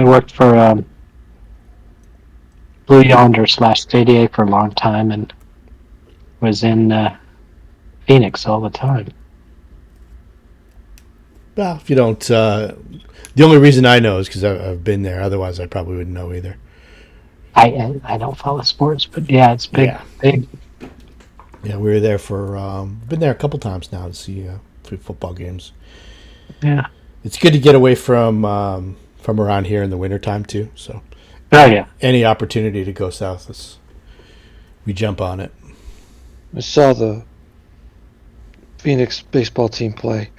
I worked for Blue Yonder / Stadia for a long time and was in Phoenix all the time. Well, if you don't, the only reason I know is because I've been there. Otherwise, I probably wouldn't know either. I don't follow sports, but yeah, it's big, Yeah, big. yeah, we were there for been there a couple times now to see football games. Yeah. It's good to get away from around here in the wintertime too. So Oh yeah. any opportunity to go south, we jump on it. I saw the Phoenix baseball team play.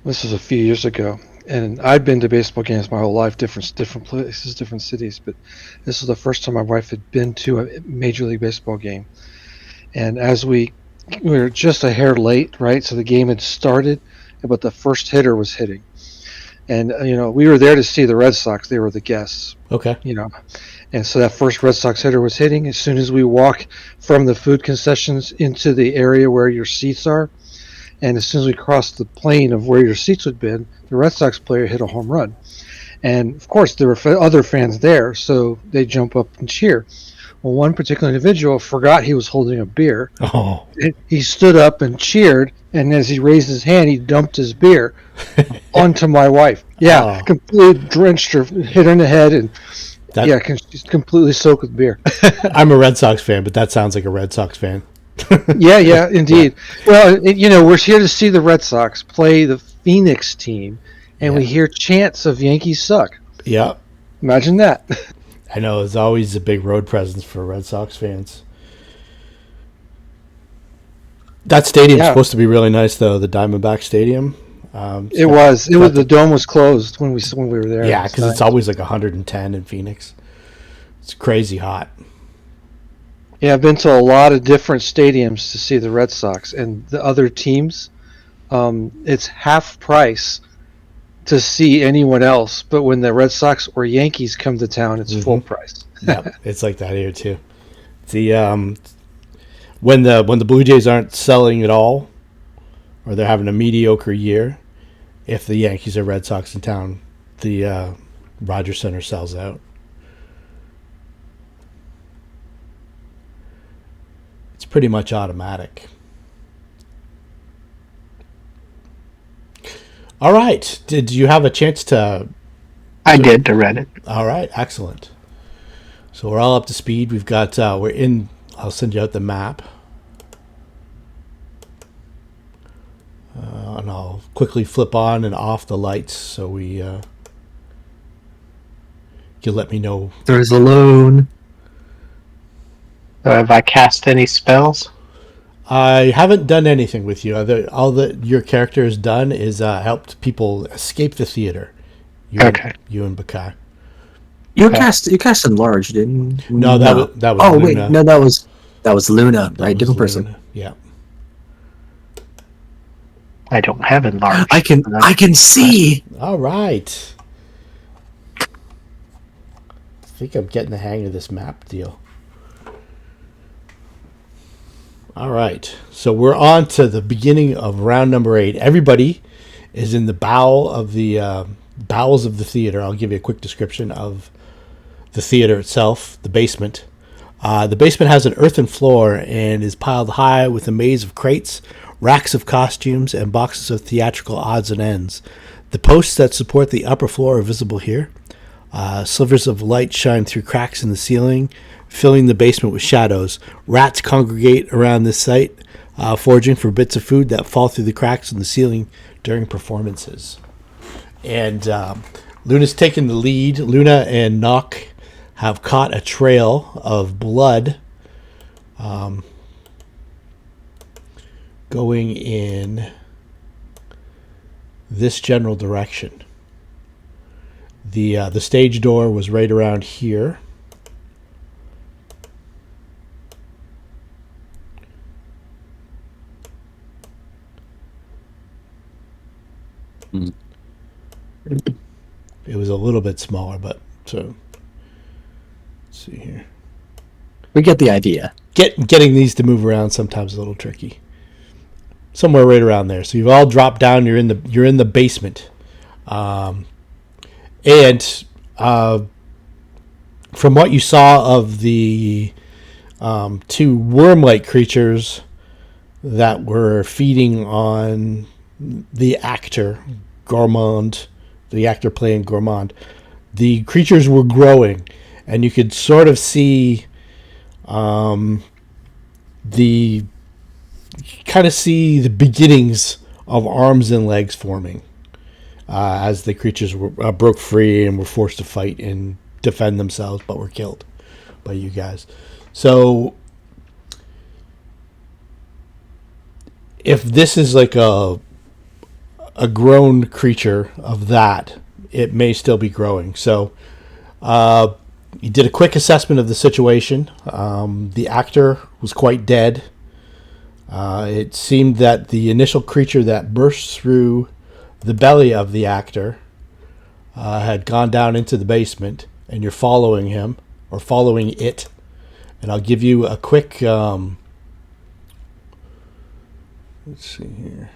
This was a few years ago, and I'd been to baseball games my whole life, different places, different cities. But this was the first time my wife had been to a Major League Baseball game. And as we were just a hair late, right? So the game had started, but the first hitter was hitting. And, we were there to see the Red Sox. They were the guests, Okay. And so that first Red Sox hitter was hitting. As soon as we walk from the food concessions into the area where your seats are, and as soon as we crossed the plane of where your seats would have been, the Red Sox player hit a home run. And, of course, there were other fans there, so they jump up and cheer. Well, one particular individual forgot he was holding a beer. Oh. He stood up and cheered, and as he raised his hand, he dumped his beer onto my wife. Yeah, Oh. completely drenched her, hit her in the head, and she's completely soaked with beer. I'm a Red Sox fan, but that sounds like a Red Sox fan. Yeah, indeed. Well, we're here to see the Red Sox play the Phoenix team, and we hear chants of Yankees suck. Yeah. Imagine that. I know, it's always a big road presence for Red Sox fans. That stadium's supposed to be really nice, though, the Diamondback Stadium. It was. The dome was closed when we were there. Yeah, because it's always like 110 in Phoenix. It's crazy hot. Yeah, I've been to a lot of different stadiums to see the Red Sox and the other teams. It's half price to see anyone else, but when the Red Sox or Yankees come to town, it's full price. Yeah, it's like that here too. The when the Blue Jays aren't selling at all, or they're having a mediocre year, if the Yankees or Red Sox in town, the Rogers Center sells out. It's pretty much automatic. All right. Did you have a chance to? I did to read it. All right, excellent. So we're all up to speed. We've got we're in. I'll send you out the map, and I'll quickly flip on and off the lights so we. You'll let me know. There's a loan. So have I cast any spells? I haven't done anything with you. All that your character has done is helped people escape the theater. You and Bakar. You cast enlarge, didn't you? No, that was Oh Luna. wait, no, that was Luna, right? Different person. Luna. Yeah. I don't have enlarged. I can see. All right. I think I'm getting the hang of this map deal. All right, so we're on to the beginning of round number 8. Everybody is in the bowels of the theater. I'll give you a quick description of the theater itself, the basement. The basement has an earthen floor and is piled high with a maze of crates, racks of costumes, and boxes of theatrical odds and ends. The posts that support the upper floor are visible here. Slivers of light shine through cracks in the ceiling, filling the basement with shadows. Rats congregate around this site, foraging for bits of food that fall through the cracks in the ceiling during performances. And Luna's taken the lead. Luna and Nock have caught a trail of blood going in this general direction. The stage door was right around here. It was a little bit smaller, but so let's see here. We get the idea. Getting these to move around sometimes is a little tricky. Somewhere right around there. So you've all dropped down. You're in the basement, and From what you saw of the two worm-like creatures that were feeding on the actor Gourmand, the actor playing Gourmand, the creatures were growing, and you could sort of see the beginnings of arms and legs forming as the creatures were broke free and were forced to fight and defend themselves, but were killed by you guys. So if this is like a grown creature of that, it may still be growing. So you did a quick assessment of the situation. The actor was quite dead. It seemed that the initial creature that burst through the belly of the actor had gone down into the basement, and you're following him, or following it. And I'll give you a quick... let's see here.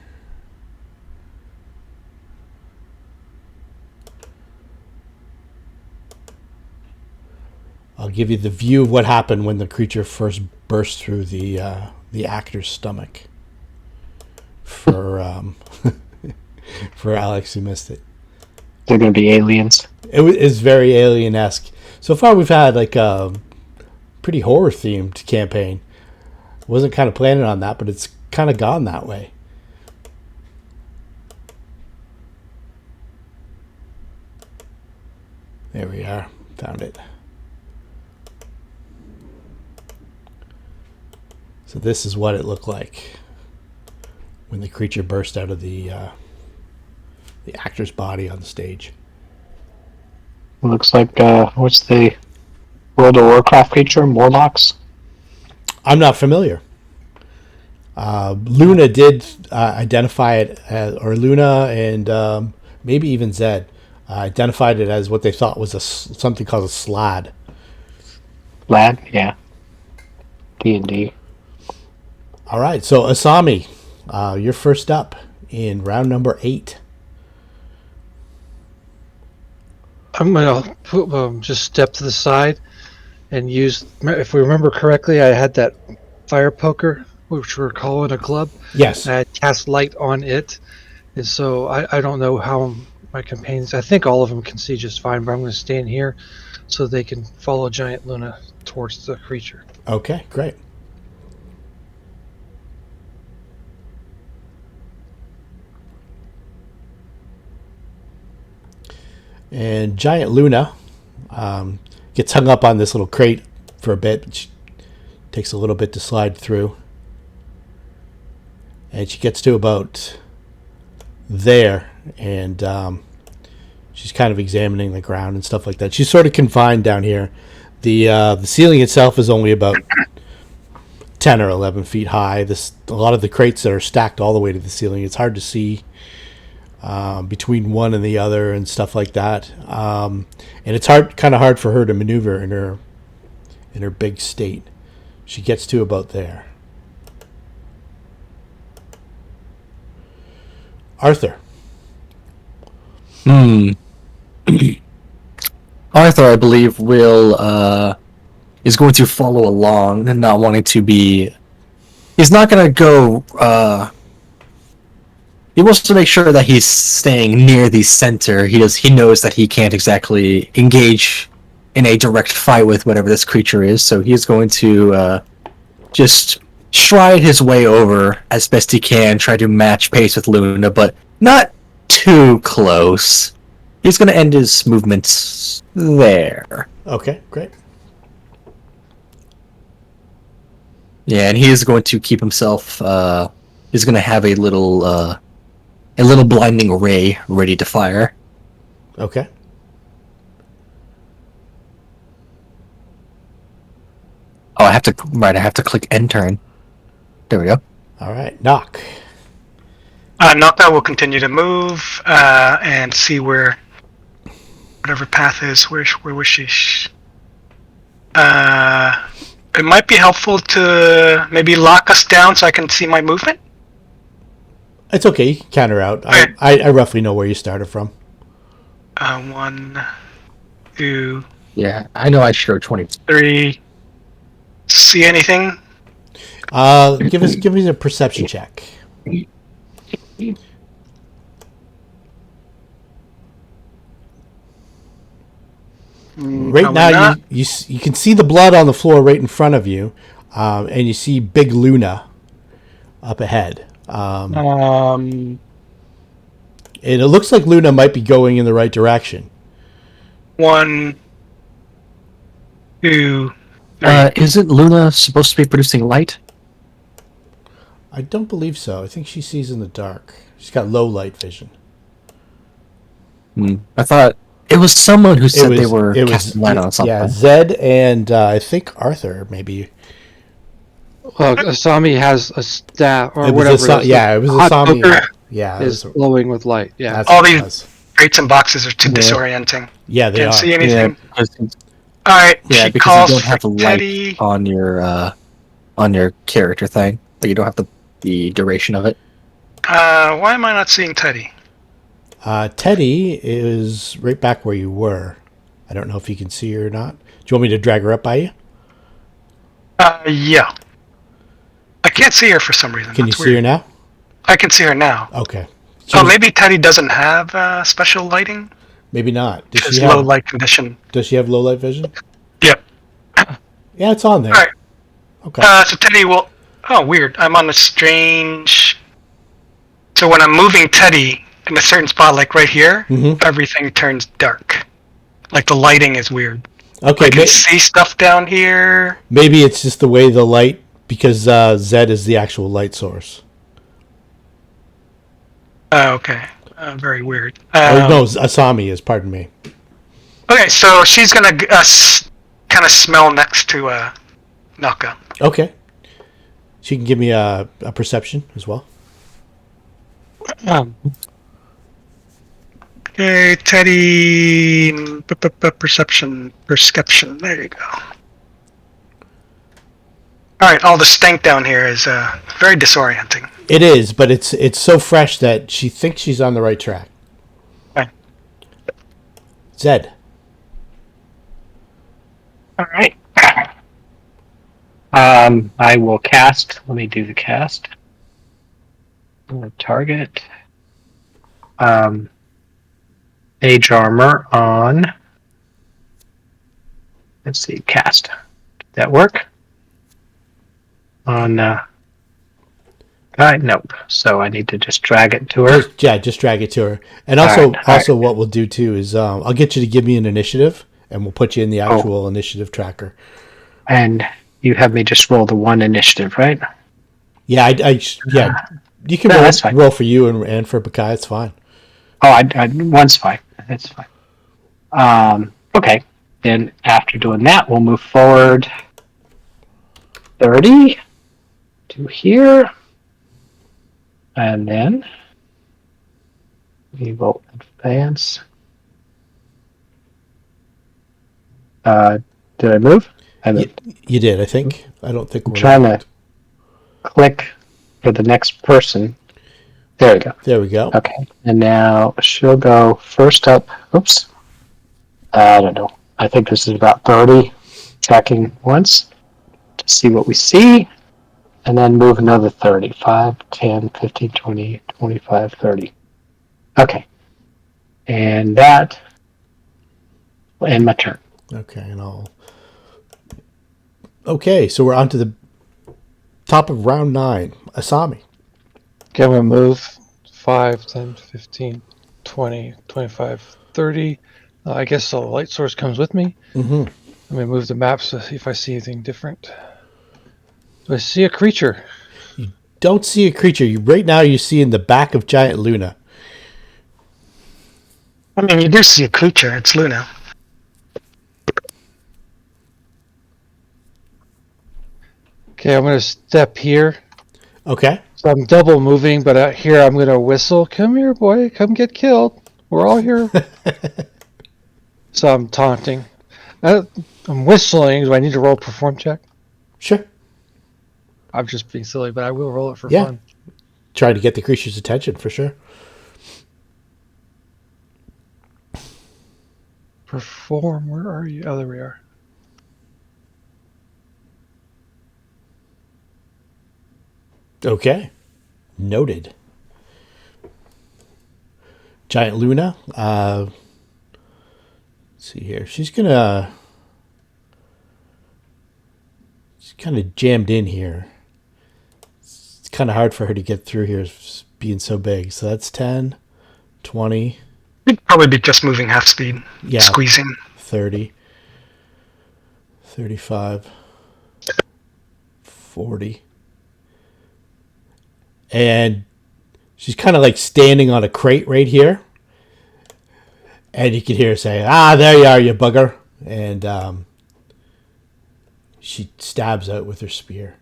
I'll give you the view of what happened when the creature first burst through the actor's stomach. For for Alex, who missed it. They're going to be aliens. It is very alien-esque. So far, we've had like a pretty horror-themed campaign. Wasn't kind of planning on that, but it's kind of gone that way. There we are. Found it. So this is what it looked like when the creature burst out of the actor's body on the stage. It looks like, what's the World of Warcraft creature? Morlocks? I'm not familiar. Luna did identify it as, or Luna and maybe even Zed identified it as what they thought was something called a slaad. Lad? Yeah. D&D. All right, so Asami, you're first up in round number 8. I'm gonna just step to the side and use. If we remember correctly, I had that fire poker, which we're calling a club. Yes. And I cast light on it, and so I don't know how my companions. I think all of them can see just fine, but I'm going to stand here so they can follow Giant Luna towards the creature. Okay, great. And Giant Luna gets hung up on this little crate for a bit. She takes a little bit to slide through. And she gets to about there. And she's kind of examining the ground and stuff like that. She's sort of confined down here. The ceiling itself is only about 10 or 11 feet high. A lot of the crates that are stacked all the way to the ceiling, it's hard to see between one and the other and stuff like that, and it's kind of hard for her to maneuver in her big state. She gets to about there. Arthur. Arthur, I believe, is going to follow along and not wanting to be. He's not going to go. He wants to make sure that he's staying near the center. He knows that he can't exactly engage in a direct fight with whatever this creature is, so he's going to just stride his way over as best he can, try to match pace with Luna, but not too close. He's going to end his movements there. Okay, great. Yeah, and he is going to keep himself. He's going to have a little blinding ray ready to fire. Okay. Oh, I have to click end turn. There we go. All right, knock. Knockout will continue to move and see where whatever path is. Where was she? It might be helpful to maybe lock us down so I can see my movement. It's okay. You can counter out. Okay. I roughly know where you started from. 1, 2, Yeah, I know I showed 20. 3. See anything? Give me a perception check. Right Probably now, not. you can see the blood on the floor right in front of you, and you see Big Luna up ahead. Um, And it looks like Luna might be going in the right direction. 1, 2, 3. Isn't Luna supposed to be producing light? I don't believe so. I think she sees in the dark. She's got low light vision. I thought it was someone who said they were it was casting light on something. yeah, Zed and I think Arthur maybe. Well, Asami has a staff or It was whatever. it was hot Asami. poker Yeah, is glowing with light. Yeah. that's All what it these was. crates and boxes are too Yeah. disorienting. Yeah, they Can't are. see Yeah, anything. because, Alright, yeah, she because calls you don't for have the light Teddy. on your character thing. Like you don't have the duration of it. Why am I not seeing Teddy? Teddy is right back where you were. I don't know if you can see her or not. Do you want me to drag her up by you? Yeah. I can't see her for some reason. Can you That's see her weird. now? I can see her now. Okay. Oh, maybe Teddy doesn't have special lighting? Maybe not. Does Just she low have? light condition. Does she have low light vision? Yep. Yeah, it's on there. Alright. Okay. So Teddy will... Oh, weird. I'm on a strange... So when I'm moving Teddy in a certain spot, like right here, everything turns dark. Like the lighting is weird. Okay. I can see stuff down here. Maybe it's just the way the light, because Zed is the actual light source. Oh, okay. Very weird. Or no, Asami is. Pardon me. Okay, so she's gonna kind of smell next to Naka. Okay. She can give me a perception as well. Okay, Teddy. Perception. There you go. All right, all the stank down here is very disorienting. It is, but it's so fresh that she thinks she's on the right track. Okay. Zed. All right. I will cast. Let me do the cast. Target. Age armor on. Let's see. Cast. Did that work? On. Nope. So I need to just drag it to her. Just drag it to her. And also, All right. what we'll do too is I'll get you to give me an initiative, and we'll put you in the actual initiative tracker. And you have me just roll the one initiative, right? Yeah, you can that's fine. roll for you and for Bakai. It's fine. Oh, one's fine. That's fine. Okay. Then after doing that, we'll move forward 30 to here. And then we will advance. Did I move? I moved. You did, I think. I don't think I'm trying to click for the next person. There we go. There we go. Okay. And now she'll go first up. Oops. I don't know. I think this is about 30. Tracking once to see what we see. And then move another 30. 5, 10, 15, 20, 25, 30. Okay. And that will end my turn. Okay, and I'll... Okay, so we're on to the top of round 9. Asami. Okay, I'm going to move 5, 10, 15, 20, 25, 30. I guess the light source comes with me. Mm-hmm. Let me move the map to see if I see anything different. Do I see a creature? You don't see a creature. Right now you see in the back of Giant Luna. I mean, you do see a creature. It's Luna. Okay, I'm going to step here. Okay. So I'm double moving, but out here I'm going to whistle. Come here, boy. Come get killed. We're all here. So I'm taunting. I'm whistling. Do I need to roll a perform check? Sure. I'm just being silly, but I will roll it for Yeah. fun. Try to get the creature's attention, for sure. Perform. Where are you? Oh, there we are. Okay. Noted. Giant Luna. Let's see here. She's kind of jammed in here. It's kind of hard for her to get through here being so big. So that's 10, 20. You'd probably be just moving half speed, Yeah. squeezing. 30, 35, 40. And she's kind of like standing on a crate right here. And you can hear her say, there you are, you bugger. And she stabs out with her spear.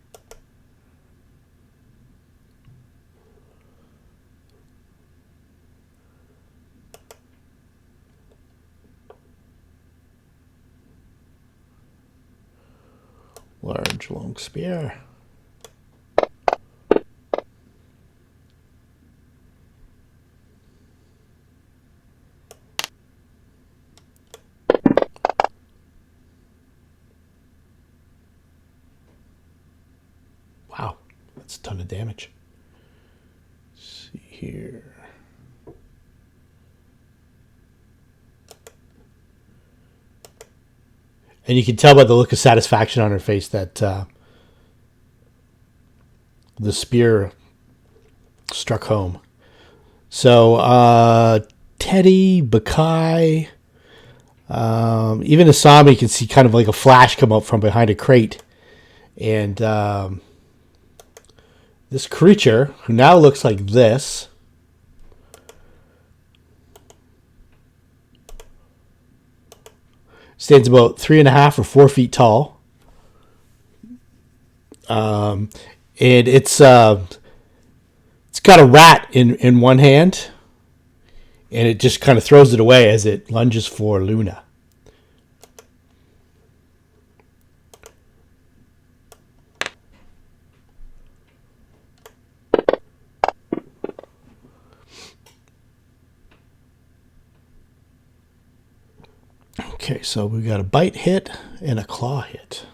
Large, long spear. Wow, that's a ton of damage. Let's see here. And you can tell by the look of satisfaction on her face that the spear struck home. So Teddy, Bakai, even Asami can see kind of like a flash come up from behind a crate. And this creature, who now looks like this, stands about 3.5 or 4 feet tall. And it's got a rat in one hand, and it just kind of throws it away as it lunges for Luna. Okay, so we got a bite hit and a claw hit.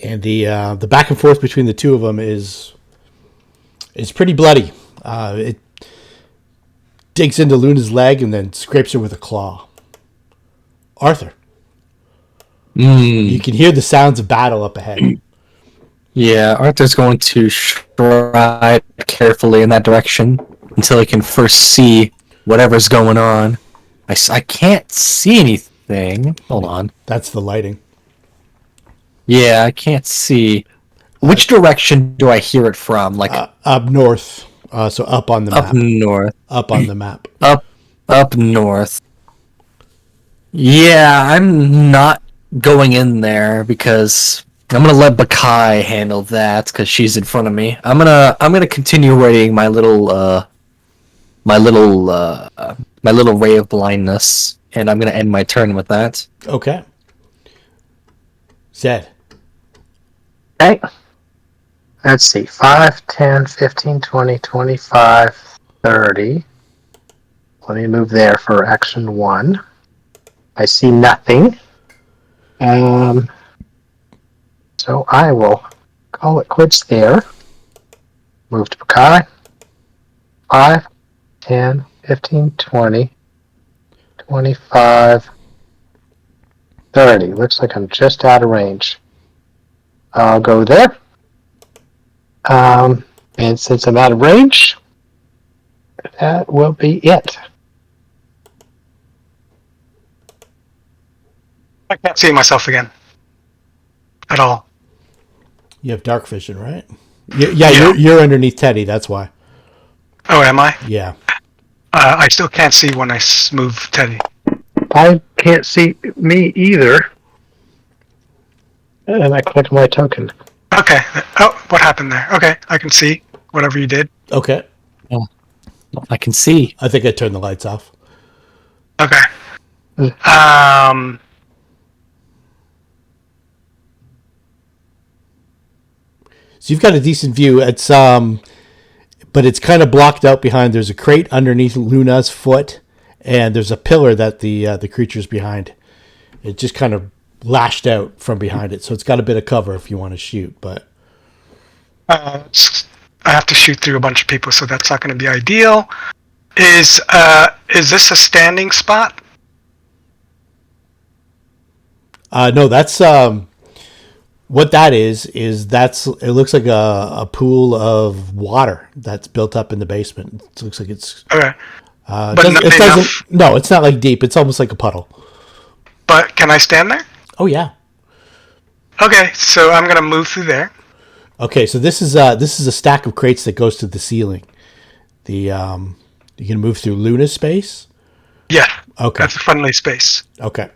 And the back and forth between the two of them is pretty bloody. It digs into Luna's leg and then scrapes her with a claw. Arthur. You can hear the sounds of battle up ahead. Yeah, Arthur's going to stride carefully in that direction until he can first see whatever's going on. I can't see anything. Hold on. That's the lighting. Yeah, I can't see. Which direction do I hear it from? Like Up north. So up on the map. up north. Up on the map. Up north. Yeah, I'm not going in there because I'm gonna let Bakai handle that because she's in front of me. I'm gonna continue raiding my little ray of blindness, and I'm gonna end my turn with that. Okay. Zed. Okay. Let's see. 5, 10, 15, 20, 25, 30. Let me move there for action 1. I see nothing. So I will call it quits there. Move to Bakai. 5, 10, 15, 20, 25, 30. Looks like I'm just out of range. I'll go there. And since I'm out of range, that will be it. I can't see myself again. At all. You have dark vision, right? Yeah. You're underneath Teddy, that's why. Oh, am I? Yeah. I still can't see when I move Teddy. I can't see me either. And I click my token. Okay. Oh, what happened there? Okay, I can see whatever you did. Okay. I can see. I think I turned the lights off. Okay. Um, So you've got a decent view. It's but it's kind of blocked out behind. There's a crate underneath Luna's foot, and there's a pillar that the creature's behind. It just kind of lashed out from behind it, so it's got a bit of cover if you want to shoot. But I have to shoot through a bunch of people, so that's not going to be ideal. Is this a standing spot? no, that's what that is that's it looks like a pool of water that's built up in the basement. It looks like it's Okay. But it not doesn't enough. no, it's not like deep. It's almost like a puddle. But can I stand there? Oh yeah. Okay, so I'm going to move through there. Okay, so this is a stack of crates that goes to the ceiling. The you can move through Luna's space. Yeah. Okay. That's a friendly space. Okay.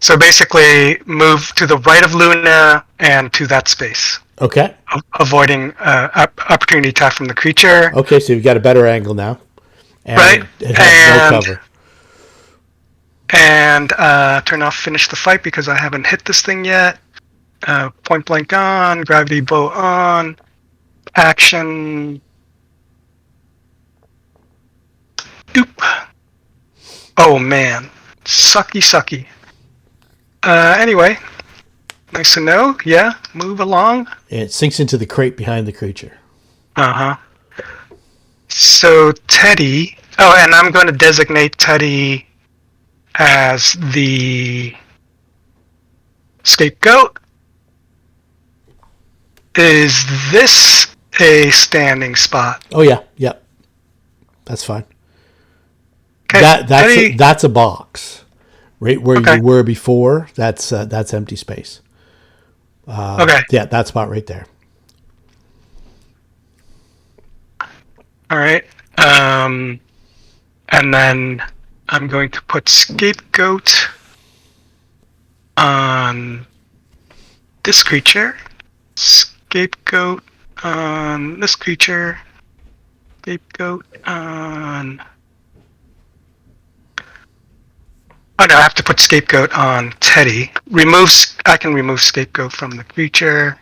So basically, move to the right of Luna and to that space, Okay. avoiding opportunity attack from the creature. Okay, so you've got a better angle now. And Right. it has no cover. And turn off finish the fight because I haven't hit this thing yet. Point blank on, gravity bow on, action. Doop. Oh man, sucky. Anyway, nice to know. Yeah, move along. It sinks into the crate behind the creature. Uh-huh. So Teddy... Oh, and I'm going to designate Teddy as the scapegoat. Is this a standing spot? Oh yeah, yep. That's fine. Okay, Teddy... That's a box. Right where Okay. you were before, that's empty space. Okay. Yeah, that spot right there. All right. And then I'm going to put scapegoat on this creature. Scapegoat on this creature. Scapegoat on... Oh no, I have to put scapegoat on Teddy. I can remove scapegoat from the creature.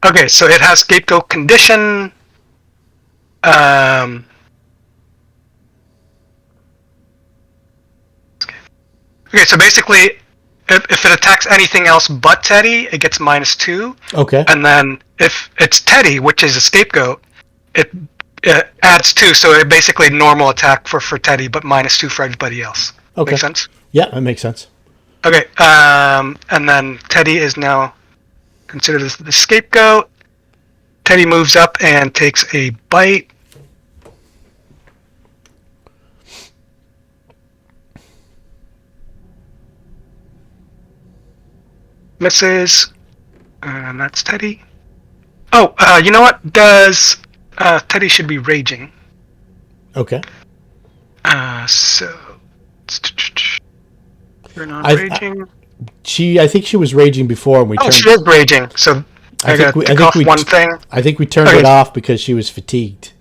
Okay, so it has scapegoat condition. Okay, so basically, if it attacks anything else but Teddy, it gets -2. Okay. And then if it's Teddy, which is a scapegoat, it adds 2. So it basically normal attack for Teddy, but -2 for everybody else. Okay. Make sense? Yeah, that makes sense. Okay, and then Teddy is now considered as the scapegoat. Teddy moves up and takes a bite. Misses. And that's Teddy. Oh, you know what? Teddy should be raging. Okay. So... You're not I raging. I think she was raging before, and we Oh, turned. she is raging. So I gotta tick off one thing. I think we turned Okay. it off because she was fatigued.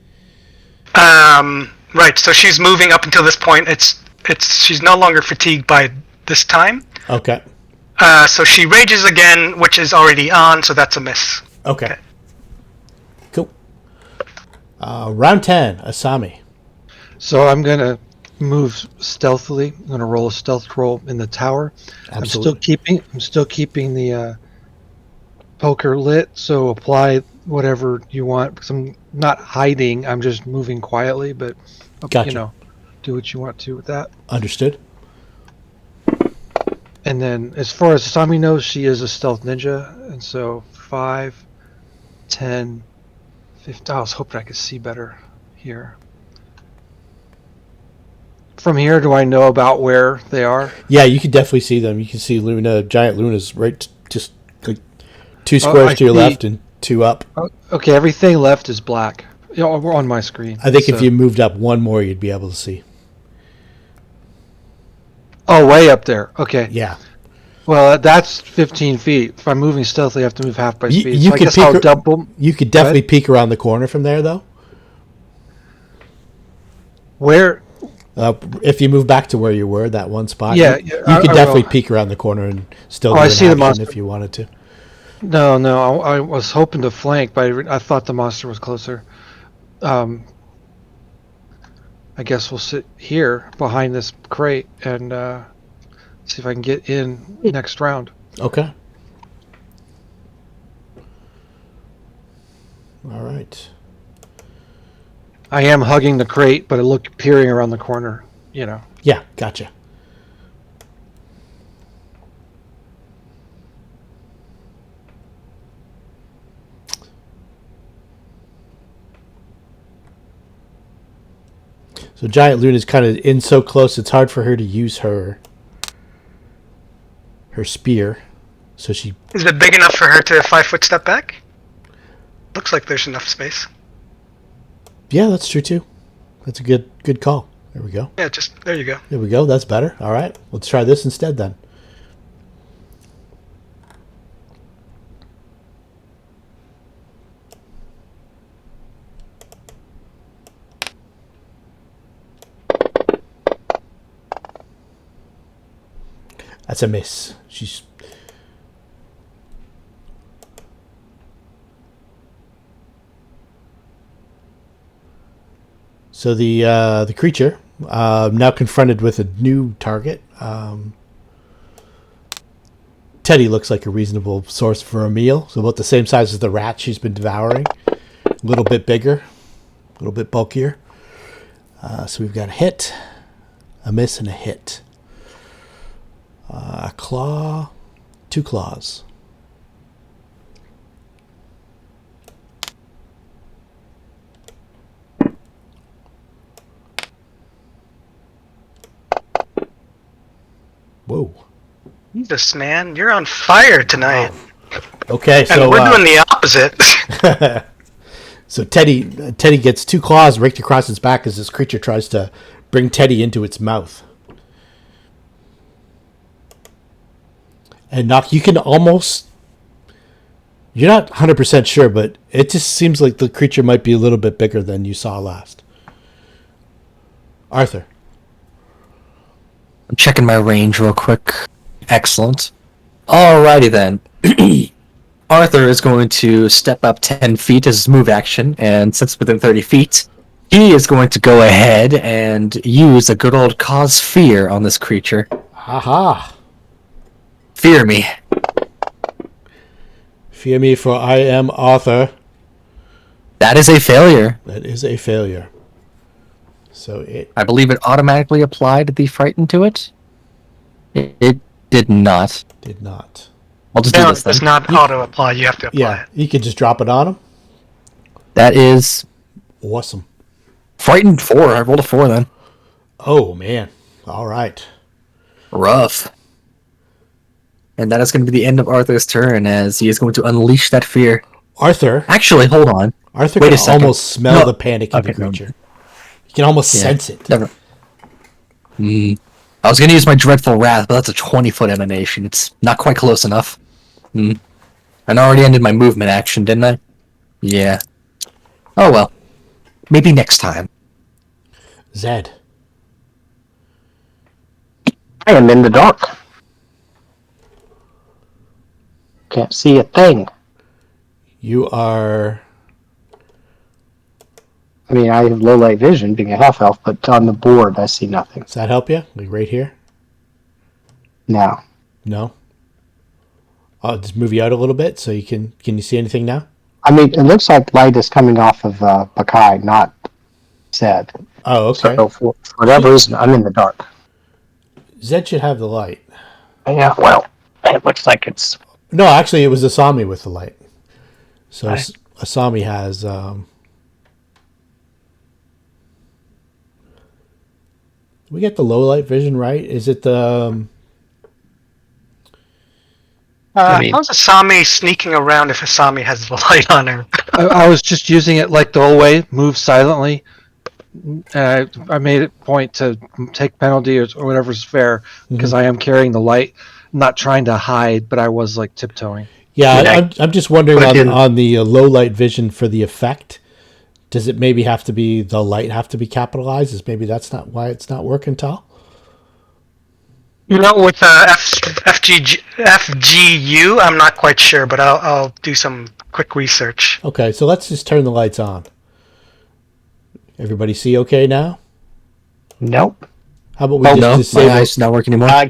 Right. So she's moving up until this point. She's no longer fatigued by this time. Okay. So she rages again, which is already on. So that's a miss. Okay. Cool. Round 10, Asami. So I'm gonna move stealthily. I'm gonna roll a stealth roll in the tower. Absolutely. I'm still keeping the poker lit. So apply whatever you want. Because I'm not hiding. I'm just moving quietly. But Gotcha. Do what you want to with that. Understood. And then, as far as Asami knows, she is a stealth ninja, and so 5, 10, 15. I was hoping I could see better here. From here, do I know about where they are? Yeah, you can definitely see them. You can see Luna, giant Luna's right, just like 2 squares I to your see. left and 2 up. Okay, everything left is black. We're on my screen. I think if you moved up one more, you'd be able to see. Oh, way up there. Okay. Yeah. Well, that's 15 feet. If I'm moving stealthily, I have to move half by speed. You So I could guess I'll peek. double. You could definitely peek around the corner from there, though. Where? If you move back to where you were, that one spot, Yeah, you I could definitely will. peek around the corner and still Oh, do I an see the action monster. if you wanted to. No, I was hoping to flank, but I thought the monster was closer. I guess we'll sit here behind this crate and see if I can get in next round. Okay. All right. I am hugging the crate, but I look peering around the corner. Yeah, gotcha. So Giant Luna's kind of in so close, it's hard for her to use her spear. So she... Is it big enough for her to 5-foot step back? Looks like there's enough space. Yeah, that's true too. That's a good call. There we go. Yeah, there you go. There we go. That's better. All right. Let's try this instead then. That's a miss. She's... So the creature, now confronted with a new target. Teddy looks like a reasonable source for a meal. So about the same size as the rat she's been devouring. A little bit bigger, a little bit bulkier. So we've got a hit, a miss, and a hit. A claw, 2 claws. Whoa. Jesus, man, you're on fire tonight. Okay, so and we're doing the opposite. So Teddy gets 2 claws raked across its back as this creature tries to bring Teddy into its mouth. And Nock, you can almost... You're not 100% sure, but it just seems like the creature might be a little bit bigger than you saw last. Arthur. I'm checking my range real quick. Excellent. Alrighty then. Arthur is going to step up 10 feet as his move action, and since within 30 feet, he is going to go ahead and use a good old cause fear on this creature. Haha. Fear me. Fear me, for I am Arthur. That is a failure. That is a failure. So I believe it automatically applied the frighten to it. It did not. Did not. I'll just No, do it this then. does not auto-apply. You have to apply Yeah, it. you can just drop it on him. That is Awesome. frightened 4. I rolled a 4 then. Oh, man. All right. Rough. And that is going to be the end of Arthur's turn, as he is going to unleash that fear. Arthur. Actually, hold on. Arthur Wait can a second. almost smell No. the panic in the Okay, no. creature. You can almost sense it. Never. I was going to use my Dreadful Wrath, but that's a 20-foot emanation. It's not quite close enough. I already ended my movement action, didn't I? Yeah. Oh well. Maybe next time. Zed. I am in the dark. Can't see a thing. You are... I mean, I have low light vision, being a half elf, but on the board I see nothing. Does that help you? Like right here? No. No? I'll just move you out a little bit so you can you see anything now? I mean, it looks like light is coming off of Bakai, not Zed. Oh, okay. So for whatever reason, I'm in the dark. Zed should have the light. Yeah, well, it looks like it's... No, actually, it was Asami with the light. So Right. Asami has... we get the low light vision right? Is it the... How's Asami sneaking around if Asami has the light on her? I was just using it like the old way, move silently. And I made it point to take penalty or whatever's fair, because I am carrying the light. I'm not trying to hide, but I was like tiptoeing. Yeah, Yeah. I'm just wondering Put it in. on the low light vision for the effect Does it maybe have to be the light have to be capitalized? Is maybe that's not why it's not working, Tal? With FGU, I'm not quite sure, but I'll do some quick research. Okay, so let's just turn the lights on. Everybody see okay now? Nope. How about we Oh just no, disable? my eyes not working anymore. I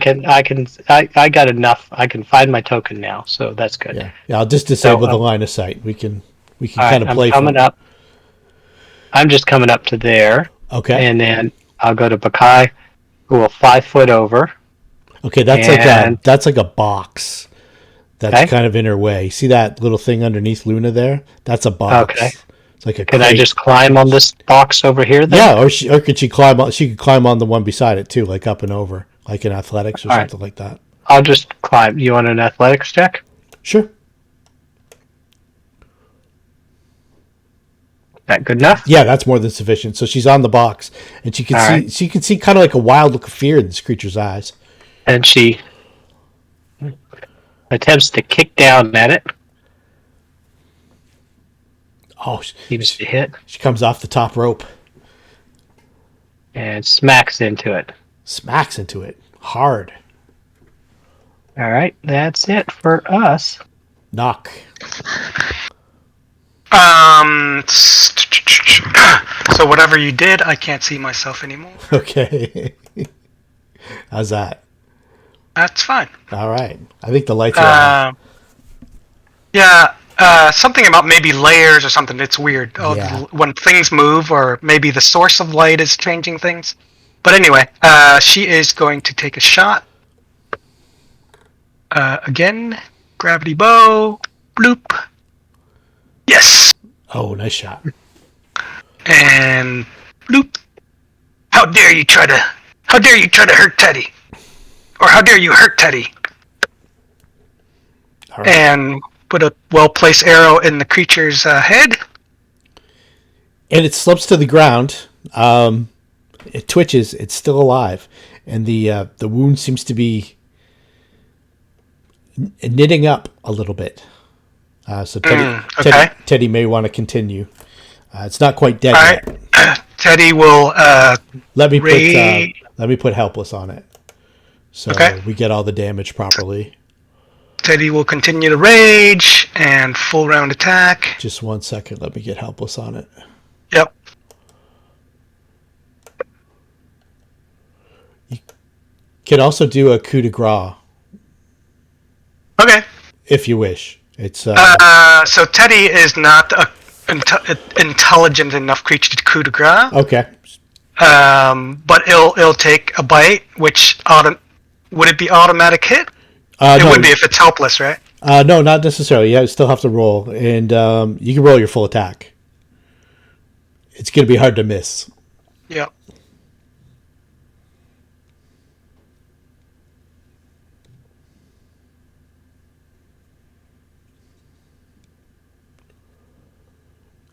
got enough. I can find my token now, so that's good. Yeah. I'll just disable So, the line of sight. We can All kind of right, play I'm coming from. up. I'm just coming up to there, Okay. and then I'll go to Bakai, who will 5 foot over. Okay, that's and- like a box. That's Okay. kind of in her way. See that little thing underneath Luna there? That's a box. Okay. It's like a Can I crate. just climb on this box over here then? Yeah, or could she climb on? She could climb on the one beside it too, like up and over, like in athletics or All right. something like that. I'll just climb. You want an athletics check? Sure. That good enough? Yeah, that's more than sufficient. So she's on the box, and she can All see. right. She can see kind of like a wild look of fear in this creature's eyes. And she attempts to kick down at it. Oh, Seems to hit she comes off the top rope, and smacks into it. smacks into it hard. All right, that's it for us. Knock. So whatever you did, I can't see myself anymore. Okay. How's that? That's fine. All right. I think the lights are on. Yeah, something about maybe layers or something. It's weird. Yeah. When things move, or maybe the source of light is changing things. But anyway, she is going to take a shot. Again, gravity bow, bloop. Yes, Oh, nice shot. and bloop. How dare you try to hurt Teddy, or how dare you hurt Teddy? All right. And put a well-placed arrow in the creature's head. And it slips to the ground. It twitches. It's still alive, and the wound seems to be knitting up a little bit. So Teddy may want to continue. It's not quite dead All yet. right, Teddy will. Let me Ray- put helpless on it, so Okay. we get all the damage properly. Teddy will continue to rage and full round attack. Just 1 second. Let me get helpless on it. Yep. Can also do a coup de grace Okay. if you wish. It's So Teddy is not a intelligent enough creature to coup de grace. okay. But it'll take a bite, which would it be automatic hit? It No, would be if it's helpless, right? no, not necessarily. You still have to roll, and you can roll your full attack. It's going to be hard to miss. Yep.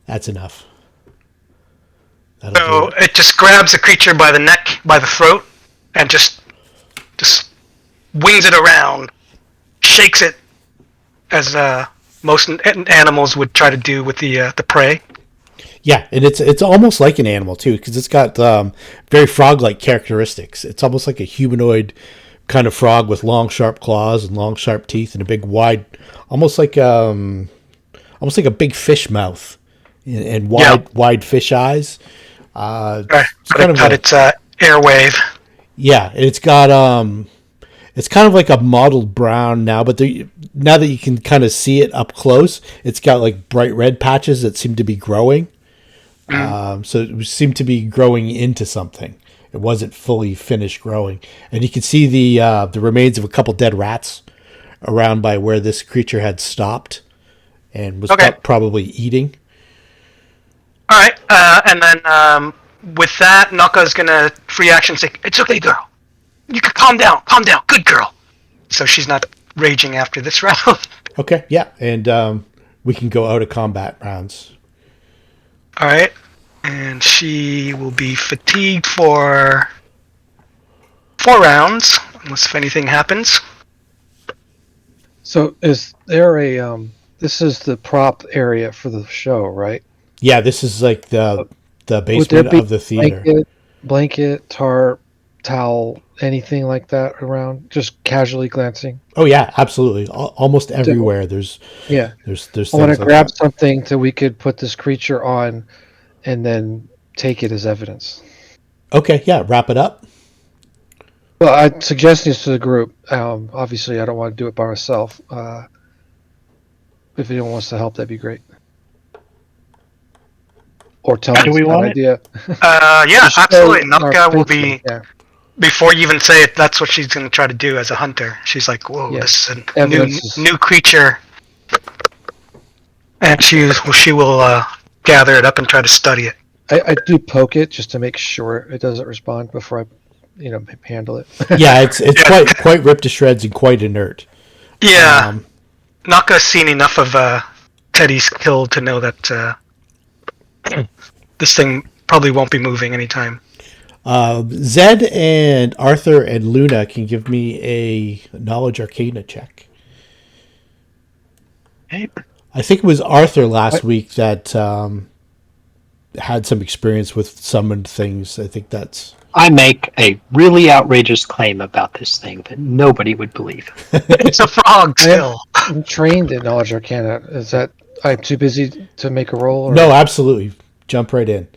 That's enough. That'll So do it. it just grabs the creature by the neck, by the throat, and just wings it around, shakes it, as most animals would try to do with the prey. Yeah, and it's almost like an animal too, because it's got very frog-like characteristics. It's almost like a humanoid kind of frog with long, sharp claws and long, sharp teeth and a big, wide, almost like a big fish mouth and wide fish eyes. It's kind of cut its airwave. Yeah, it's got it's kind of like a mottled brown now, but now that you can kind of see it up close, it's got like bright red patches that seem to be growing. So it seemed to be growing into something. It wasn't fully finished growing, and you can see the remains of a couple dead rats around by where this creature had stopped and was probably eating. All right, and then with that, Naka's gonna free action say, "It's okay, girl. You can calm down, good girl." So she's not raging after this round. Okay, yeah, and we can go out of combat rounds. All right, and she will be fatigued for 4 rounds, unless if anything happens. So is there a this is the prop area for the show, right? Yeah, this is like the Would there basement be of the theater. blanket, tarp, towel, anything like that around? Just casually glancing. Oh yeah, absolutely. Almost So, everywhere there's yeah, there's I want to things like grab that. something that we could put this creature on, and then take it as evidence. Okay, yeah, wrap it up. Well, I'm suggesting this to the group. Obviously, I don't want to do it by myself. If anyone wants to help, that'd be great. Or tell How me do it's we a bad want it? idea. Yeah, To absolutely. show our Naka will faithful, be, yeah, before you even say it, that's what she's going to try to do as a hunter. She's like, whoa, yeah. this is a Evidence is. new creature. And she will gather it up and try to study it. I do poke it just to make sure it doesn't respond before I, handle it. Yeah, it's Yeah. quite ripped to shreds and quite inert. Yeah, Naka's seen enough of Teddy's kill to know that this thing probably won't be moving anytime. Zed and Arthur and Luna can give me a knowledge arcana check. Okay. I think it was Arthur last week that had some experience with summoned things. I think that's. I make a really outrageous claim about this thing that nobody would believe. It's a frog still. I'm trained in knowledge arcana. Is that I'm too busy to make a roll? Or? No, absolutely. Jump right in.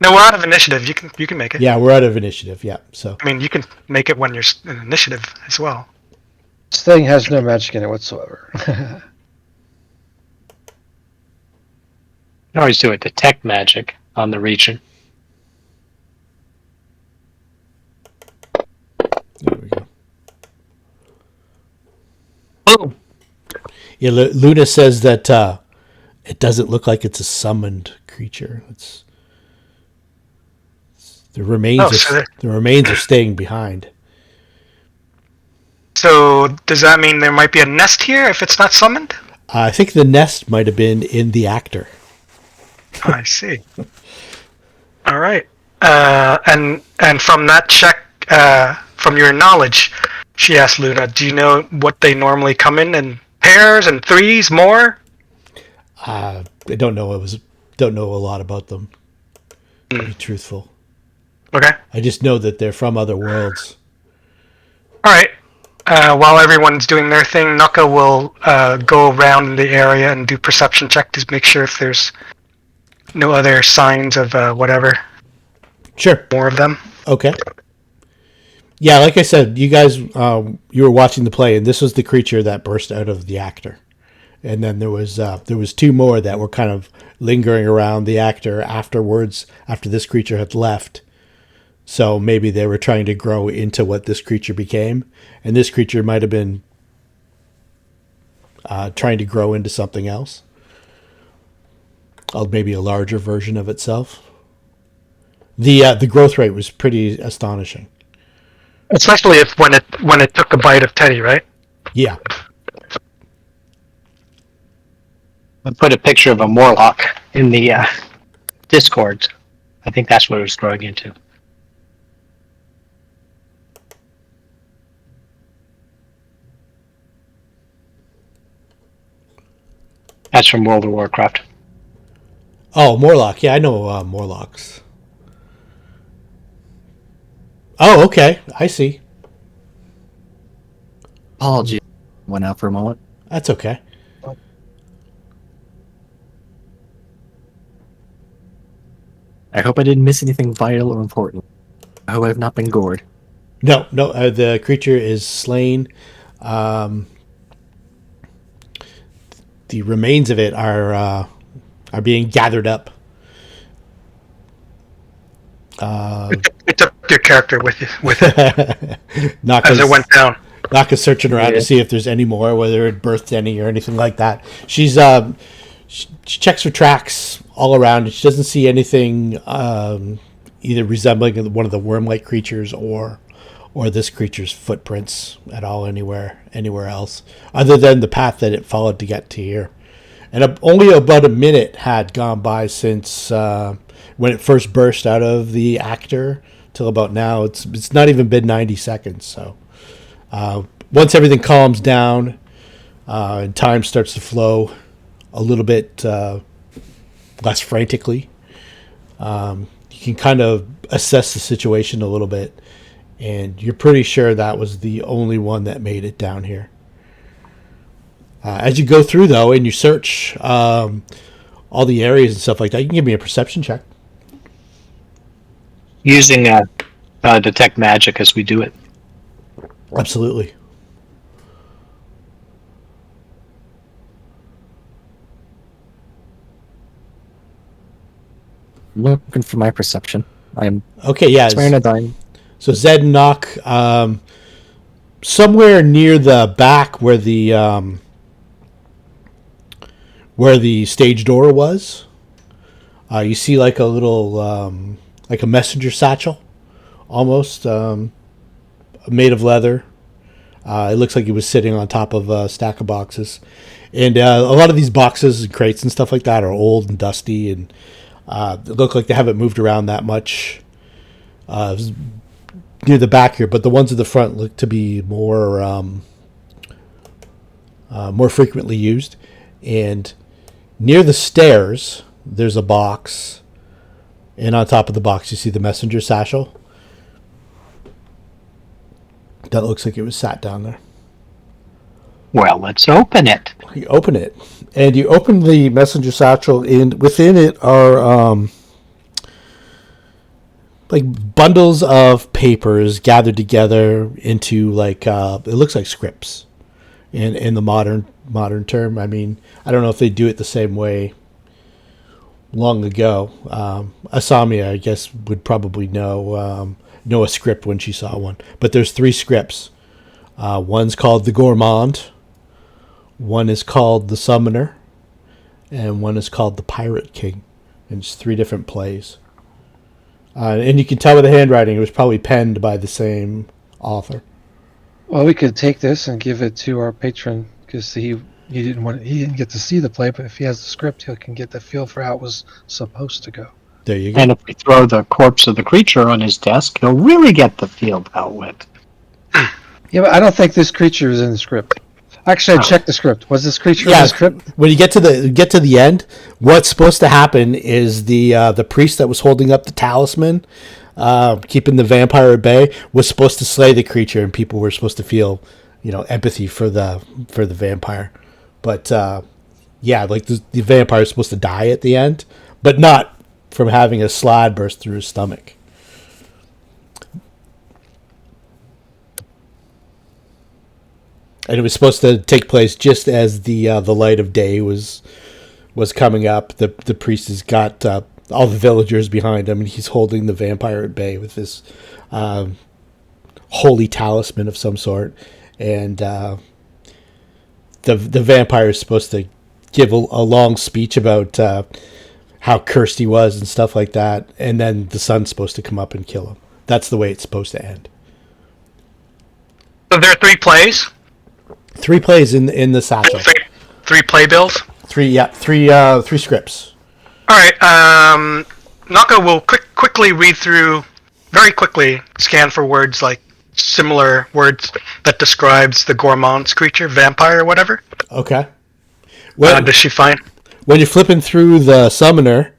No, we're out of initiative. You can make it. Yeah, we're out of initiative. Yeah, so. I mean, you can make it when you're in initiative as well. This thing has no magic in it whatsoever. You can always do a detect magic on the region. There we go. Boom. Yeah, Luna says that it doesn't look like it's a summoned creature. The remains. The remains are staying behind. So does that mean there might be a nest here if it's not summoned? I think the nest might have been in the actor. I see. All right. And from that check, from your knowledge, she asked Luna, "Do you know what they normally come in pairs and threes more?" I don't know. Don't know a lot about them. To be truthful. Okay. I just know that they're from other worlds. All right. While everyone's doing their thing, Naka will go around the area and do perception check to make sure if there's no other signs of whatever. Sure. More of them. Okay. Yeah, like I said, you guys, you were watching the play, and this was the creature that burst out of the actor, and then there was two more that were kind of lingering around the actor afterwards, after this creature had left. So maybe they were trying to grow into what this creature became, and this creature might have been trying to grow into something else, maybe a larger version of itself. The growth rate was pretty astonishing. Especially if when it took a bite of Teddy, right? Yeah. I put a picture of a Morlock in the Discord. I think that's what it was growing into. That's from World of Warcraft. Oh, Morlock. Yeah, I know Morlocks. Oh, okay. I see. Apologies. Went out for a moment. That's okay. I hope I didn't miss anything vital or important. I hope I've not been gored. No. The creature is slain. The remains of it are being gathered up. It took your character with it as it went down. Naka's searching around to see if there's any more, whether it birthed any or anything like that. She's she checks her tracks all around. She doesn't see anything either resembling one of the worm-like creatures or this creature's footprints at all anywhere else, other than the path that it followed to get to here. And only about a minute had gone by since when it first burst out of the actor till about now. It's not even been 90 seconds. So once everything calms down and time starts to flow a little bit less frantically. You can kind of assess the situation a little bit, and you're pretty sure that was the only one that made it down here. As you go through, though, and you search all the areas and stuff like that, you can give me a perception check. Using detect magic as we do it. Absolutely. Looking for my perception. I'm Okay, yeah. swearing to dying. So Zed and Nock, somewhere near the back where the stage door was, you see like a little like a messenger satchel, almost made of leather. It looks like it was sitting on top of a stack of boxes, and a lot of these boxes and crates and stuff like that are old and dusty, and they look like they haven't moved around that much. Near the back here, but the ones at the front look to be more frequently used. And near the stairs, there's a box, and on top of the box, you see the messenger satchel. That looks like it was sat down there. Well, let's open it. You open it, and you open the messenger satchel, and within it are like bundles of papers gathered together into like it looks like scripts in the modern term. I mean, I don't know if they do it the same way long ago. Asami, I guess, would probably know a script when she saw one. But there's 3 scripts. One's called the Gourmand, one is called the Summoner, and one is called the Pirate King. And it's 3 different plays. And you can tell by the handwriting it was probably penned by the same author. Well, we could take this and give it to our patron because he didn't get to see the play, but if he has the script, he can get the feel for how it was supposed to go. There you go. And if we throw the corpse of the creature on his desk, he'll really get the feel how it went. Yeah, but I don't think this creature is in the script. Actually, I checked the script. Was this creature in the script? When you get to the end, what's supposed to happen is the priest that was holding up the talisman, keeping the vampire at bay, was supposed to slay the creature, and people were supposed to feel, empathy for the vampire. But like the vampire is supposed to die at the end, but not from having a slaad burst through his stomach. And it was supposed to take place just as the light of day was coming up. The priest has got all the villagers behind him, and he's holding the vampire at bay with this holy talisman of some sort. And the vampire is supposed to give a long speech about how cursed he was and stuff like that. And then the sun's supposed to come up and kill him. That's the way it's supposed to end. So there are 3 plays? 3 plays in the satchel. 3 playbills? 3 scripts. All right. Naka will quickly read through, very quickly scan for words like similar words that describes the Gourmand's creature, vampire or whatever. Okay. Does she find? When you're flipping through the summoner,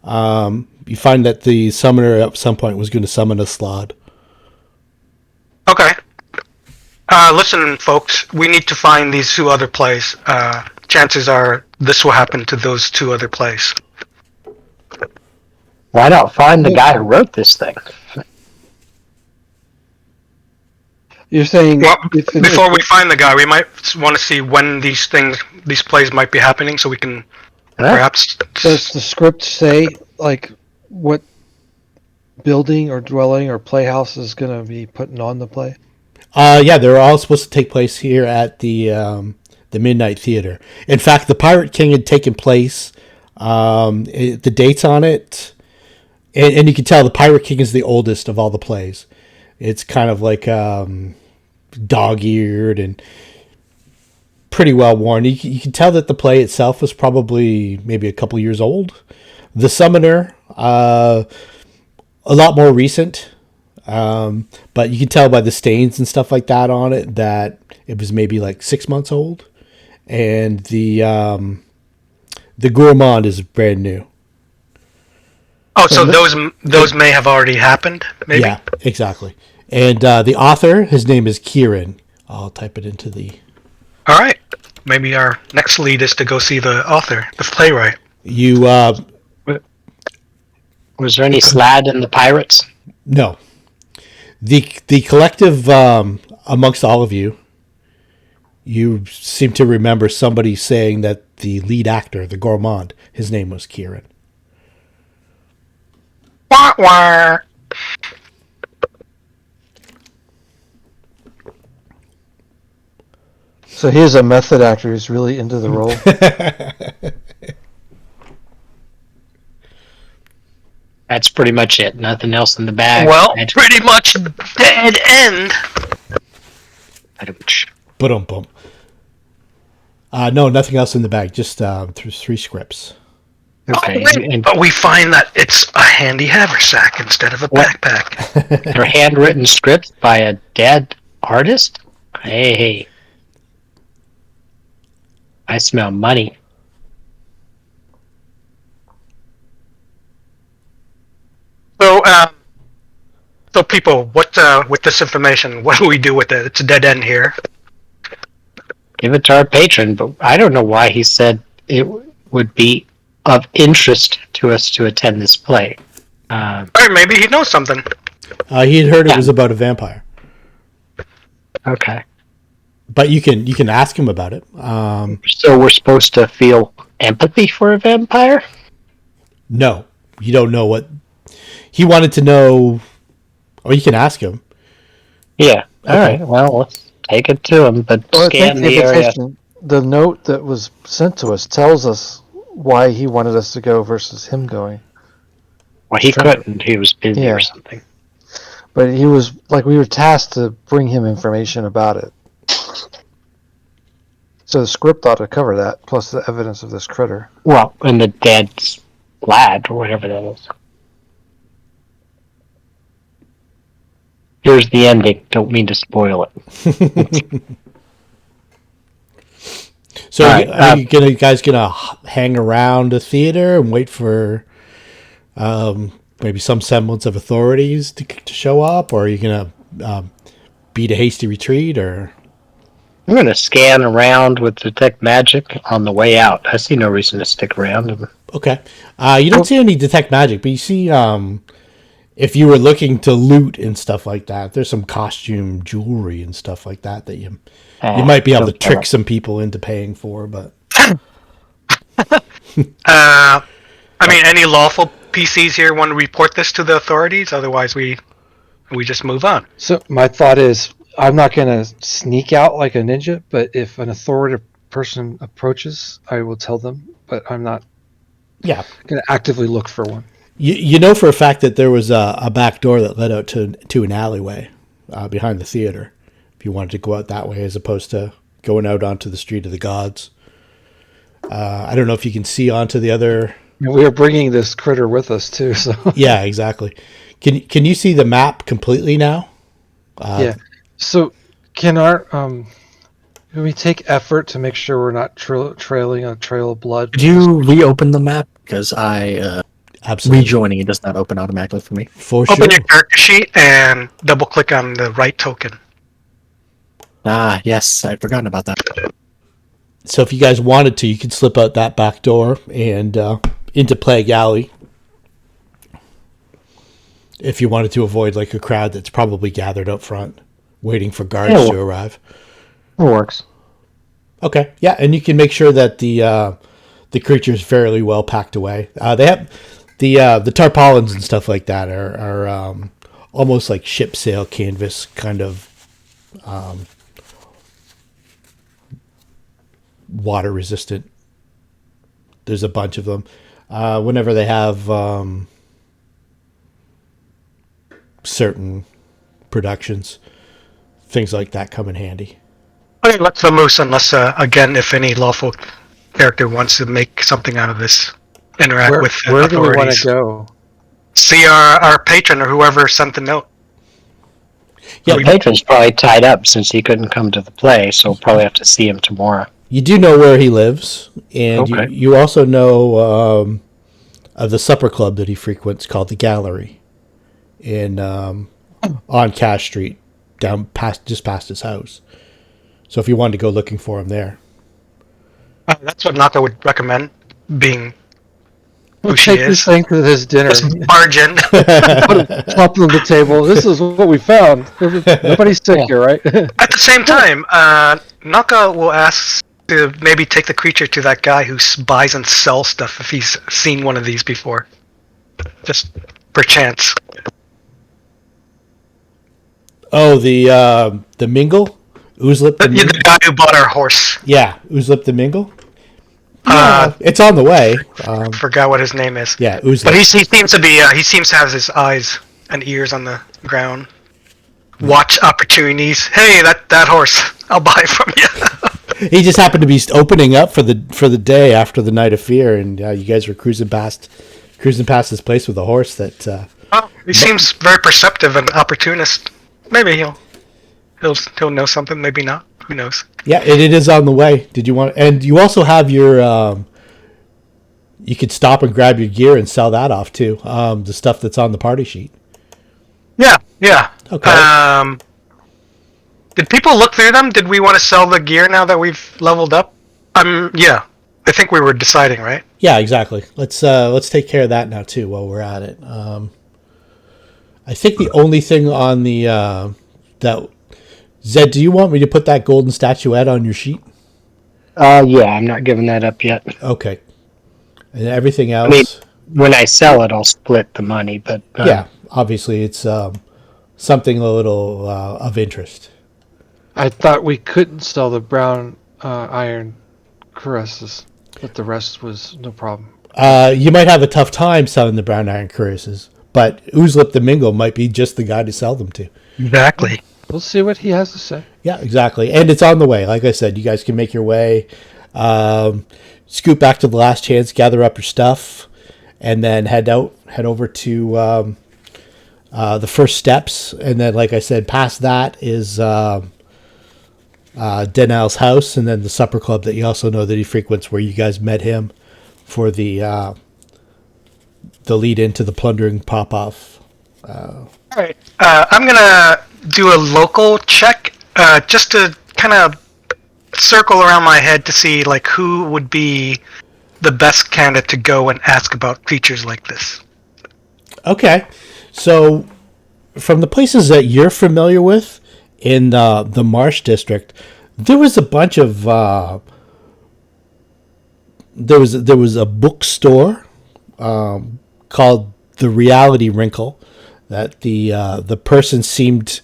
you find that the summoner at some point was going to summon a slaad. Okay. Listen, folks, we need to find these 2 other plays. Chances are this will happen to those 2 other plays. Why not find the guy who wrote this thing? You're saying... Well, before we find the guy, we might want to see when these plays might be happening, so we can perhaps... Does the script say, like, what building or dwelling or playhouse is going to be putting on the play? Yeah, they're all supposed to take place here at the Midnight Theater. In fact, the Pirate King had taken place. The dates on it, and you can tell the Pirate King is the oldest of all the plays. It's kind of like dog-eared and pretty well worn. You can tell that the play itself was probably maybe a couple years old. The Summoner, a lot more recent. But you can tell by the stains and stuff like that on it that it was maybe like 6 months old. And the The Gourmand is brand new. Oh, so those may have already happened, maybe? Yeah, exactly. And the author, his name is Kieran. I'll type it into the... All right. Maybe our next lead is to go see the author, the playwright. You, Was there any slaad in the pirates? no. The collective, amongst all of you, you seem to remember somebody saying that the lead actor, the Gourmand, his name was Kieran. Wah, wah. So here's a method actor who's really into the role. That's pretty much it. Nothing else in the bag. Well, pretty much dead end. Ba-dum-bum. No, nothing else in the bag. Just through 3 scripts. Okay. But we find that it's a handy haversack instead of a backpack. They're handwritten scripts by a dead artist? Hey. I smell money. So people, what with this information? What do we do with it? It's a dead end here. Give it to our patron, but I don't know why he said it would be of interest to us to attend this play. All right, maybe he knows something. He had heard it was about a vampire. Okay. But you can ask him about it. So we're supposed to feel empathy for a vampire? No, you don't know what... He wanted to know... Or you can ask him. Yeah. All right. Well, let's take it to him, but scan the area. The note that was sent to us tells us why he wanted us to go versus him going. Well, he couldn't. He was busy or something. But he was, like, we were tasked to bring him information about it. So the script ought to cover that, plus the evidence of this critter. Well, and the dead lad, or whatever that is. Here's the ending. Don't mean to spoil it. So are you guys gonna hang around the theater and wait for maybe some semblance of authorities to show up, or are you gonna beat a hasty retreat, or? I'm going to scan around with detect magic on the way out. I see no reason to stick around. Okay. You don't see any detect magic, but you see if you were looking to loot and stuff like that, there's some costume jewelry and stuff like that that you might be able to trick some people into paying for, but... I mean, any lawful PCs here want to report this to the authorities? Otherwise, we just move on. So my thought is, I'm not going to sneak out like a ninja, but if an authoritative person approaches, I will tell them, but I'm not going to actively look for one. You know for a fact that there was a back door that led out to an alleyway behind the theater, if you wanted to go out that way as opposed to going out onto the street of the gods. I don't know if you can see onto the other... We are bringing this critter with us too, so... Yeah, exactly. Can you see the map completely now? Yeah. So, can we take effort to make sure we're not trailing a trail of blood? Could you reopen the map? Because Absolutely. rejoining it does not open automatically for me. For sure. Open your character sheet and double click on the right token. Ah, yes, I'd forgotten about that. So if you guys wanted to, you could slip out that back door and into Plague Alley. If you wanted to avoid like a crowd that's probably gathered up front, waiting for guards to arrive. It works. Okay, yeah, and you can make sure that the creature is fairly well packed away. They have the tarpaulins and stuff like that are almost like ship sail canvas kind of water resistant. There's a bunch of them. Whenever they have certain productions, things like that come in handy. Okay, let's moose unless, again, if any lawful character wants to make something out of this, interact with where authorities. do we want to go? See our patron or whoever sent the note. Yeah, the patron's probably tied up since he couldn't come to the play, so we'll probably have to see him tomorrow. You do know where he lives, and Okay. you also know of the supper club that he frequents called the Gallery in on Cash Street, just past his house. So if you wanted to go looking for him there. That's what Naka would recommend, being We'll who she take this is. thing to his dinner. Just barge in. Put it top on the table. This is what we found. Nobody's sick here, right? At the same time, Naka will ask to maybe take the creature to that guy who buys and sells stuff if he's seen one of these before. Just perchance. Oh, the Mingol? Ooslip the The Mingol? guy who bought our horse. Yeah, Ooslip the Mingol? Yeah, it's on the way. Forgot what his name is. Yeah, Ooslip. But he seems to be. He seems to have his eyes and ears on the ground. Watch opportunities. Hey, that horse, I'll buy from you. He just happened to be opening up for the day after the night of fear, and you guys were cruising past this place with a horse that. He seems very perceptive and opportunist. Maybe he'll know something. Maybe not. Who knows? Yeah, it is on the way. Did you want? And you also have your. You could stop and grab your gear and sell that off too. The stuff that's on the party sheet. Yeah. Okay. Did people look through them? Did we want to sell the gear now that we've leveled up? Yeah. I think we were deciding, right? Yeah, exactly. Let's take care of that now too while we're at it. I think the only thing on the that Zed, do you want me to put that golden statuette on your sheet? Yeah, I'm not giving that up yet. Okay. And everything else. I mean, when I sell it, I'll split the money. But yeah, obviously it's something a little of interest. I thought we couldn't sell the brown iron caresses, but the rest was no problem. You might have a tough time selling the brown iron cuirasses, but Ooslip the Mingol might be just the guy to sell them to. Exactly. We'll see what he has to say. Yeah, exactly. And it's on the way. Like I said, you guys can make your way, scoot back to the last chance, gather up your stuff, and then head over to the first steps. And then, like I said, past that is Dannal's house, and then the supper club that you also know that he frequents, where you guys met him for the lead into the plundering pop-off. All right. I'm gonna do a local check, just to kind of circle around my head to see like who would be the best candidate to go and ask about creatures like this. Okay, so from the places that you're familiar with in the Marsh District, there was a bunch of there was a bookstore called the Reality Wrinkle that the person seemed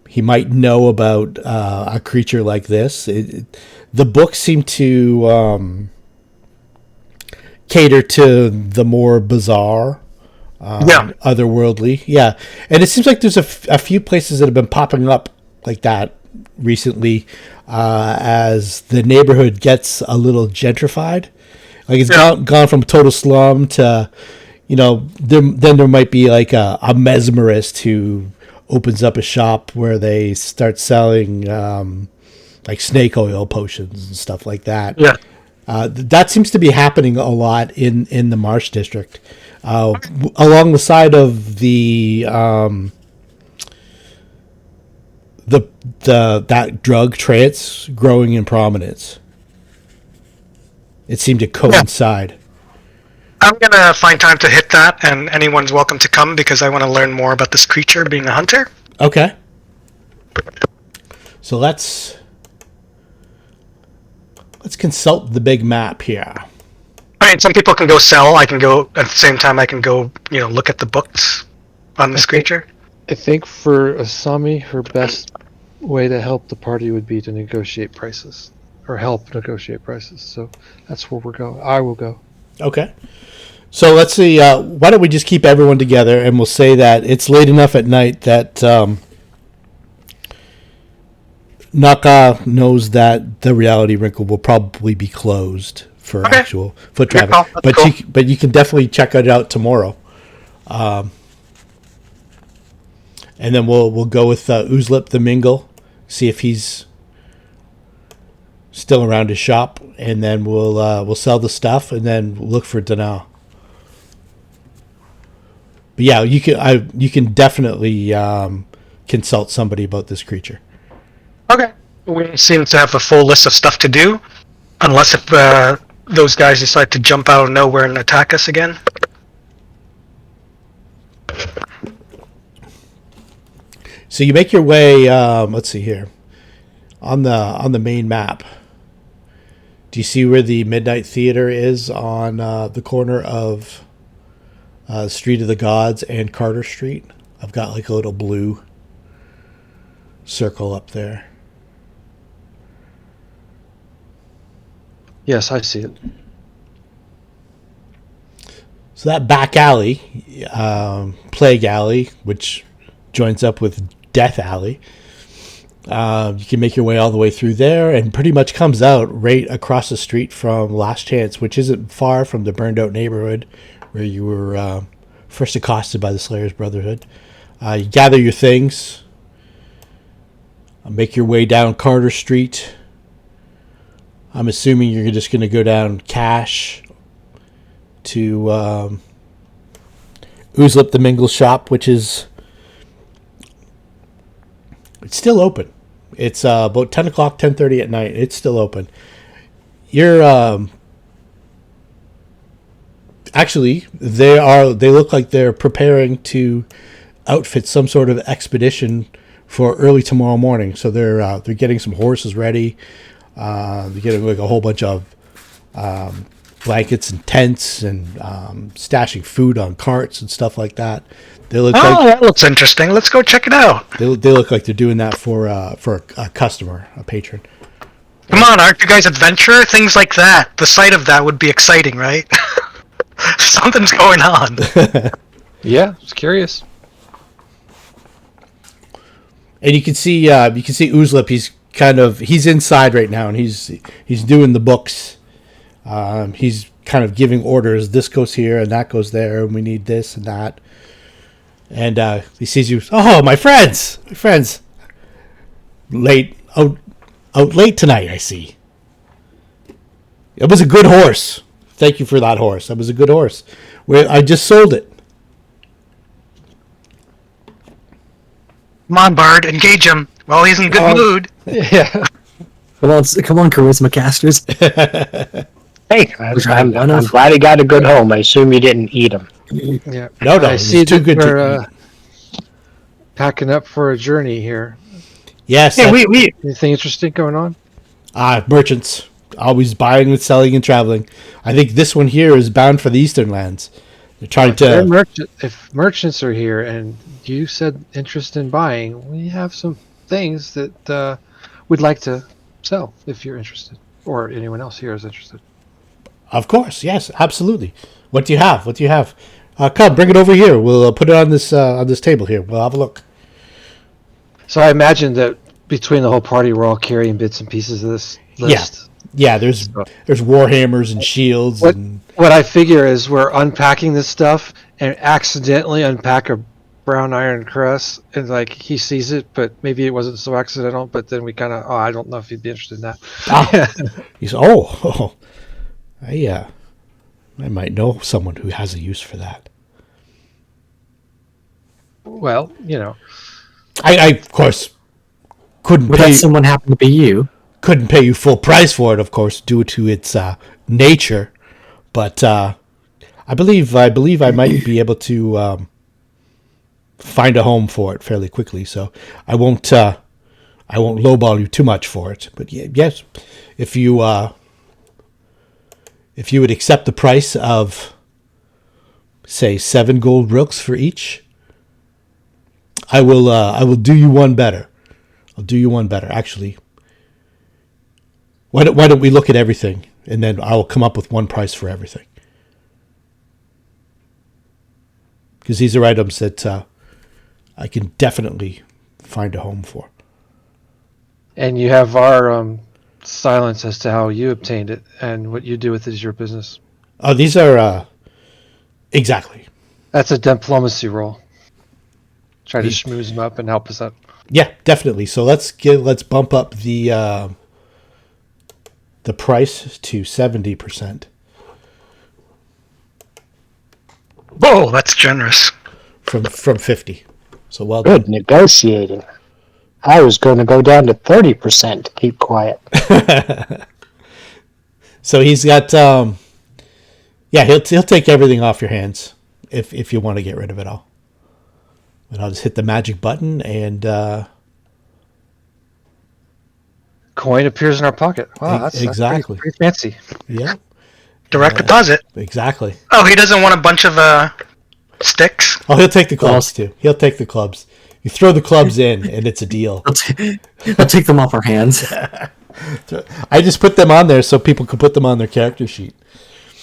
he might know about a creature like this. The book seemed to cater to the more bizarre, otherworldly. Yeah, and it seems like there's a few places that have been popping up like that recently as the neighborhood gets a little gentrified. Like it's gone from total slum to, then there might be like a mesmerist who opens up a shop where they start selling like snake oil potions and stuff like that. Yeah. That seems to be happening a lot in the Marsh District. Along the side of that drug trance growing in prominence. It seemed to coincide. I'm gonna find time to hit that, and anyone's welcome to come because I want to learn more about this creature being a hunter. Okay. So let's consult the big map here. I mean, some people can go sell. I can go at the same time. I can go, look at the books on this creature. I think for Asami, her best way to help the party would be to negotiate prices, or help negotiate prices. So that's where we're going. I will go. Okay. So let's see. Why don't we just keep everyone together, and we'll say that it's late enough at night that Naka knows that the Reality Wrinkle will probably be closed for actual foot traffic. But cool. but you can definitely check it out tomorrow. And then we'll go with Ooslip the Mingol, see if he's. Yeah, I'm gonna find time to hit that, and anyone's welcome to come because I want to learn more about this creature being a hunter. Okay. So let's see. Why don't we just keep everyone together, and we'll say that it's late enough at night that Naka knows that the Reality Wrinkle will probably be closed for actual foot traffic. But you can definitely check it out tomorrow. still around his shop, and then we'll sell the stuff, and then look for Dannal. But yeah, you can definitely consult somebody about this creature. Okay. We seem to have a full list of stuff to do, unless if those guys decide to jump out of nowhere and attack us again. So you make your way. Let's see here, on the main map. Do you see where the Midnight Theater is on the corner of Street of the Gods and Carter Street? I've got like a little blue circle up there. Yes, I see it. So that back alley, Plague Alley, which joins up with Death Alley, you can make your way all the way through there and pretty much comes out right across the street from Last Chance, which isn't far from the burned out neighborhood where you were first accosted by the Slayers Brotherhood. You gather your things, make your way down Carter Street. I'm assuming you're just going to go down Cash to Ooslip the Mingol shop, which is it's still open. It's about 10 o'clock, 10:30 at night. It's still open. You're actually they look like they're preparing to outfit some sort of expedition for early tomorrow morning. So they're getting some horses ready. They're getting like a whole bunch of blankets and tents and stashing food on carts and stuff like that. They look that looks interesting. Let's go check it out. They look like they're doing that for a customer, a patron. Come on, aren't you guys adventurer? Things like that. The sight of that would be exciting, right? Something's going on. Yeah, I was curious. And you can see Ooslip. He's inside right now, and he's doing the books. He's kind of giving orders. This goes here, and that goes there, and we need this and that. And he sees you. Oh, my friends! Late out late tonight. I see. It was a good horse. Thank you for that horse. That was a good horse. I just sold it. Come on, Bard, engage him. Well, he's in good mood. Yeah. Come on, charisma casters. Hey, I'm glad he got a good home. I assume you didn't eat him. Yeah. No, I see too that good to we're eat. packing up for a journey here. Yes. Yeah, we Anything interesting going on? Merchants. Always buying and selling and traveling. I think this one here is bound for the Eastern lands. They're trying to... If merchants are here and you said interest in buying, we have some things that we'd like to sell if you're interested. Or anyone else here is interested. Of course, yes, absolutely. What do you have? Come, bring it over here. We'll put it on this table here. We'll have a look. So I imagine that between the whole party, we're all carrying bits and pieces of this list. Yeah. There's warhammers and shields. What I figure is we're unpacking this stuff and accidentally unpack a brown iron crest, and like he sees it, but maybe it wasn't so accidental. But then we kind of, I don't know if he'd be interested in that. He's I might know someone who has a use for that. Well, I of course couldn't Would pay. that someone happen to be you? Couldn't pay you full price for it, of course, due to its nature. But I believe I might be able to find a home for it fairly quickly. So I won't lowball you too much for it. But yes, if you would accept the price of, say, 7 gold rooks for each, I will do you one better. I'll do you one better. Actually, why don't we look at everything, and then I will come up with one price for everything. Because these are items that I can definitely find a home for. and you have our silence as to how you obtained it, and what you do with it is your business. Oh, these are exactly. That's a diplomacy roll. Try to schmooze them up and help us out. Yeah, definitely. So let's bump up the the price to 70% Whoa, that's generous. from 50. So well Good done. negotiating. I was going to go down to 30% to keep quiet. So he's got he'll take everything off your hands if you want to get rid of it all. And I'll just hit the magic button and Coin appears in our pocket. Wow, that's exactly. pretty fancy. yeah, Direct deposit. exactly. Oh, he doesn't want a bunch of sticks. Oh, he'll take the clubs too. He'll take the clubs. You throw the clubs in, and it's a deal. I'll take them off our hands. I just put them on there so people could put them on their character sheet.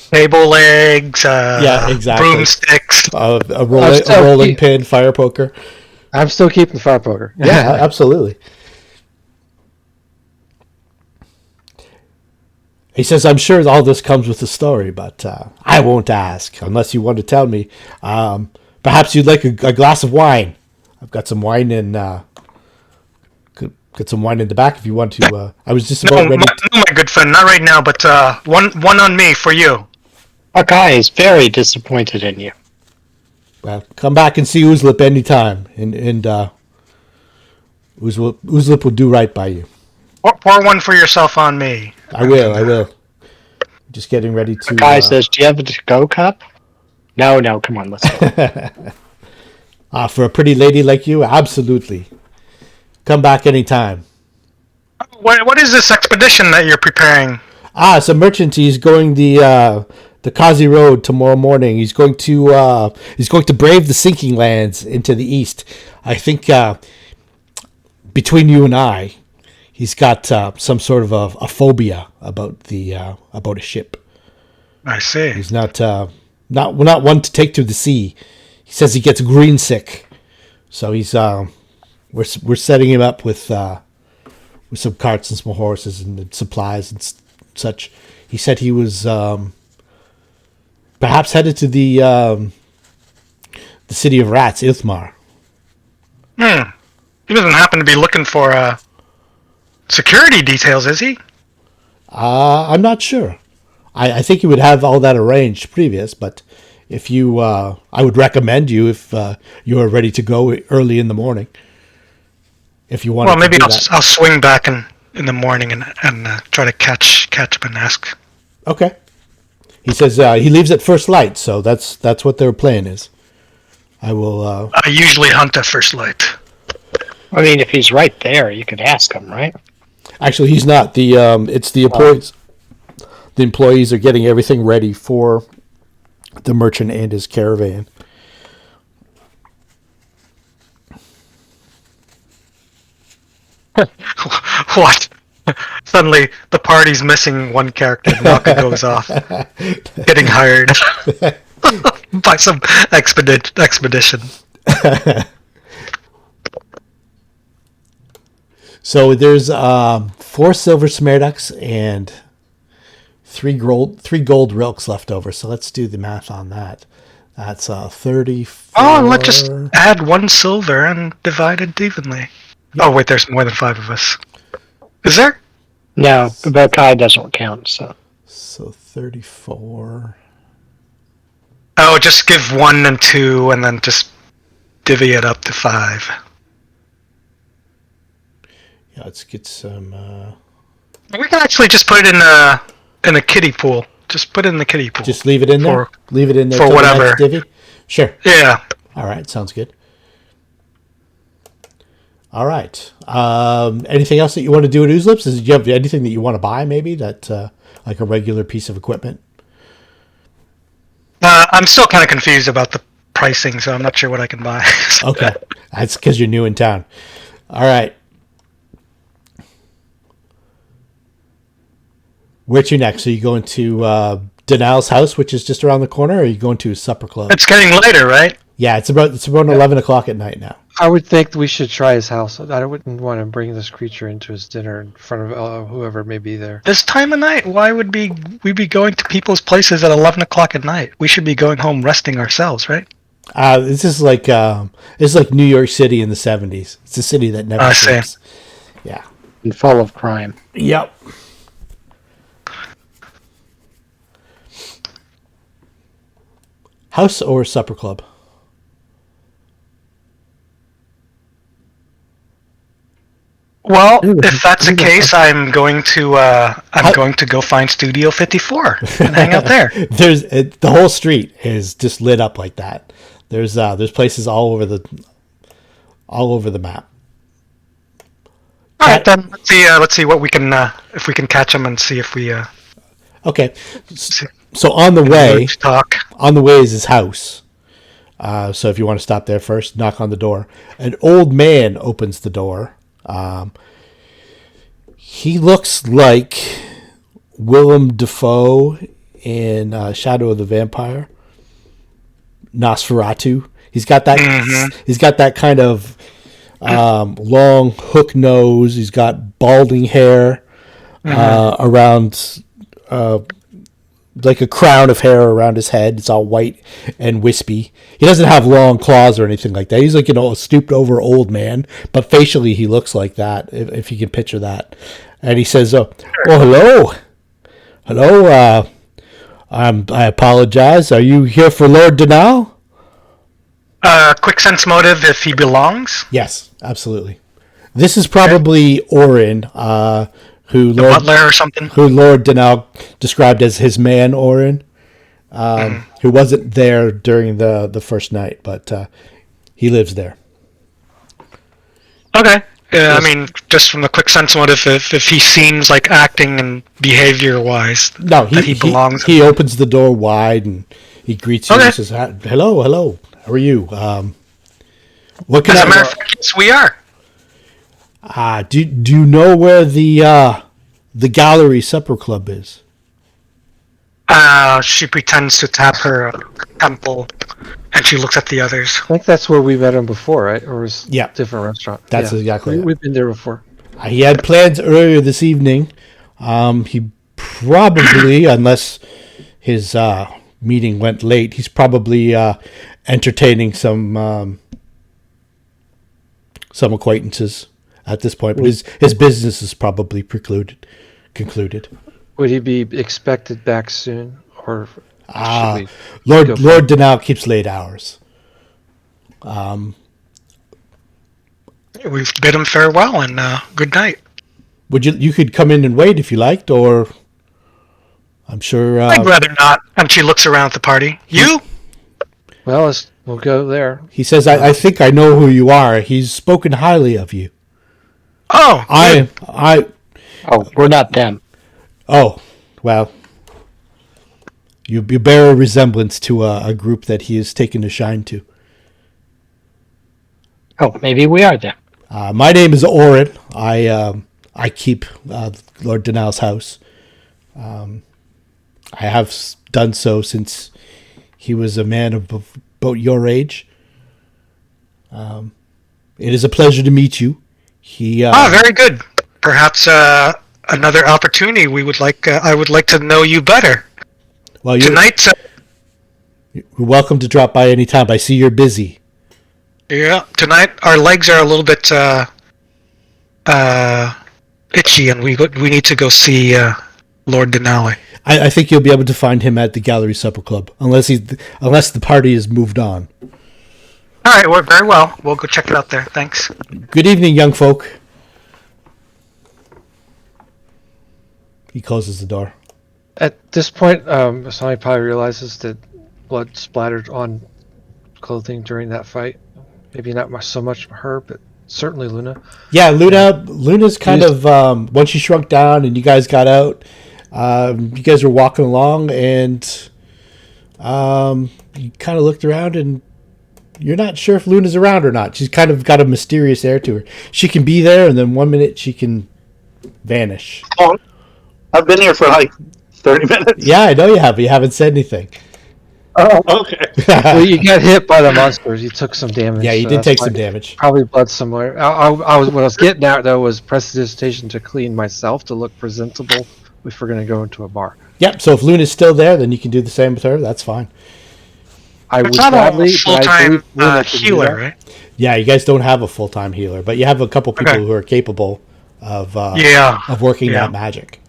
Table legs. Yeah, exactly. Broomsticks. A rolling pin, fire poker. I'm still keeping the fire poker. Yeah, absolutely. He says, I'm sure all this comes with a story, but I won't ask unless you want to tell me. Perhaps you'd like a glass of wine. I've got some wine in. Got some wine in the back if you want to. I was just about ready. No, my good friend, not right now, but one on me for you. Our guy is very disappointed in you. Well, come back and see Ooslip anytime, and Ooslip will do right by you. Pour one for yourself on me. I will. Just getting ready to. The guy says, "Do you have a to-go cup?" No, come on, let's go. For a pretty lady like you, absolutely. Come back anytime. What is this expedition that you're preparing? It's a merchant. He's going the Kazi Road tomorrow morning. He's going to brave the sinking lands into the east. I think between you and I, he's got some sort of a phobia about a ship. I see. He's not one to take to the sea. He says he gets green sick, so he's we're setting him up with some carts and some horses and supplies and such. He said he was perhaps headed to the city of rats, Ilthmar. He doesn't happen to be looking for security details, is he? I'm not sure. I think he would have all that arranged previous, but if you, I would recommend you if you are ready to go early in the morning. If you want. Well, maybe I'll swing back in the morning and try to catch him and ask. Okay. He says he leaves at first light, so that's what their plan is. I will. I usually hunt at first light. I mean, if he's right there, you could ask him, right? Actually, he's not. It's the employees. The employees are getting everything ready for the merchant and his caravan. What? Suddenly, the party's missing one character. Naka goes off, getting hired by some expedition. So there's 4 silver smarducks and 3 gold rilks left over. So let's do the math on that. That's 34. Oh, and let's just add 1 silver and divide it evenly. Yeah. Oh wait, there's more than 5 of us. Is there? No, the guy doesn't count. So 34. Oh, just give 1 and 2, and then just divvy it up to 5. Yeah, let's get some. We can actually just put it in a kiddie pool. Just put it in the kiddie pool. Just leave it in there. Leave it in there for whatever. The next divvy? Sure. Yeah. All right, sounds good. All right. Anything else that you want to do at Ooslip's? Do you have anything that you want to buy? Maybe that like a regular piece of equipment. I'm still kind of confused about the pricing, so I'm not sure what I can buy. Okay, that's because you're new in town. All right. Where to next? Are you going to Dannal's house, which is just around the corner, or are you going to a supper club? It's getting later, right? Yeah, it's about 11 o'clock at night now. I would think we should try his house. I wouldn't want to bring this creature into his dinner in front of whoever may be there. This time of night? Why would we be going to people's places at 11 o'clock at night? We should be going home resting ourselves, right? This is like New York City in the 70s. It's a city that never sleeps. Yeah. And full of crime. Yep. House or supper club? Well, Ooh, if that's the ooh, case, I'm going to go find Studio 54 and hang out there. The whole street is just lit up like that. There's places all over the map. All right, then let's see what we can if we can catch them and see if we Okay. see, So on the way talk. is his house. So if you want to stop there first, knock on the door. An old man opens the door. He looks like Willem Dafoe in Shadow of the Vampire. Nosferatu. He's got that. Mm-hmm. He's got that kind of long hook nose. He's got balding hair around, like a crown of hair around his head. It's all white and wispy. He doesn't have long claws or anything like that. He's like, a stooped over old man, but facially he looks like that, if you can picture that. And he says, "Oh, hello. I apologize. Are you here for Lord Dannal?" Quick sense motive if he belongs. Yes, absolutely. This is probably Orin, who The butler or something. who Lord Dannal described as his man, Orin, who wasn't there during the first night, but he lives there. Okay. I mean, just from the quick sense motive, if he seems like acting and behavior wise, No, that he belongs. He opens the door wide and he greets you Okay. and says, "Hello. How are you? What can As a matter I?" of fact, yes, we are. Do you know where the gallery supper club is? She pretends to tap her temple, and she looks at the others. I think that's where we met him before, right? Or was Yeah. a different restaurant? That's exactly it. We've been there before. He had plans earlier this evening. He probably, unless his meeting went late, he's probably entertaining some acquaintances at this point. But his business is probably concluded. Would he be expected back soon, or should we Lord go for Lord Dannal keeps late hours. We've bid him farewell and good night. You could come in and wait if you liked, or I'm sure. I'd rather not. And she looks around at the party. You? Well, we'll go there. He says, I think I know who you are. He's spoken highly of you. Oh, good. Oh, we're not them. Oh, well, you bear a resemblance to a group that he has taken a shine to. Oh, maybe we are them. My name is Orin. I keep Lord Dannal's house. I have done so since he was a man of about your age. It is a pleasure to meet you. Very good. Perhaps another opportunity. I would like to know you better. Well, Tonight. You're welcome to drop by anytime. I see you're busy. Yeah. Tonight, our legs are a little bit itchy, and we need to go see Lord Dannal. I think you'll be able to find him at the Gallery Supper Club, unless the party has moved on. All right. Well, very well. We'll go check it out there. Thanks. Good evening, young folk. He closes the door. At this point, somebody probably realizes that blood splattered on clothing during that fight. Maybe not so much her, but certainly Luna. Yeah, Luna's kind of once she shrunk down and you guys got out. You guys were walking along and you kind of looked around and you're not sure if Luna's around or not. She's kind of got a mysterious air to her. She can be there and then 1 minute she can vanish. Oh, I've been here for like 30 minutes. Yeah, I know you have. But you haven't said anything. Oh, okay. Well, you got hit by the monsters. You took some damage. Yeah, you so did that's take why- some damage. Probably blood somewhere. What I was getting at though was prestidigitation to clean myself to look presentable if we're going to go into a bar. Yep. So if Luna's still there, then you can do the same with her. That's fine. I would It's not gladly, a but I full-time believe Luna can do healer, that. right? Yeah, you guys don't have a full-time healer, but you have a couple people Okay. who are capable of Yeah. of working Yeah. that magic.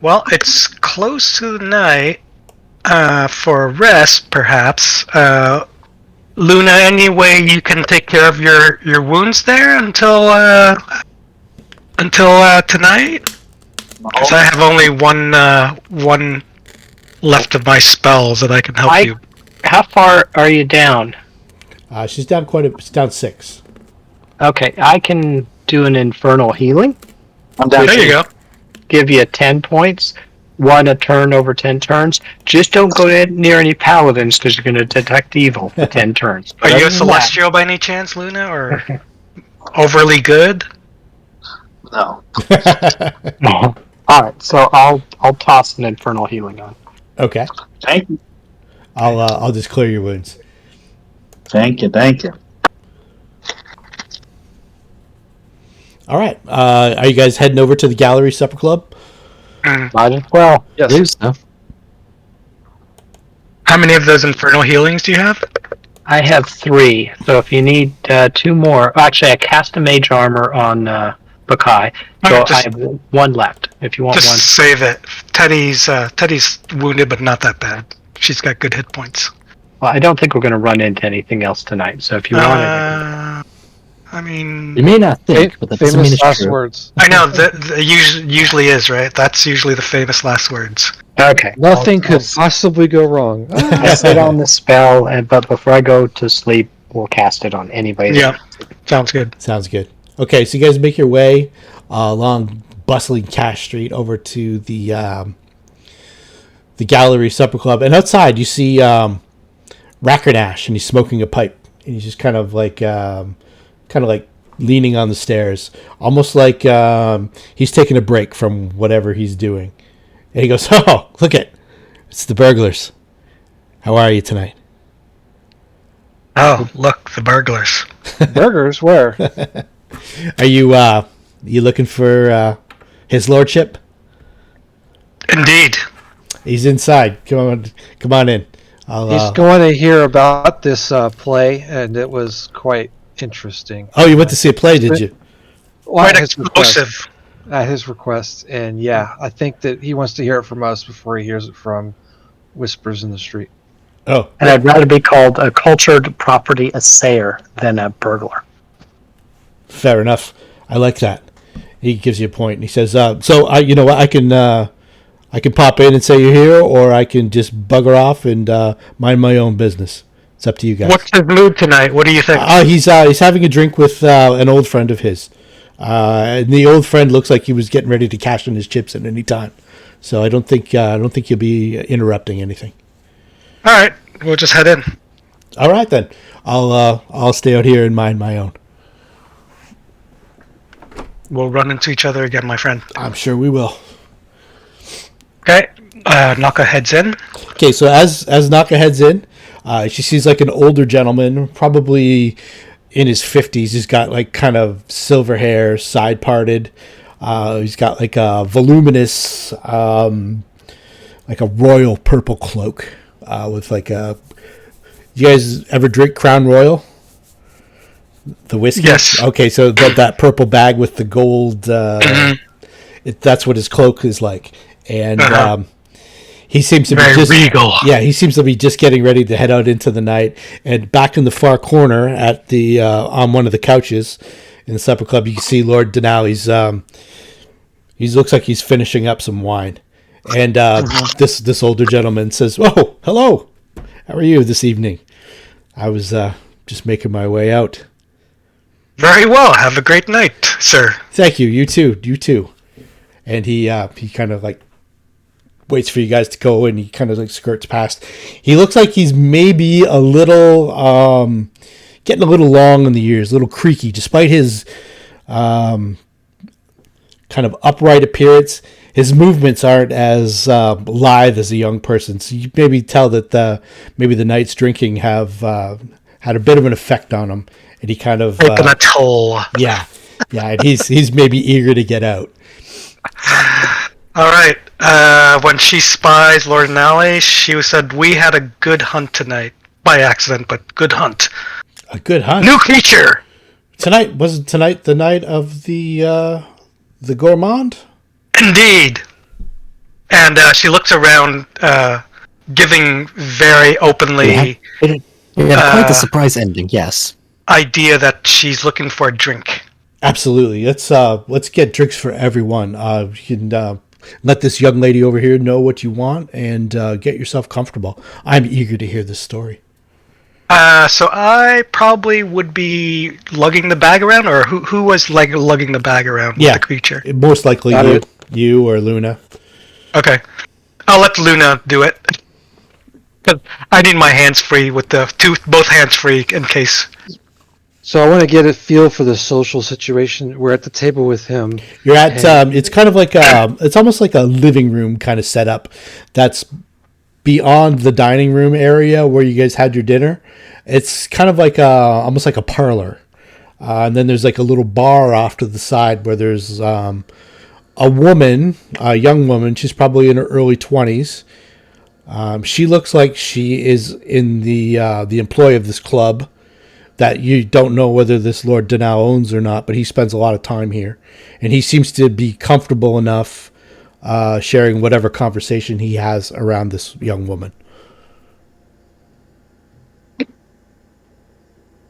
Well, it's close to the night. For a rest, perhaps. Luna, any way you can take care of your wounds there until tonight? Because I have only one left of my spells that I can help you. How far are you down? She's down she's down 6. Okay, I can do an infernal healing. I'm down. There you go. Give you 10 points. 1 a turn over 10 turns. Just don't go near any paladins because you're going to detect evil for 10 turns. Are you a celestial by any chance, Luna, or overly good? No. All right, so I'll toss an infernal healing on. Okay. Thank you. I'll just clear your wounds. Thank you. Thank you. All right. Are you guys heading over to the Gallery Supper Club? Might as well. I believe so. How many of those infernal healings do you have? I have 3, so if you need 2 more, actually I cast a mage armor on Bakai, so I have 1 left. If you want Just one, save it. Teddy's wounded, but not that bad. She's got good hit points. well, I don't think we're going to run into anything else tonight. So if you want it, I mean, You may not think, but that doesn't mean Famous it's last true. words. I know that usually is right. That's usually the famous last words. okay. Nothing could possibly go wrong. I sit on the spell, but before I go to sleep, we'll cast it on anybody. Yeah, sounds good. Sounds good. Okay, so you guys make your way along bustling Cash Street over to the Gallery Supper Club, and outside you see Rackerdash, and he's smoking a pipe, and he's just kind of like leaning on the stairs, almost like he's taking a break from whatever he's doing. And he goes, "Oh, look it's the burglars. How are you tonight?" Oh, look, the burglars. Burgers? Where? Are you looking for his lordship? Indeed. He's inside. Come on in. He's going to hear about this play, and it was quite interesting. Oh, you went to see a play, did you? Well, Quite at his request. explosive. At his request, and yeah, I think that he wants to hear it from us before he hears it from whispers in the street. Oh, And I'd rather be called a cultured property assayer than a burglar. fair enough. I like that. He gives you a point, and he says, "So you know what? I can pop in and say you're here, or I can just bugger off and mind my own business. It's up to you guys." What's his mood tonight? What do you think? He's having a drink with an old friend of his, and the old friend looks like he was getting ready to cash in his chips at any time. So I don't think you'll be interrupting anything. All right, we'll just head in. All right then. I'll stay out here and mind my own. We'll run into each other again, my friend. I'm sure we will. Okay, Naka heads in. Okay, so as Naka heads in, she sees like an older gentleman, probably in his 50s. He's got like kind of silver hair, side parted. He's got like a voluminous, like a royal purple cloak with like a. You guys ever drink Crown Royal? The whiskey? Yes. Okay, so that purple bag with the gold, that's what his cloak is like. And he seems to be Very just regal. Yeah, he seems to be just getting ready to head out into the night. And back in the far corner at the on one of the couches in the supper club, you can see Lord Dannal. He looks like he's finishing up some wine. And this older gentleman says, "Oh, hello. How are you this evening? I was just making my way out." Very well. Have a great night, sir. "Thank you. You too. You too." And he kind of like waits for you guys to go, and he kind of like skirts past. He looks like he's maybe a little getting a little long in the years, a little creaky, despite his kind of upright appearance. His movements aren't as lithe as a young person, so you maybe tell that maybe the night's drinking have had a bit of an effect on him, and he kind of Taking a toll. yeah, and he's maybe eager to get out. All right. When she spies Lord Dannal, she said, "We had a good hunt tonight." By accident, but good hunt. A good hunt. New creature! Wasn't tonight the night of the Gourmand? Indeed. and she looks around, giving very openly It had quite the uh, surprise ending. Yes. idea that she's looking for a drink. Absolutely. Let's get drinks for everyone. You can let this young lady over here know what you want and get yourself comfortable. I'm eager to hear this story. So I probably would be lugging the bag around, or who was like lugging the bag around with Yeah, the creature? most likely Got you, it. you or Luna. Okay, I'll let Luna do it because I need my hands free with both hands free in case. So I want to get a feel for the social situation. We're at the table with him. You're at. And It's kind of like it's almost like a living room kind of setup. That's beyond the dining room area where you guys had your dinner. It's kind of like almost like a parlor. And then there's like a little bar off to the side where there's a woman, a young woman. She's probably in her early 20s. She looks like she is in the employ of this club that you don't know whether this Lord Dannal owns or not, but he spends a lot of time here. And he seems to be comfortable enough sharing whatever conversation he has around this young woman.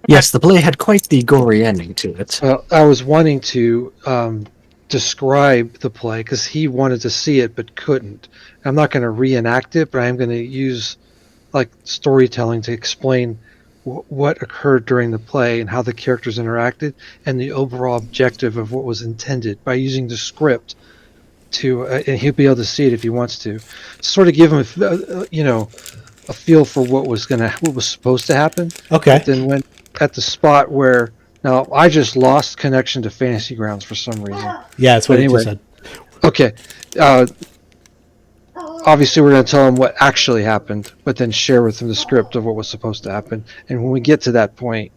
Yes, the play had quite the gory ending to it. I was wanting to describe the play because he wanted to see it but couldn't. I'm not going to reenact it, but I am going to use like storytelling to explain what occurred during the play and how the characters interacted and the overall objective of what was intended by using the script to, and he'll be able to see it if he wants to, sort of give him a feel for what was supposed to happen. Okay. But then when at the spot where now I just lost connection to Fantasy Grounds for some reason. Yeah, that's what But it anyway, just said. Okay. Obviously, we're going to tell him what actually happened, but then share with him the script of what was supposed to happen. And when we get to that point,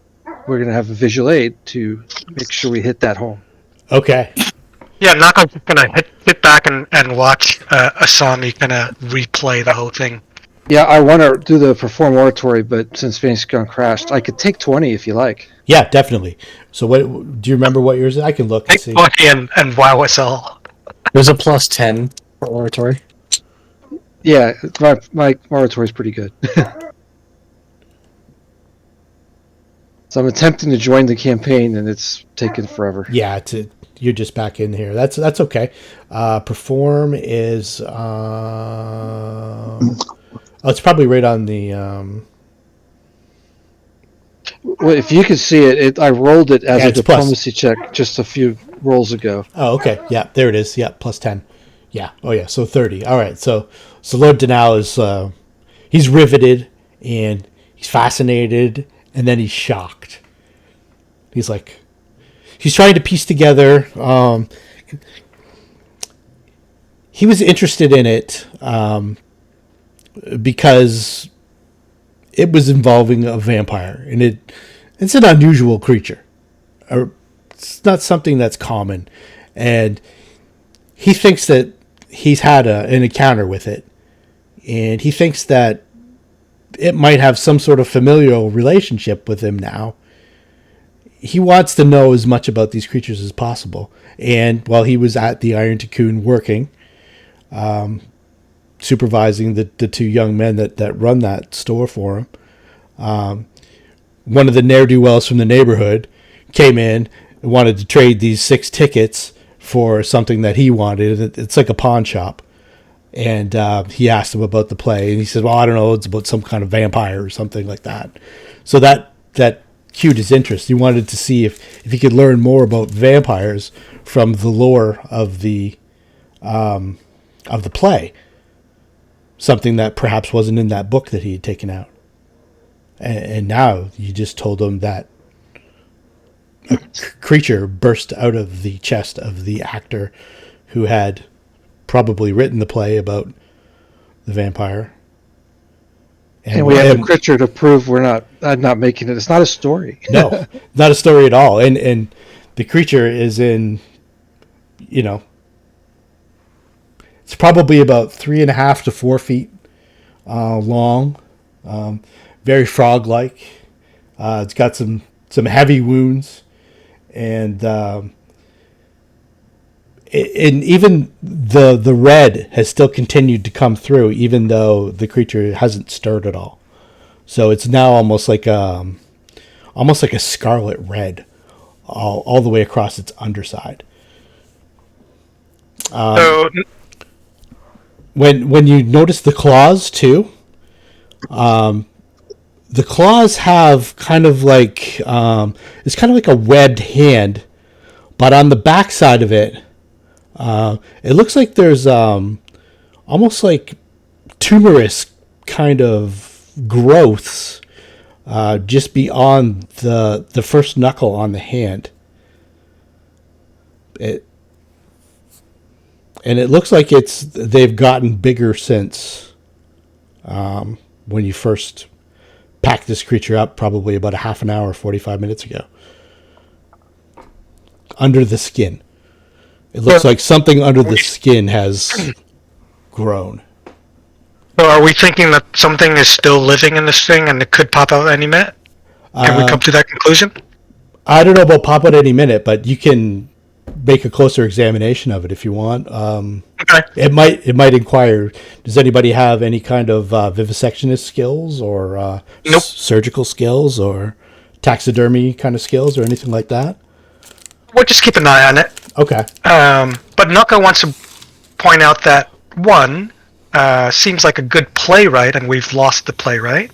we're going to have a visual aid to make sure we hit that home. Okay. Yeah, Nako's just gonna sit back and watch Asami kind of replay the whole thing. Yeah, I want to do the perform oratory, but since Fantasy Ground crashed, I could take 20 if you like. Yeah, definitely. So, what do you remember? What yours is? I can look and Take see. 20 and wow us all. There's a +10 for oratory. Yeah, my oratory is pretty good. So I'm attempting to join the campaign, and it's taken forever. Yeah, you're just back in here. That's okay. Perform is it's probably right on the Well, if you could see it, I rolled it as Yeah, a it's diplomacy check just a few rolls ago. Oh, okay. Yeah, there it is. Yeah, +10. Yeah. Oh, yeah. So 30. All right. So Lord Dannal is he's riveted and he's fascinated, and then he's shocked. He's trying to piece together. He was interested in it because it was involving a vampire, and it's an unusual creature. It's not something that's common, and he thinks that he's had an encounter with it, and he thinks that it might have some sort of familial relationship with him now. He wants to know as much about these creatures as possible. And while he was at the Iron Cocoon working, supervising the two young men that run that store for him, one of the ne'er-do-wells from the neighborhood came in and wanted to trade these 6 tickets for something that he wanted. It's like a pawn shop. And he asked him about the play, and he said, well, I don't know, it's about some kind of vampire or something like that. So that cued his interest. He wanted to see if he could learn more about vampires from the lore of the play, something that perhaps wasn't in that book that he had taken out. And now you just told him that a creature burst out of the chest of the actor who had probably written the play about the vampire. And we have the creature to prove I'm not making it. It's not a story. No, not a story at all. And the creature is in, it's probably about 3.5 to 4 feet long, very frog-like. It's got some heavy wounds, and And even the red has still continued to come through, even though the creature hasn't stirred at all. So it's now almost like a scarlet red, all the way across its underside. So When you notice the claws too, the claws have kind of like it's kind of like a webbed hand, but on the back side of it, it looks like there's almost like tumorous kind of growths just beyond the first knuckle on the hand. And it looks like they've gotten bigger since when you first packed this creature up, probably about a half an hour, 45 minutes ago. Under the skin. It looks like something under the skin has grown. So are we thinking that something is still living in this thing and it could pop out any minute? Can we come to that conclusion? I don't know about pop out any minute, but you can make a closer examination of it if you want. Okay. It might inquire, does anybody have any kind of vivisectionist skills or Nope. surgical skills or taxidermy kind of skills or anything like that? We'll just keep an eye on it. Okay. But Naka wants to point out that, one, seems like a good playwright, and we've lost the playwright.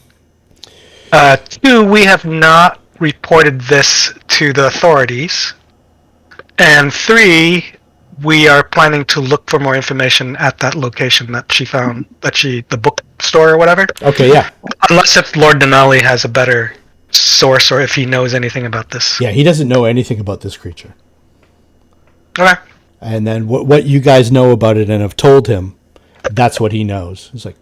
Two, we have not reported this to the authorities. And three, we are planning to look for more information at that location that she found, the bookstore or whatever. Okay, yeah. Unless if Lord Dannal has a better source or if he knows anything about this. Yeah, he doesn't know anything about this creature. Okay. And then what you guys know about it and have told him, that's what he knows. It's like,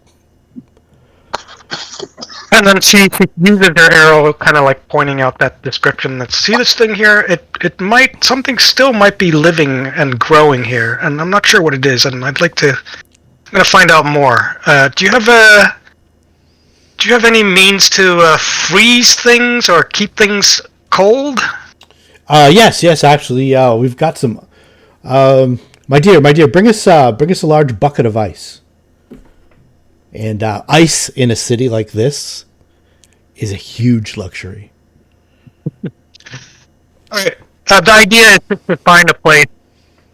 And then she uses her arrow, kind of like pointing out that description. That see this thing here, it might something still might be living and growing here, and I'm not sure what it is. And I'm gonna find out more. Do you have any means to freeze things or keep things cold? yes, actually, we've got some. My dear, bring us a large bucket of ice. And ice in a city like this is a huge luxury. Alright. The idea is just to find a place,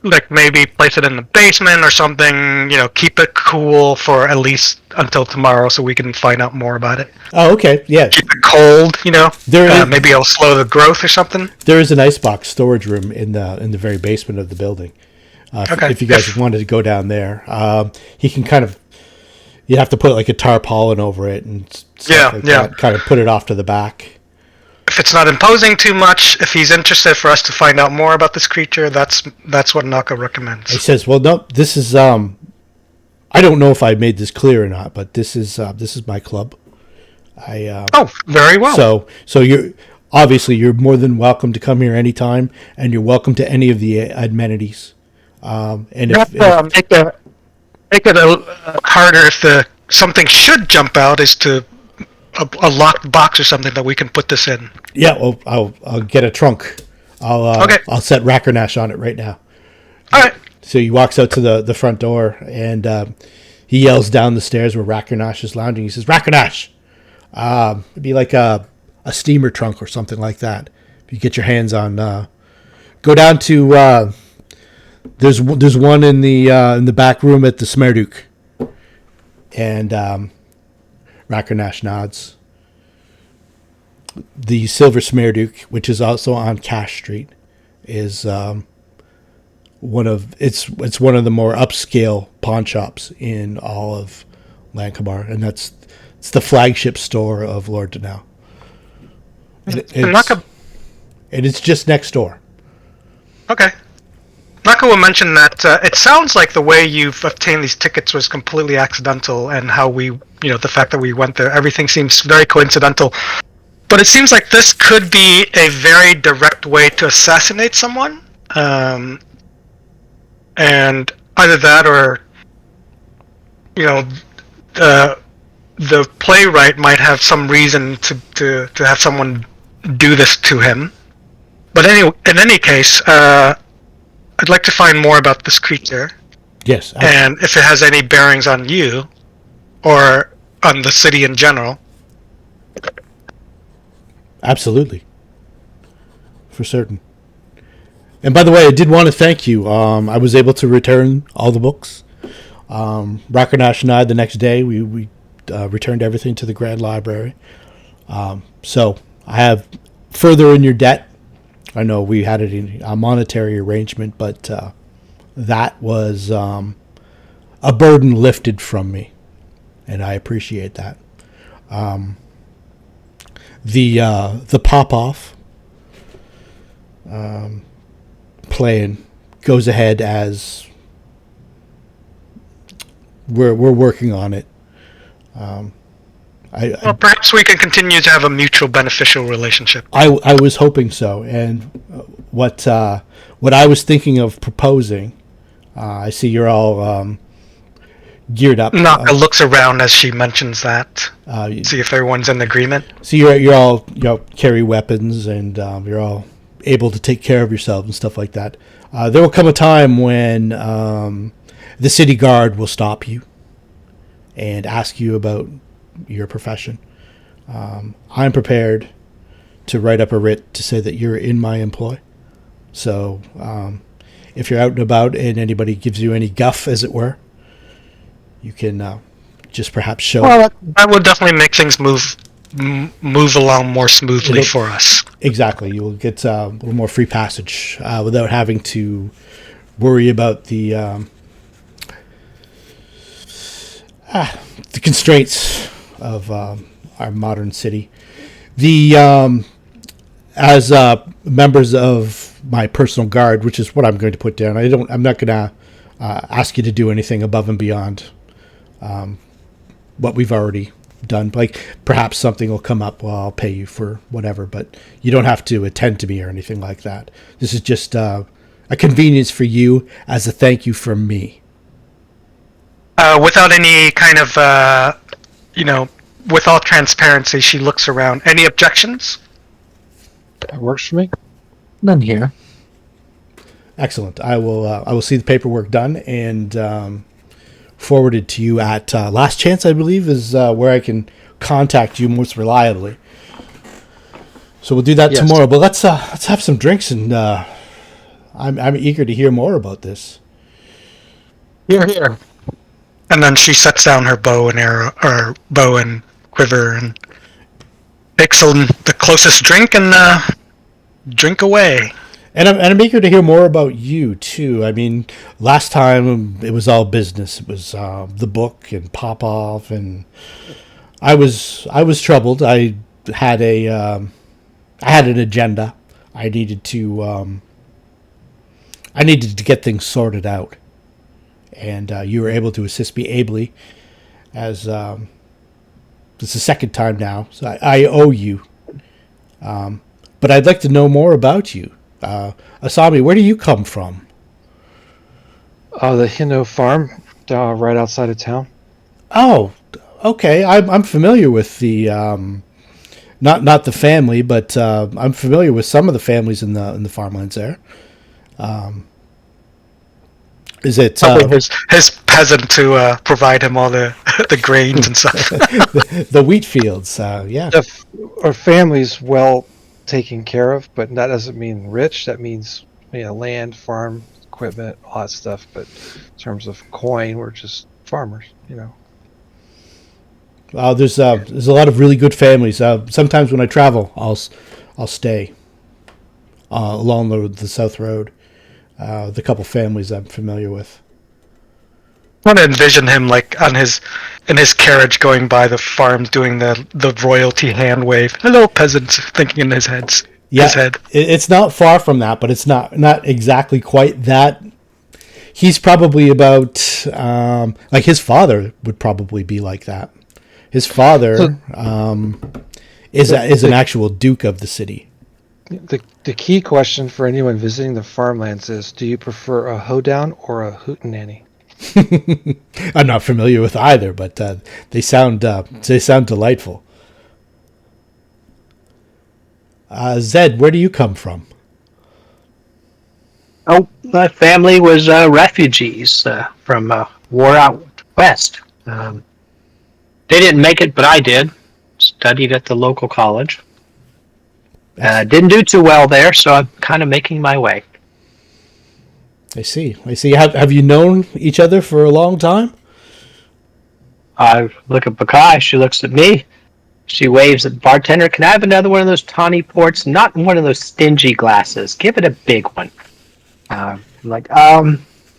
like maybe place it in the basement or something, keep it cool for at least until tomorrow so we can find out more about it. Oh, okay, yeah. Keep it cold, There is, maybe it'll slow the growth or something. there is an icebox storage room in the very basement of the building. Okay. If you guys wanted to go down there, he can kind of. You'd have to put like a tarpaulin over it and stuff like that. Kind of put it off to the back. If it's not imposing too much, if he's interested for us to find out more about this creature, that's what Naka recommends. He says, "Well, no, this is I don't know if I made this clear or not, but this is my club. Oh, very well. So you're more than welcome to come here anytime, and you're welcome to any of the amenities. And make it harder if something should jump out is to a locked box or something that we can put this in. Yeah, well, I'll get a trunk. I'll set Rackernash on it right now. All right. So he walks out to the front door and he yells down the stairs where Rackernash is lounging. He says, "Rackernash, it'd be like a steamer trunk or something like that. If you get your hands on, go down to there's one in the back room at the Smerduk." And Rackernash nods. The Silver Smerduk, which is also on Cash Street, is one of the more upscale pawn shops in all of Lankhmar, and it's the flagship store of Lord Dannal. And it's just next door. Okay. Naka will mention that it sounds like the way you've obtained these tickets was completely accidental, and how the fact that we went there, everything seems very coincidental. But it seems like this could be a very direct way to assassinate someone. And either that or, the playwright might have some reason to have someone do this to him. But in any case, I'd like to find more about this creature, Yes. and if it has any bearings on you, or on the city in general. Absolutely. For certain. And by the way, I did want to thank you. I was able to return all the books. Rakarnash and I, the next day, we returned everything to the Grand Library. So I have further in your debt. I know we had it in a monetary arrangement, but that was a burden lifted from me, and I appreciate that. The pop off plan goes ahead as we're working on it. Well, perhaps we can continue to have a mutual beneficial relationship. I was hoping so, and what I was thinking of proposing. I see you're all geared up. Naka looks around as she mentions that. See if everyone's in agreement. So you're all carry weapons, and you're all able to take care of yourselves and stuff like that. There will come a time when the city guard will stop you and ask you about your profession. I'm prepared to write up a writ to say that you're in my employ. So if you're out and about and anybody gives you any guff, as it were, you can just perhaps show. Well, that would definitely make things move along more smoothly for us. Exactly. You will get a little more free passage without having to worry about the constraints of our modern city. As members of my personal guard, which is what I'm going to put down. I'm not going to ask you to do anything above and beyond what we've already done. Like perhaps something will come up. Well, I'll pay you for whatever, but you don't have to attend to me or anything like that. This is just a convenience for you as a thank you from me. Without any kind of, with all transparency, she looks around. Any objections? That works for me. None here. Excellent. I will see the paperwork done and forwarded to you at Last Chance, I believe, is where I can contact you most reliably. So we'll do that tomorrow. But let's have some drinks, and I'm eager to hear more about this. Here. And then she sets down her bow and arrow, or bow and quiver, and takes the closest drink and drink away. And I'm eager to hear more about you too. I mean, last time it was all business. It was the book and pop off, and I was troubled. I had an agenda. I needed to get things sorted out, and you were able to assist me ably. As it's the second time now, so I owe you. But I'd like to know more about you. Asami, where do you come from? The Hino farm, right outside of town. Oh, okay. I'm familiar with the not the family, but I'm familiar with some of the families in the farmlands there. Is it his peasant to provide him all the the grains and stuff? the wheat fields? Yeah. Our family's well taken care of, but that doesn't mean rich. That means land, farm, equipment, all that stuff. But in terms of coin, we're just farmers. There's a lot of really good families. Sometimes when I travel, I'll stay along the South Road. The couple families I'm familiar with. I want to envision him like in his carriage going by the farms doing the royalty hand wave. Hello, peasants, thinking in his head. It's not far from that, but it's not exactly quite that. He's probably about like his father would probably be like that. His father is an actual duke of the city. The key question for anyone visiting the farmlands is: do you prefer a hoedown or a hootenanny? I'm not familiar with either, but they sound delightful. Zed, where do you come from? Oh, my family was refugees from war out west. They didn't make it, but I did. Studied at the local college. Didn't do too well there, so I'm kind of making my way. I see. Have you known each other for a long time? I look at Bakai. She looks at me. She waves at the bartender. Can I have another one of those tawny ports? Not one of those stingy glasses. Give it a big one. I'm like,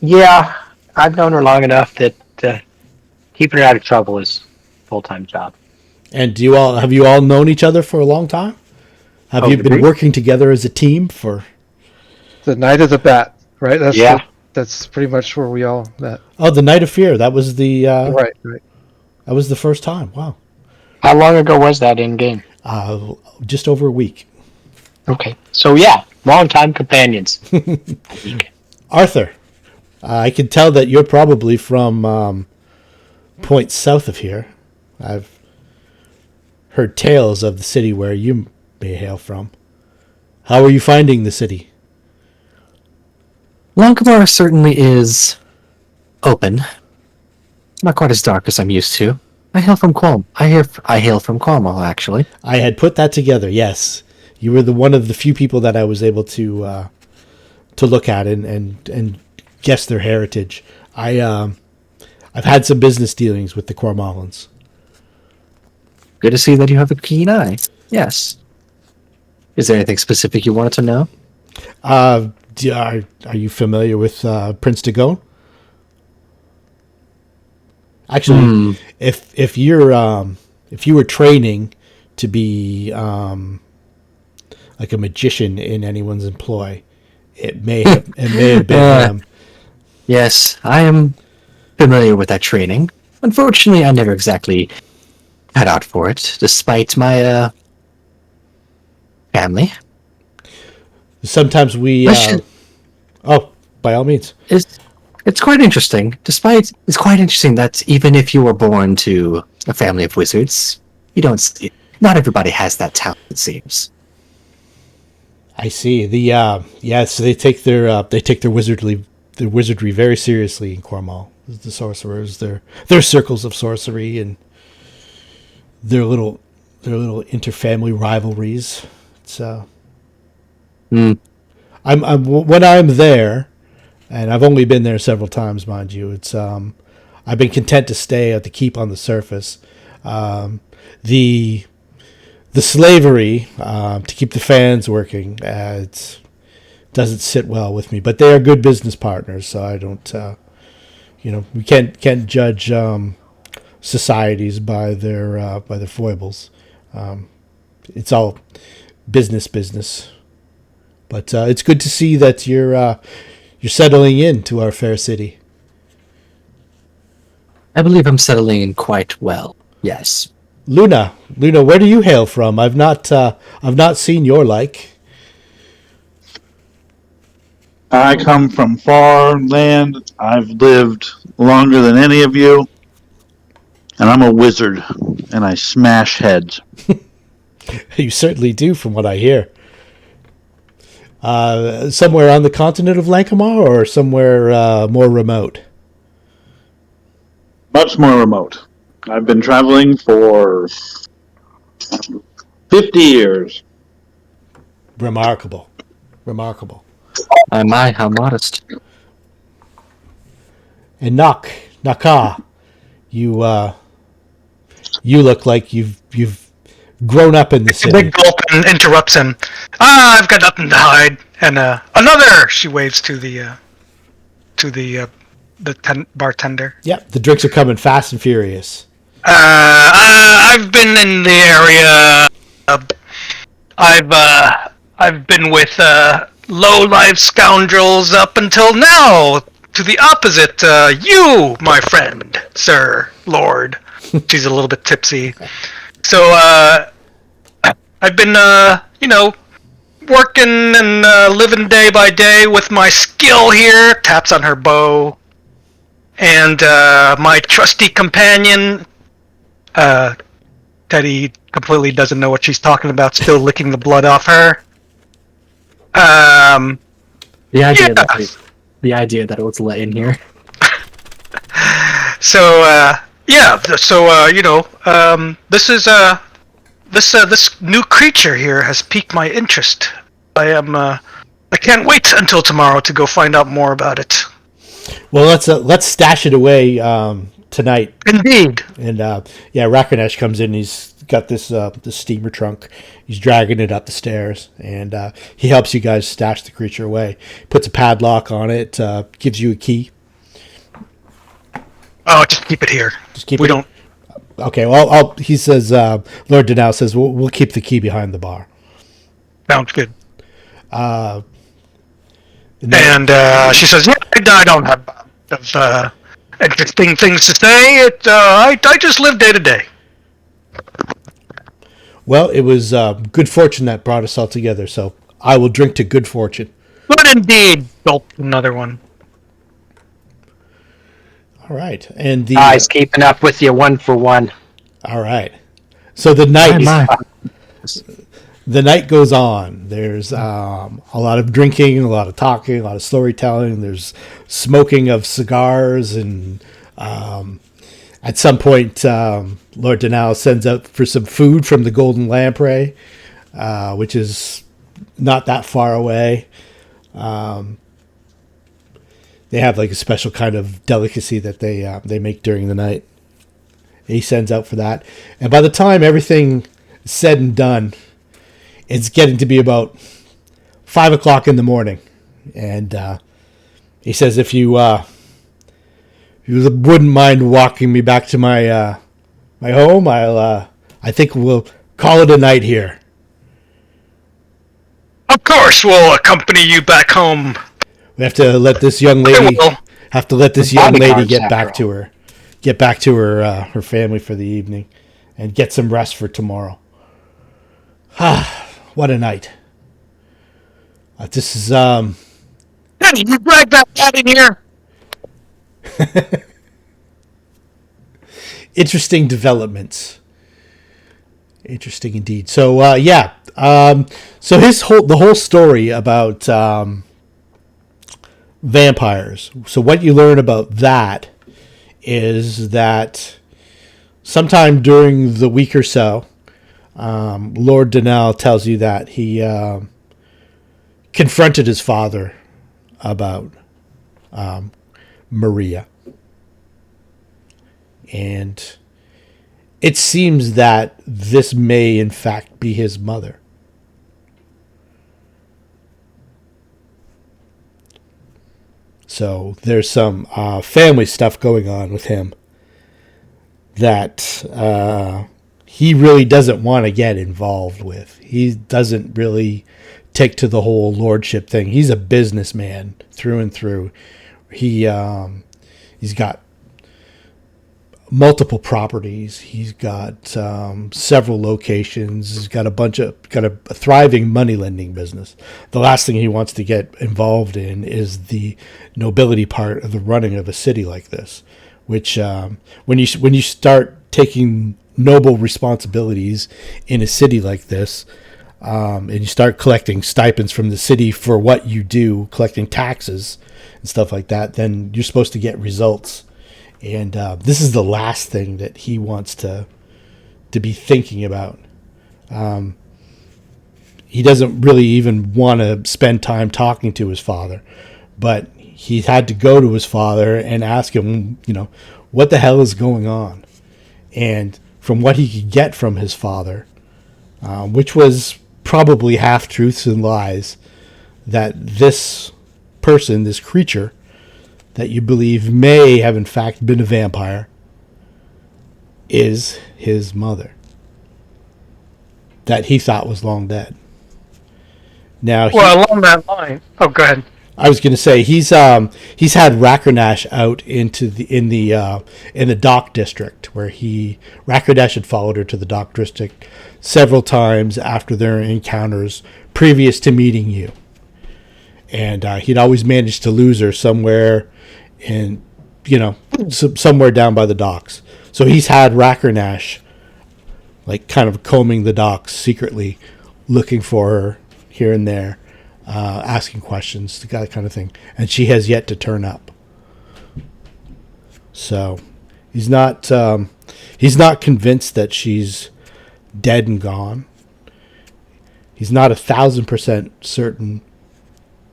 yeah. I've known her long enough that keeping her out of trouble is a full-time job. And have you all known each other for a long time? Have you been working together as a team for The night of the bat, right? Yeah. That's pretty much where we all met. Oh, the Night of Fear. That was the Right. That was the first time. Wow. How long ago was that in game? Just over a week. Okay. So yeah, long-time companions. Arthur, I can tell that you're probably from points south of here. I've heard tales of the city where you may hail from. How are you finding the city? Lankhmar certainly is open. Not quite as dark as I'm used to. I hail from Cornwall, actually. I had put that together. Yes, you were one of the few people that I was able to look at and guess their heritage. I've had some business dealings with the Cornwallans. Good to see that you have a keen eye. Yes. Is there anything specific you wanted to know? Are you familiar with Prince Dagon? Actually, if you were training to be like a magician in anyone's employ, it may have been him. Yes, I am familiar with that training. Unfortunately, I never exactly cut out for it, despite my family. Sometimes we. By all means. It's quite interesting. It's quite interesting that even if you were born to a family of wizards, not everybody has that talent, it seems. I see. So they take their wizardry very seriously in Cornwall. The sorcerers, their circles of sorcery, and their little interfamily rivalries. It's I'm when I'm there, and I've only been there several times, mind you. It's I've been content to stay at the keep on the surface. The slavery to keep the fans working, it doesn't sit well with me. But they are good business partners, so I don't. We can't judge societies by their foibles. It's all business. But it's good to see that you're settling into our fair city. I believe I'm settling in quite well. Yes. Luna, where do you hail from? I've not seen your like. I come from far land. I've lived longer than any of you. And I'm a wizard. And I smash heads. You certainly do, from what I hear. Somewhere on the continent of Lankhmar, or somewhere more remote? Much more remote. I've been traveling for 50 years. Remarkable. My, how modest. And Naka, you look like you've grown up in the city. Big gulp and interrupts him. I've got nothing to hide. And another. She waves to the bartender. Yep, the drinks are coming fast and furious. I've been in the area. I've been with low-life scoundrels up until now. To the opposite, you, my friend, sir, lord. She's a little bit tipsy. So, I've been, working and living day by day with my skill here. Taps on her bow. And my trusty companion, Teddy completely doesn't know what she's talking about, still licking the blood off her. The idea Yeah. that it was let in here. So this new creature here has piqued my interest. I can't wait until tomorrow to go find out more about it. Well, let's stash it away tonight. Indeed. And Rakonesh comes in. He's got this steamer trunk. He's dragging it up the stairs, and he helps you guys stash the creature away. Puts a padlock on it. Gives you a key. Oh, just keep it here. Just keep we it. don't. Okay. Well, he says. Lord Dannal says we'll keep the key behind the bar. Sounds good. And she says, "Yeah, I don't have interesting things to say. I just live day to day." Well, it was good fortune that brought us all together. So I will drink to good fortune. Good indeed. Gulp another one. All right, and the Guys, keeping up with you 1 for 1. all right. So the night goes on. There's a lot of drinking, a lot of talking, a lot of storytelling. There's smoking of cigars, and at some point, Lord Dannal sends out for some food from the Golden Lamprey, which is not that far away. They have like a special kind of delicacy that they make during the night. He sends out for that, and by the time everything is said and done, it's getting to be about 5 o'clock in the morning, and he says, "If you wouldn't mind walking me back to my home, I think we'll call it a night here." Of course, we'll accompany you back home. We have to let this young lady get back to her family for the evening, and get some rest for tomorrow. What a night! This is Hey, you drag that cat in here. interesting developments. Interesting indeed. So so the whole story about vampires. So what you learn about that is that sometime during the week or so, Lord Dannal tells you that he confronted his father about Maria. And it seems that this may in fact be his mother. So there's some family stuff going on with him that he really doesn't want to get involved with. He doesn't really take to the whole lordship thing. He's a businessman through and through. He's got multiple properties. He's got several locations. He's got a thriving money lending business. The last thing he wants to get involved in is the nobility part of the running of a city like this, which when you start taking noble responsibilities in a city like this, and you start collecting stipends from the city for what you do, collecting taxes and stuff like that, then you're supposed to get results. And this is the last thing that he wants to be thinking about. He doesn't really even want to spend time talking to his father, but he had to go to his father and ask him, what the hell is going on? And from what he could get from his father, which was probably half truths and lies, that this person, this creature, that you believe may have in fact been a vampire, is his mother, that he thought was long dead. Now, Along that line. Oh, go ahead. I was going to say he's had Rakonesh out in the dock district, where Rakonesh had followed her to the dock district several times after their encounters previous to meeting you, and he'd always managed to lose her somewhere somewhere down by the docks. So he's had Rakonesh like kind of combing the docks secretly, looking for her here and there. asking questions, that kind of thing. And she has yet to turn up. So he's not convinced that she's dead and gone. He's not 1,000% certain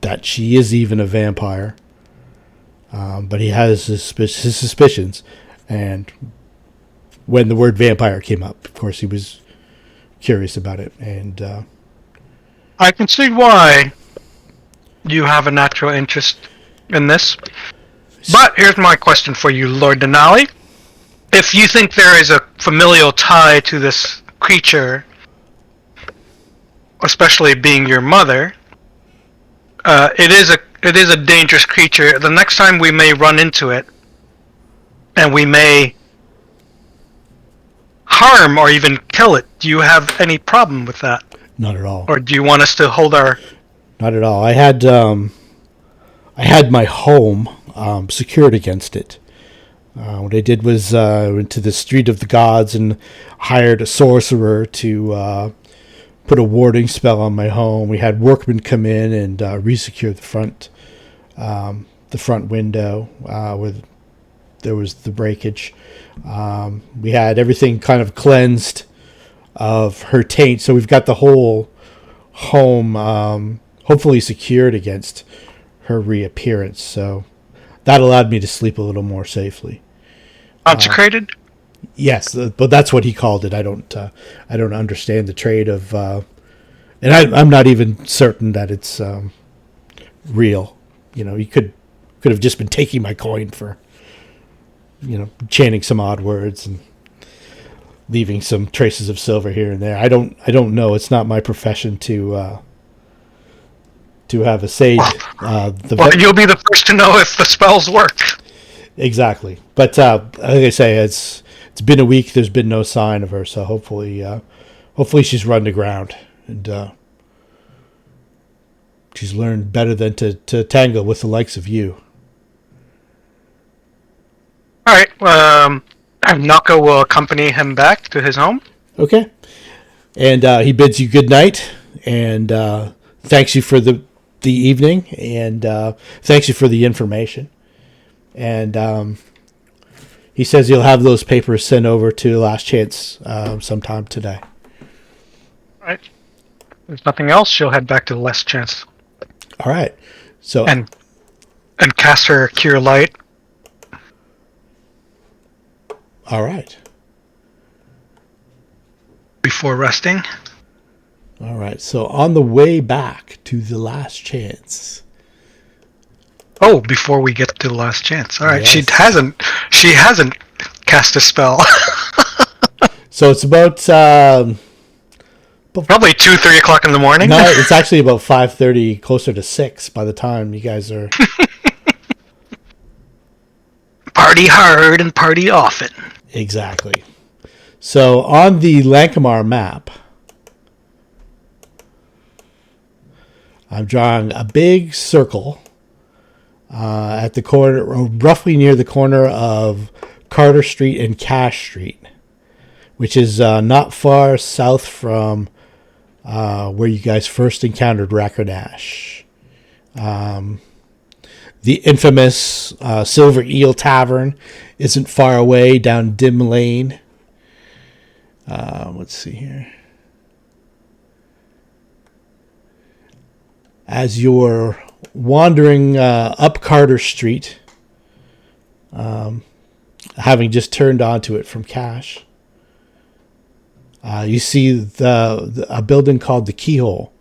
that she is even a vampire. But he has his suspicions. And when the word vampire came up, of course, he was curious about it. And I can see why you have a natural interest in this. But here's my question for you, Lord Dannal. If you think there is a familial tie to this creature, especially being your mother, it is a dangerous creature. The next time we may run into it, and we may harm or even kill it. Do you have any problem with that? Not at all. Or do you want us to hold our... Not at all. I had my home secured against it. What I did was went to the Street of the Gods and hired a sorcerer to put a warding spell on my home. We had workmen come in and re-secure the front window where there was the breakage. We had everything kind of cleansed of her taint, so we've got the whole home hopefully secured against her reappearance. So that allowed me to sleep a little more safely. Consecrated? Yes, but that's what he called it. I don't understand the trade of, and I'm not even certain that it's real. You know, he could have just been taking my coin for, chanting some odd words and leaving some traces of silver here and there. I don't know. It's not my profession to have a sage. You'll be the first to know if the spells work. Exactly, but like I say, it's been a week. There's been no sign of her, so hopefully she's run to ground and she's learned better than to tangle with the likes of you. All right. Naka will accompany him back to his home. Okay, and he bids you good night and thanks you for the evening and thanks you for the information. And he says he'll have those papers sent over to Last Chance sometime today. All right. If there's nothing else, she'll head back to the Last Chance. All right. So and cast her Cure Light. All right. Before resting. All right. So on the way back to the Last Chance. Oh, before we get to the Last Chance. All right, yes. She hasn't cast a spell. So it's about probably 2-3 o'clock in the morning. No, it's actually about 5:30, closer to 6 by the time you guys are. Party hard and party often. Exactly. So on the Lankhmar map, I'm drawing a big circle at the corner, roughly near the corner of Carter Street and Cash Street, which is not far south from where you guys first encountered Rakonash. The infamous Silver Eel Tavern isn't far away down Dim Lane. Let's see here. As you're wandering up Carter Street, having just turned onto it from Cash, you see a building called the Keyhole.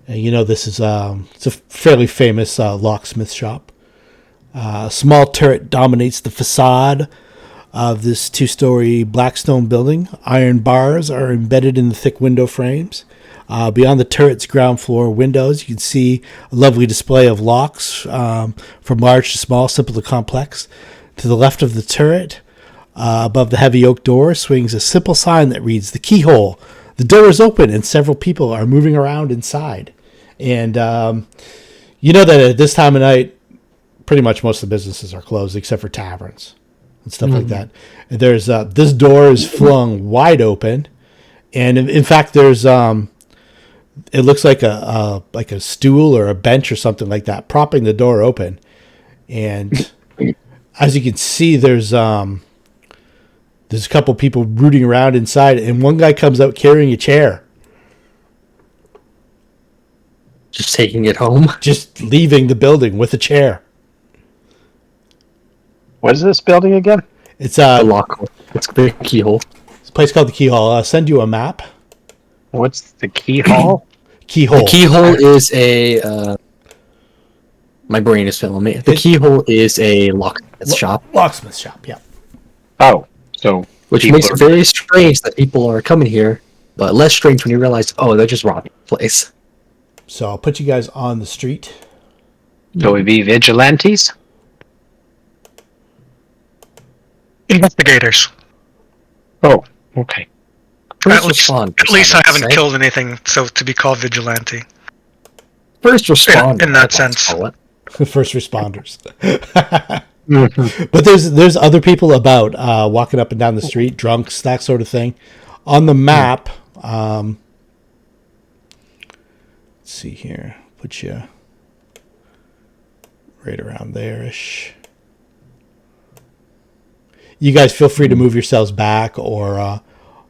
And this is it's a fairly famous locksmith shop. A small turret dominates the facade of this 2-story blackstone building. Iron bars are embedded in the thick window frames. Beyond the turret's ground floor windows, you can see a lovely display of locks from large to small, simple to complex. To the left of the turret, above the heavy oak door, swings a simple sign that reads, "The Keyhole." The door is open and several people are moving around inside. And you know that at this time of night, pretty much most of the businesses are closed except for taverns and stuff like that. And there's this door is flung wide open, and in fact, there's it looks like a stool or a bench or something like that, propping the door open. And as you can see, there's a couple people rooting around inside, and one guy comes out carrying a chair. Just taking it home. Just leaving the building with a chair. What is this building again? It's The lock. It's the keyhole. It's a place called the Keyhole. I'll send you a map. What's the keyhole? Keyhole. The keyhole is a. My brain is failing me. The keyhole is a locksmith shop. Locksmith shop, yeah. Oh, so Which makes it very strange that people are coming here, but less strange when you realize, oh, they're just robbing the place. So I'll put you guys on the street. So we be vigilantes? Investigators. Oh, okay. First At least I haven't killed anything, so to be called vigilante. First responder. In that sense. First responders. Mm-hmm. But there's other people about walking up and down the street, drunks, that sort of thing. On the map, let's see here. Put you right around there-ish. You guys feel free to move yourselves back or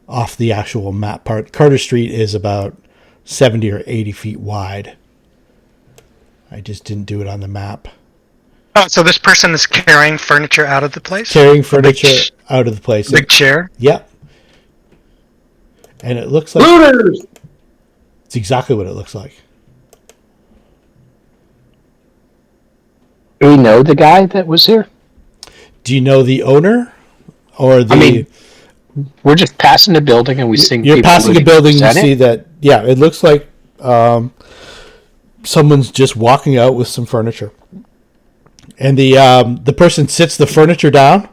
off the actual map part. Carter Street is about 70 or 80 feet wide. I just didn't do it on the map. Oh, so this person is carrying furniture out of the place? Carrying furniture out of the place. Big chair? Yep. And it looks like... Looters! It's exactly what it looks like. Do we know the guy that was here? Do you know the owner? Or the... I mean, we're just passing the building and we see You're passing a building, you see it? that... Yeah, it looks like someone's just walking out with some furniture. And the person sits the furniture down,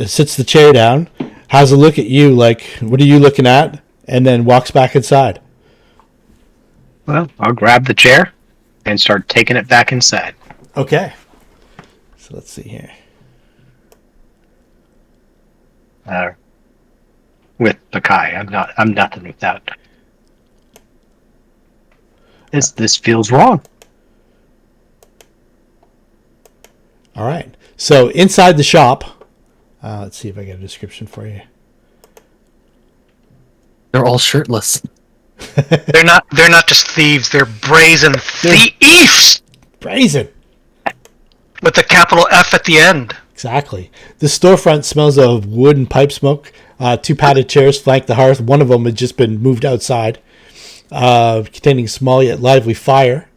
sits the chair down, has a look at you like, what are you looking at? And then walks back inside. Well, I'll grab the chair and start taking it back inside. Okay. So let's see here. With Pakai. I'm nothing without. This feels wrong. All right. So inside the shop, let's see if I get a description for you. They're all shirtless. They're not just thieves, they're brazen thieves! Brazen. With a capital F at the end. Exactly. The storefront smells of wood and pipe smoke. Two padded chairs flank the hearth. One of them has just been moved outside, containing small yet lively fire.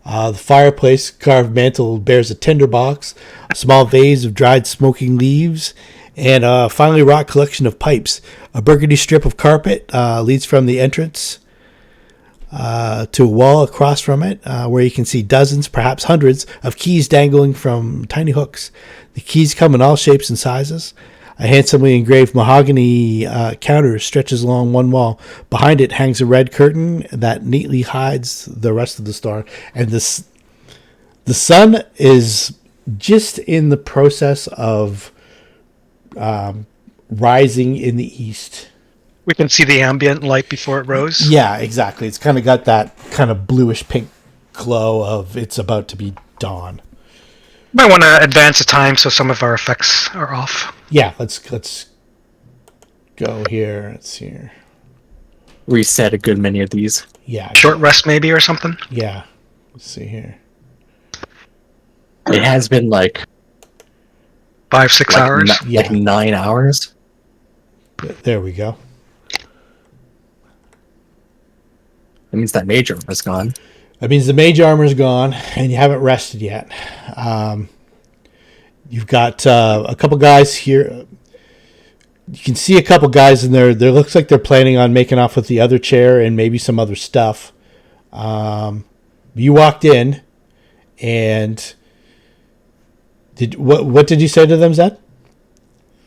The fireplace carved mantel bears a tinderbox, a small vase of dried smoking leaves, and a finely wrought collection of pipes. A burgundy strip of carpet leads from the entrance to a wall across from it, where you can see dozens, perhaps hundreds, of keys dangling from tiny hooks. The keys come in all shapes and sizes. A handsomely engraved mahogany counter stretches along one wall. Behind it hangs a red curtain that neatly hides the rest of the store. And the sun is just in the process of rising in the east. We can see the ambient light before it rose. Yeah, exactly. It's kind of got that kind of bluish pink glow of it's about to be dawn. Might want to advance the time so some of our effects are off. Yeah, let's go here. Let's see here. Reset a good many of these. Yeah. Short rest maybe or something? Yeah. Let's see here. It has been like 5-6 hours. Like 9 hours. There we go. That means that major is gone. That means the mage armor's gone, and you haven't rested yet. You've got a couple guys here. You can see a couple guys in there. There looks like they're planning on making off with the other chair and maybe some other stuff. You walked in, and what did you say to them, Zed?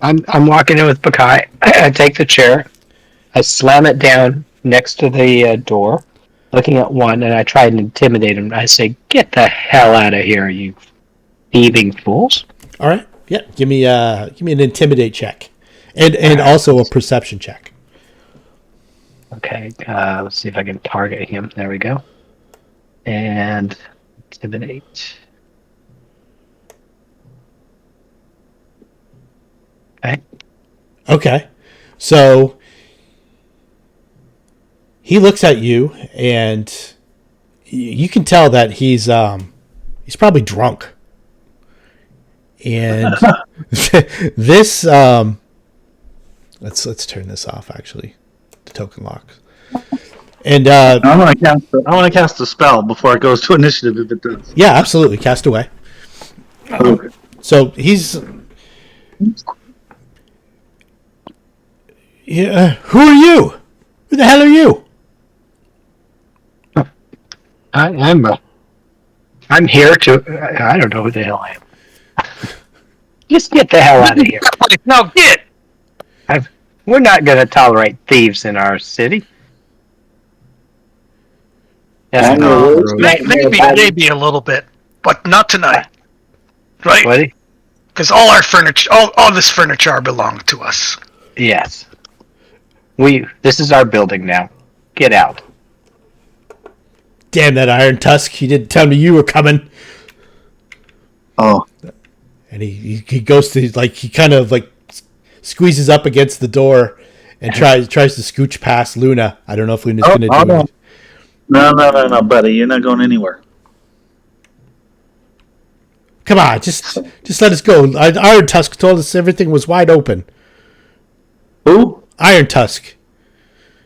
I'm walking in with Pakai. I take the chair. I slam it down next to the door, looking at one, and I try and intimidate him. I say, "Get the hell out of here, you thieving fools!" All right. Yeah. Give me an intimidate check, and also a perception check. Okay, let's see if I can target him. There we go. And intimidate. Okay. Okay. So he looks at you, and you can tell that he's probably drunk. And this let's turn this off, actually, the token locks. And I want to cast a spell before it goes to initiative if it does. yeah, absolutely, cast away. Okay. So he's who are you? Who the hell are you? I'm here to. I don't know who the hell I am. Just get the hell out of here. No, get. We're not going to tolerate thieves in our city. Yeah, Maybe a little bit, but not tonight, right? What? Because all our furniture, all this furniture belongs to us. Yes. This is our building now. Get out. Damn that Iron Tusk! He didn't tell me you were coming. Oh. And he goes to he kind of squeezes up against the door and tries to scooch past Luna. I don't know if Luna's going to do it. No, buddy. You're not going anywhere. Come on, just let us go. Iron Tusk told us everything was wide open. Who? Iron Tusk.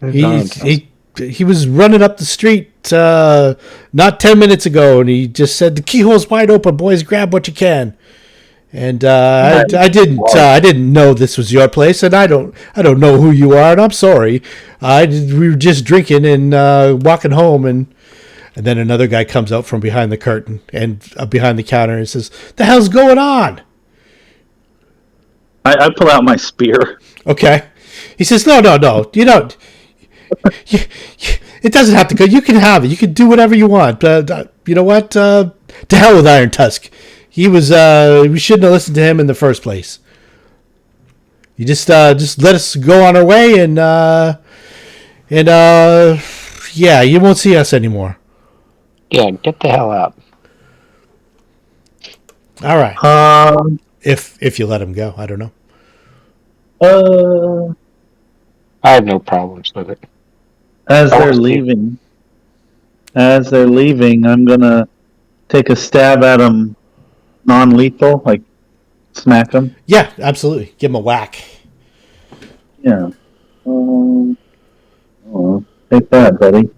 He was running up the street not 10 minutes ago, and he just said the keyhole's wide open. Boys, grab what you can. And I didn't know this was your place, and I don't know who you are, and I'm sorry. We were just drinking and walking home, and then another guy comes out from behind the curtain and behind the counter and says, "The hell's going on?" I pull out my spear. Okay. He says, "No. You don't. It doesn't have to go. You can have it. You can do whatever you want. You know what? To hell with Iron Tusk. He was. We shouldn't have listened to him in the first place. You just let us go on our way, and yeah, you won't see us anymore." Yeah, get the hell out. All right. If you let him go, I don't know. I have no problems with it. As they're leaving, I'm gonna take a stab at them, non-lethal, like smack them. Yeah, absolutely. Give him a whack. Yeah. Take that, buddy.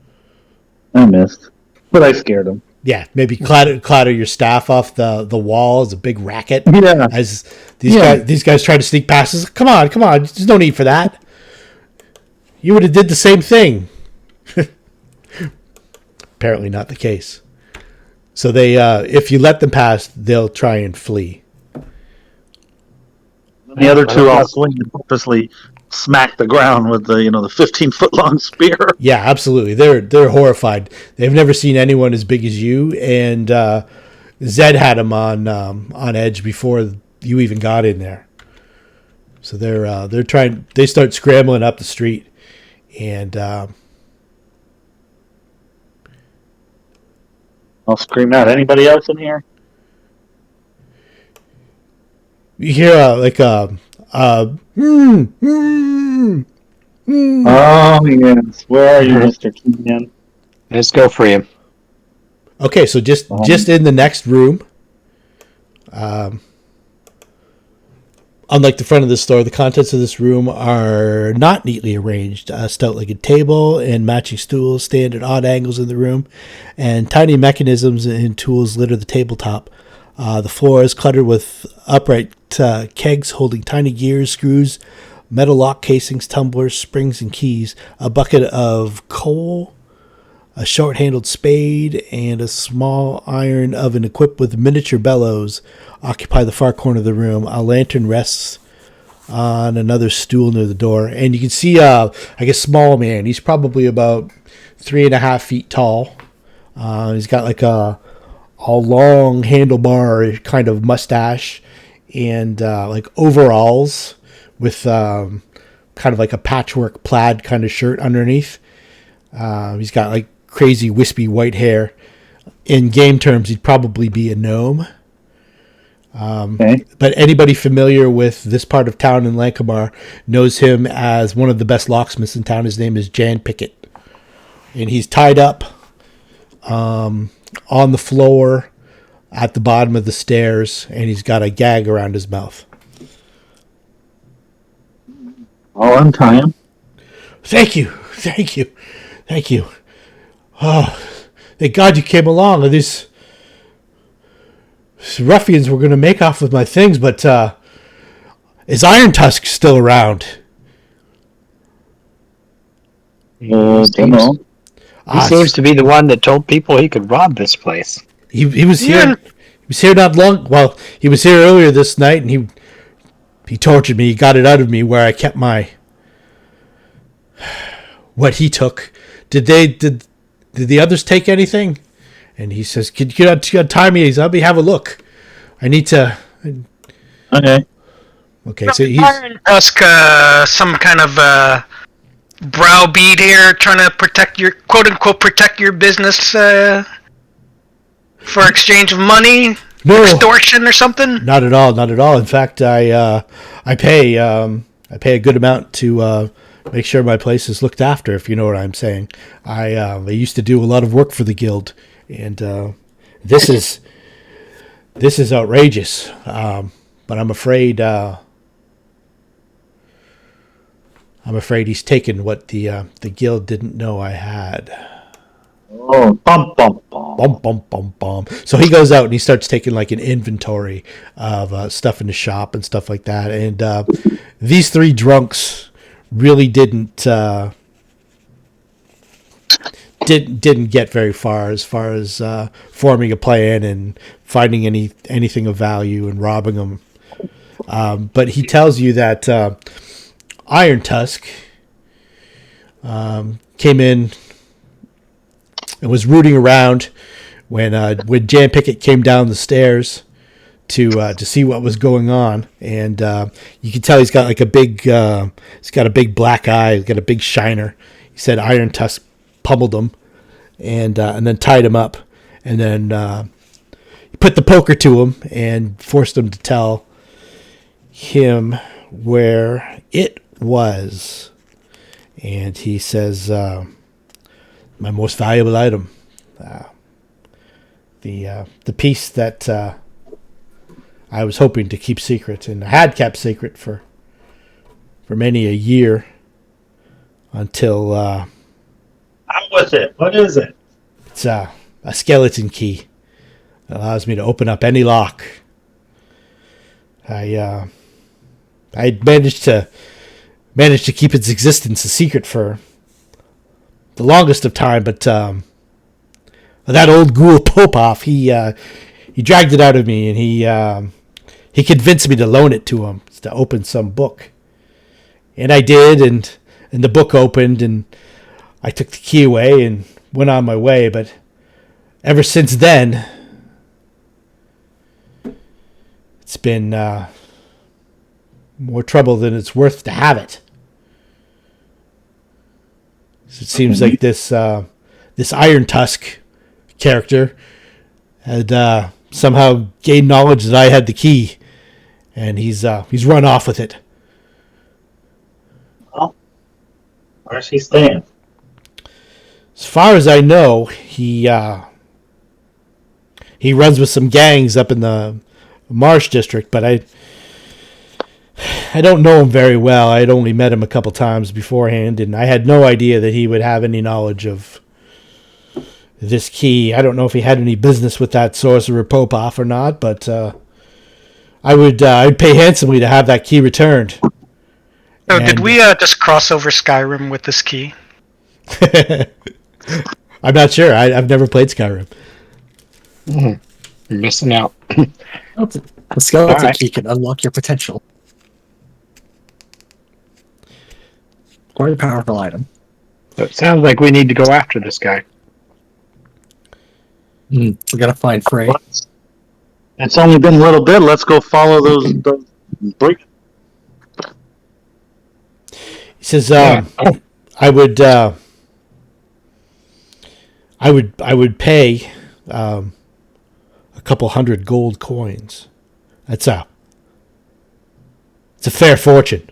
I missed, but I scared him. Yeah, maybe clatter your staff off the wall as a big racket. Yeah. As these guys try to sneak past us. Come on. There's no need for that. You would have did the same thing. Apparently not the case. So they, if you let them pass, they'll try and flee. The other two, I'll swing and purposely smack the ground with the 15-foot long spear. Yeah, absolutely. They're horrified. They've never seen anyone as big as you, and Zed had him on edge before you even got in there. So they're trying. They start scrambling up the street, and I'll scream out. Anybody else in here? you hear Oh yes. Where are you, Mr. Kenyan? Let's go free him. Okay, so just in the next room, unlike the front of the store, the contents of this room are not neatly arranged. A stout-legged table and matching stools stand at odd angles in the room, and tiny mechanisms and tools litter the tabletop. The floor is cluttered with upright kegs holding tiny gears, screws, metal lock casings, tumblers, springs, and keys. A bucket of coal, a short-handled spade, and a small iron oven equipped with miniature bellows occupy the far corner of the room. A lantern rests on another stool near the door, and you can see a small man. He's probably about 3.5 feet tall. He's got like a long handlebar kind of mustache and like overalls with kind of like a patchwork plaid kind of shirt underneath. He's got like crazy wispy white hair. In game terms, he'd probably be a gnome. Okay. But anybody familiar with this part of town in Lankhmar knows him as one of the best locksmiths in town. His name is Jan Pickett. And he's tied up on the floor at the bottom of the stairs, and he's got a gag around his mouth. I'll untie him. Thank you. Oh, thank God you came along. These ruffians were going to make off with my things, but is Iron Tusk still around? Don't know. He seems to be the one that told people he could rob this place. He was here. He was here not long. Well, he was here earlier this night, and he tortured me. He got it out of me where I kept my what he took. Did the others take anything? And he says, "Could you untie me? Let me have a look. I need to." Okay. Okay, so he's Iron Tusk, some kind of browbeat here, trying to protect your quote unquote protect your business for exchange of money, extortion or something. Not at all. In fact, I pay a good amount to make sure my place is looked after. If you know what I'm saying. I used to do a lot of work for the guild, and this is outrageous. But I'm afraid he's taken what the guild didn't know I had. Oh, bum, bum, bum. Bum, bum, bum, bum. So he goes out and he starts taking like an inventory of stuff in the shop and stuff like that. And these three drunks really didn't get very far as forming a plan and finding anything of value and robbing them. But he tells you that Iron Tusk came in and was rooting around when Jan Pickett came down the stairs to see what was going on, and you can tell he's got like a big black eye, he's got a big shiner. He said Iron Tusk pummeled him and then tied him up, and then he put the poker to him and forced him to tell him where it was. And he says, my most valuable item, the piece that I was hoping to keep secret, and I had kept secret for many a year until How was it? What is it? it's a skeleton key that allows me to open up any lock. I managed to keep its existence a secret for the longest of time, but that old ghoul Popov, he dragged it out of me, and he convinced me to loan it to him to open some book, and I did, and the book opened, and I took the key away and went on my way. But ever since then, it's been more trouble than it's worth to have it. So it seems like this Iron Tusk character had somehow gained knowledge that I had the key, and he's run off with it. Well, where's he staying? As far as I know, he runs with some gangs up in the Marsh district, but I don't know him very well. I'd only met him a couple times beforehand, and I had no idea that he would have any knowledge of this key. I don't know if he had any business with that sorcerer Popov or not, but I'd pay handsomely to have that key returned. So did we just cross over Skyrim with this key? I'm not sure. I've never played Skyrim. You're missing out. The skeleton Alright. key can unlock your potential. Quite a powerful item. So it sounds like we need to go after this guy. We gotta find Frey. It's only been a little bit. Let's go follow those brigands. says, Yeah. I would pay a couple hundred gold coins. It's a fair fortune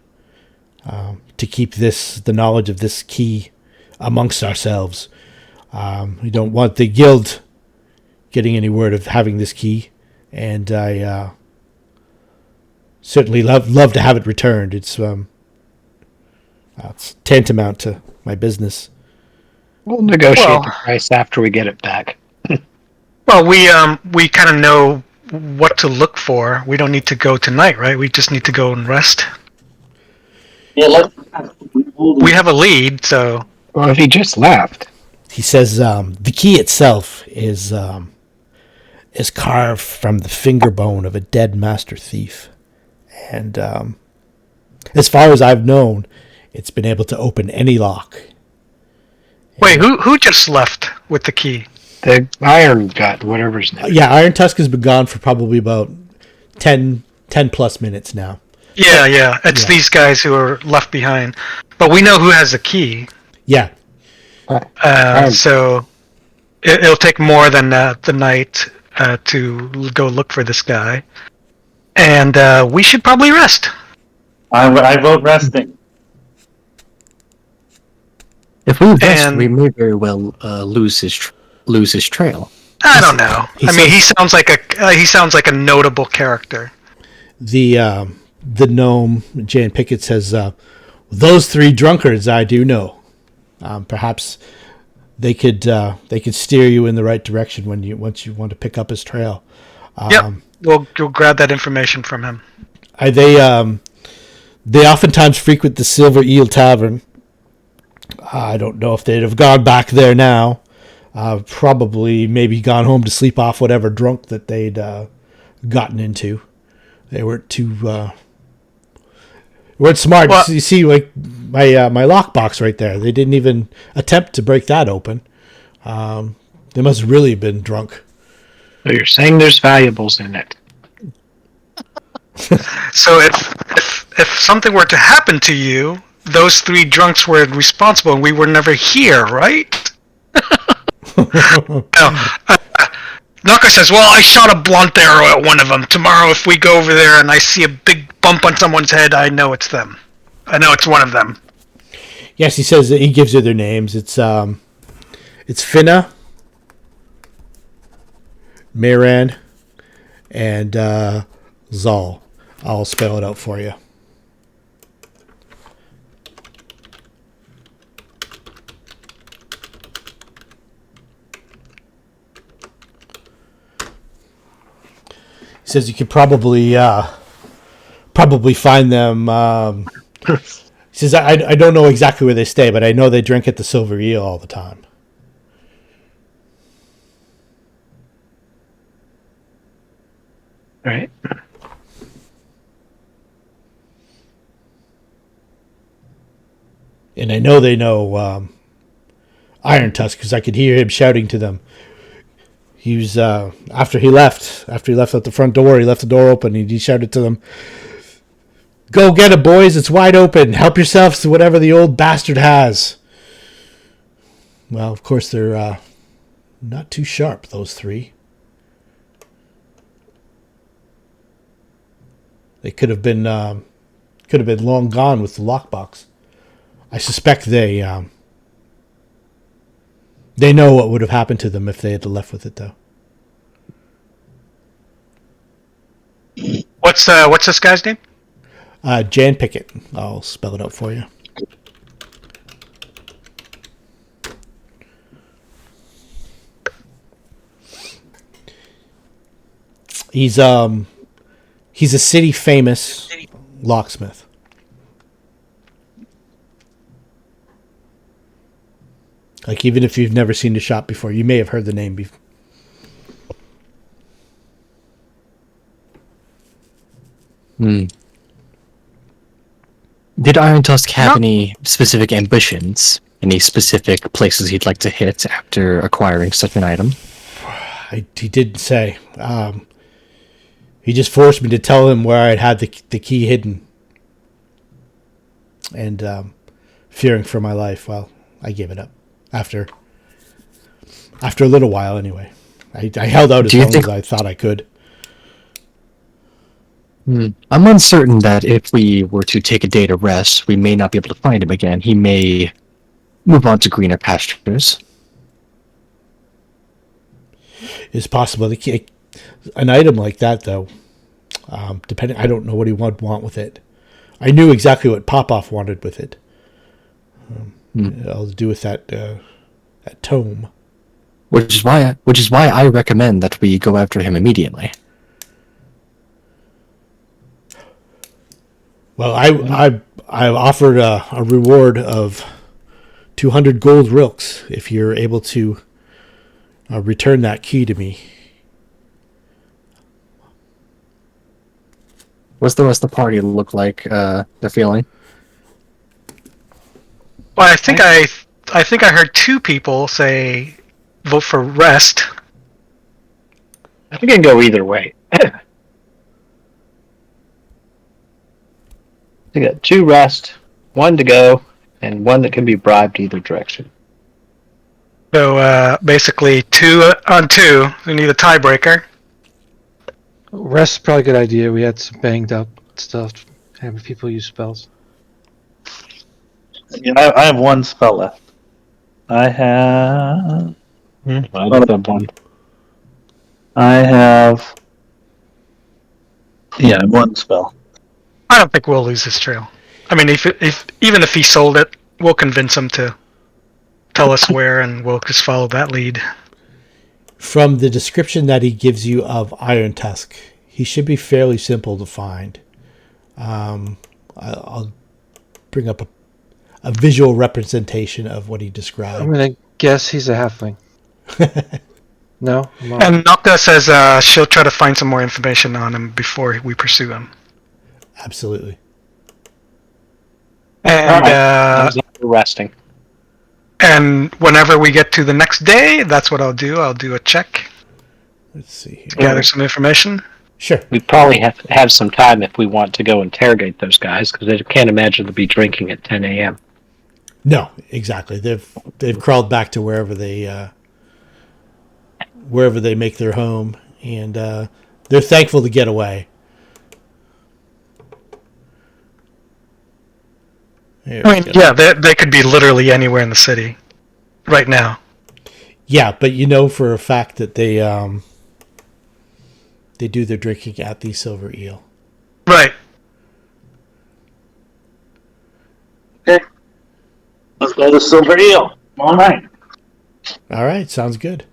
to keep the knowledge of this key amongst ourselves. We don't want the guild getting any word of having this key, and I certainly love to have it returned. It's tantamount to my business. We'll negotiate Well- the price after we get it back. Well, we kind of know what to look for. We don't need to go tonight, right? We just need to go and rest. Yeah, We have a lead, so Well, if he just left, He says the key itself is carved from the finger bone of a dead master thief, and as far as I've known, it's been able to open any lock. wait, who just left with the key? the Iron Gut, whatever his name. Yeah, Iron Tusk has been gone for probably about 10 plus minutes now. Yeah, it's Yeah. these guys who are left behind. But we know who has the key, Yeah, so it'll take more than the night to go look for this guy. And we should probably rest. I vote resting. If we rest, And- we may very well lose his trail. I don't know. he I mean, says- he sounds like a notable character. the gnome Jan Pickett says, "Those three drunkards I do know. Perhaps they could steer you in the right direction once you want to pick up his trail." Yep, we'll grab that information from him. They oftentimes frequent the Silver Eel Tavern. I don't know if they'd have gone back there now. Probably maybe gone home to sleep off whatever drunk that they'd gotten into. They weren't smart. Well- You see, like my lockbox right there. They didn't even attempt to break that open. They must have really been drunk. So you're saying there's valuables in it. So if something were to happen to you, those three drunks were responsible, and we were never here, right? Naka says, "Well, I shot a blunt arrow at one of them. Tomorrow, if we go over there and I see a big bump on someone's head, I know it's them. I know it's one of them." Yes, he says that he gives you their names. It's Finna, Miran, and Zal. I'll spell it out for you. He says you could probably find them. He says I don't know exactly where they stay, but I know they drink at the Silver Eel all the time. Right? And I know they know Iron Tusk because I could hear him shouting to them. He was after he left out the front door. He left the door open. He shouted to them, "Go get it, boys! It's wide open. Help yourselves to whatever the old bastard has." Well, of course they're not too sharp. Those three. They could have been long gone with the lockbox. I suspect they know what would have happened to them if they had left with it, though. What's this guy's name? Jan Pickett. I'll spell it out for you. He's a city famous locksmith. Like, even if you've never seen the shop before, you may have heard the name before. Did Iron Tusk have any specific ambitions? Any specific places he'd like to hit after acquiring such an item? He didn't say. He just forced me to tell him where I'd had the key hidden. And fearing for my life. Well, I gave it up after a little while. Anyway, I held out as long as I thought I could. I'm uncertain that if we were to take a day to rest, we may not be able to find him again. He may move on to greener pastures. It's possible. An item like that, though, depending, I don't know what he would want with it. I knew exactly what Popoff wanted with it. I'll do with that tome. Which is why I recommend that we go after him immediately. Well, I offered a reward of 200 gold rilks if you're able to return that key to me. What's the rest of the party look like? They're feeling. Well, I think I heard two people say vote for rest. I think it can go either way. We got 2 rest, 1 to go, and 1 that can be bribed either direction. So basically 2 on 2. We need a tiebreaker. Rest is probably a good idea. We had some banged up stuff, having people use spells. Yeah, I have 1 spell left. I have. I don't have 1. I have. Yeah, 1 spell. I don't think we'll lose this trail. I mean, if even if he sold it, we'll convince him to tell us where, and we'll just follow that lead. From the description that he gives you of Iron Tusk, he should be fairly simple to find. I'll bring up a visual representation of what he described. I'm gonna guess he's a halfling. No? And Nocta says she'll try to find some more information on him before we pursue him. Absolutely. And resting. And whenever we get to the next day, that's what I'll do. I'll do a check. Let's see here. To gather some information. Sure. We probably have some time if we want to go interrogate those guys, because I can't imagine they'll be drinking at 10 a.m. No, exactly. They've crawled back to wherever they make their home, and they're thankful to get away. I mean, yeah, they could be literally anywhere in the city right now. Yeah, but you know for a fact that they do their drinking at the Silver Eel. Right. Okay. Let's go to Silver Eel. All right. All right, sounds good.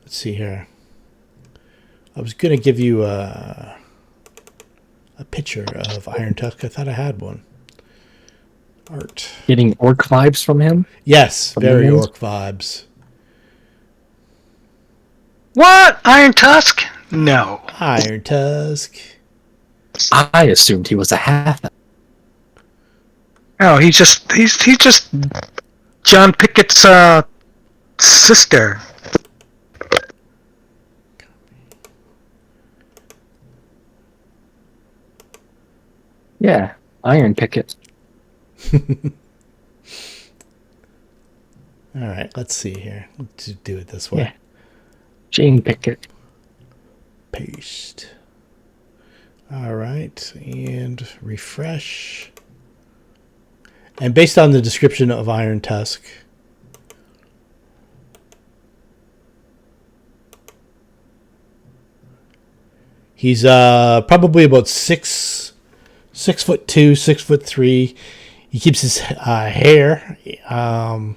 Let's see here. I was going to give you a picture of Iron Tusk. I thought I had one. Art. Getting orc vibes from him? Yes, very orc vibes. What? Iron Tusk? No. Iron Tusk. I assumed he was a half. No, he's just John Pickett's sister. Yeah, Iron Picket. All right, let's see here. Let's do it this way. Yeah. Jane Pickett. Paste. All right, and refresh. And based on the description of Iron Tusk, he's probably about 6'2", 6'3". He keeps his hair,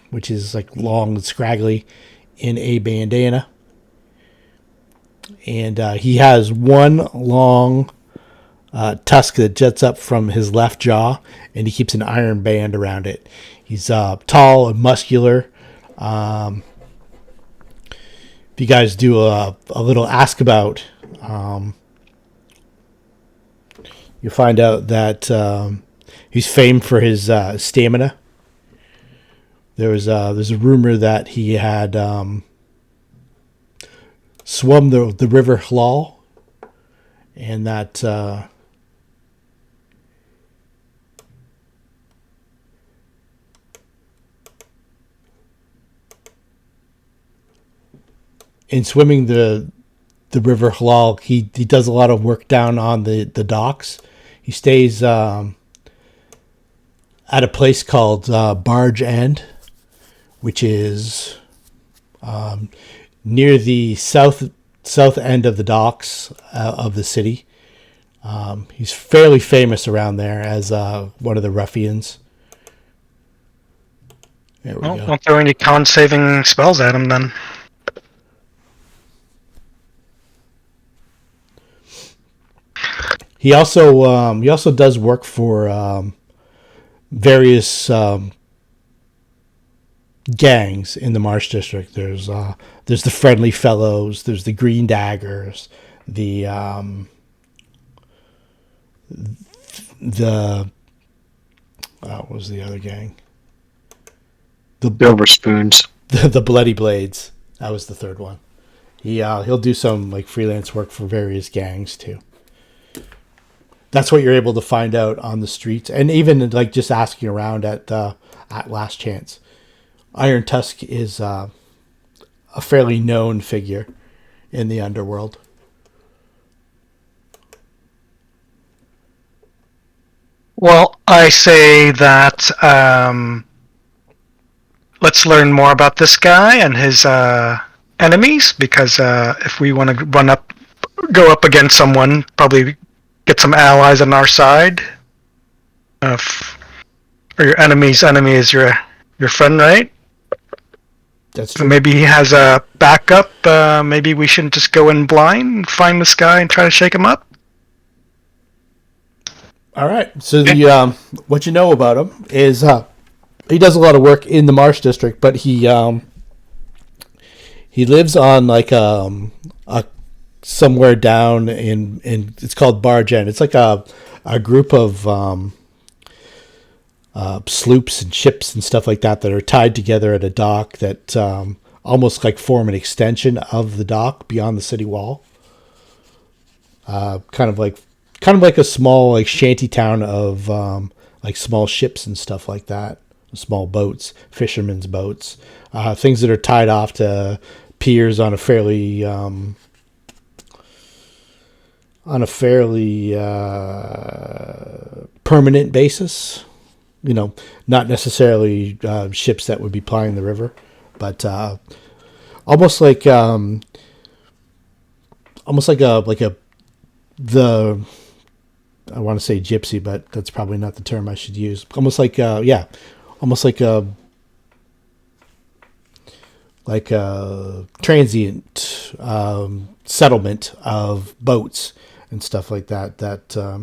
which is like long and scraggly, in a bandana. And he has one long tusk that jets up from his left jaw, and he keeps an iron band around it. He's tall and muscular. If you guys do a little ask about, you'll find out that he's famed for his stamina. There's a rumor that he had swum the river Hlal, and that in swimming the River Halal, he does a lot of work down on the docks. He stays at a place called Barge End, which is near the south end of the docks of the city. He's fairly famous around there as one of the ruffians. There we go. Don't throw any con-saving spells at him then. He also does work for various gangs in the Marsh District. There's the Friendly Fellows, there's the Green Daggers, what was the other gang? Silver Spoons. The Bloody Blades. That was the third one. He'll do some like freelance work for various gangs too. That's what you're able to find out on the streets, and even like just asking around at Last Chance. Iron Tusk is a fairly known figure in the underworld. Well, I say that let's learn more about this guy and his enemies, because if we want to go up against someone, probably get some allies on our side. Or your enemy's enemy is your friend, right? That's So true. maybe he has a backup. Maybe we shouldn't just go in blind and find this guy and try to shake him up. All right. So the what you know about him is he does a lot of work in the Marsh District, but he lives on like a somewhere down in it's called Barge End. It's like a group of sloops and ships and stuff like that are tied together at a dock that almost like form an extension of the dock beyond the city wall. Kind of like a small like shanty town of like small ships and stuff like that, small boats, fishermen's boats, things that are tied off to piers on a fairly permanent basis. You know, not necessarily ships that would be plying the river, but almost like the I want to say gypsy, but that's probably not the term I should use. Almost like a transient settlement of boats and stuff like that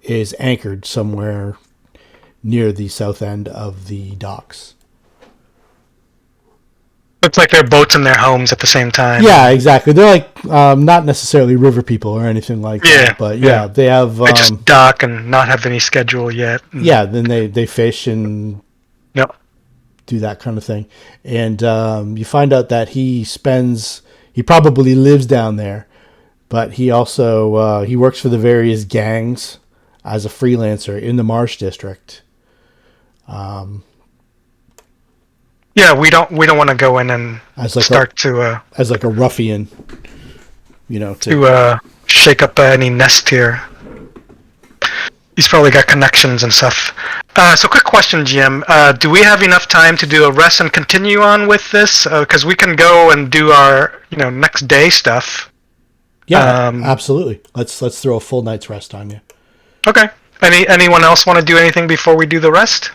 is anchored somewhere near the south end of the docks. It's like their boats and their homes at the same time. Yeah, exactly. They're like not necessarily river people or anything like that, but yeah, they have. They just dock and not have any schedule yet. Yeah, then they fish and do that kind of thing, and you find out that he probably lives down there, but he also he works for the various gangs as a freelancer in the Marsh District. Yeah, we don't want to go in and As like a ruffian, you know, to shake up any nest here. He's probably got connections and stuff. So quick question, GM. Do we have enough time to do a rest and continue on with this? Because we can go and do our next day stuff. Yeah, absolutely. Let's throw a full night's rest on you. Okay. Anyone else want to do anything before we do the rest?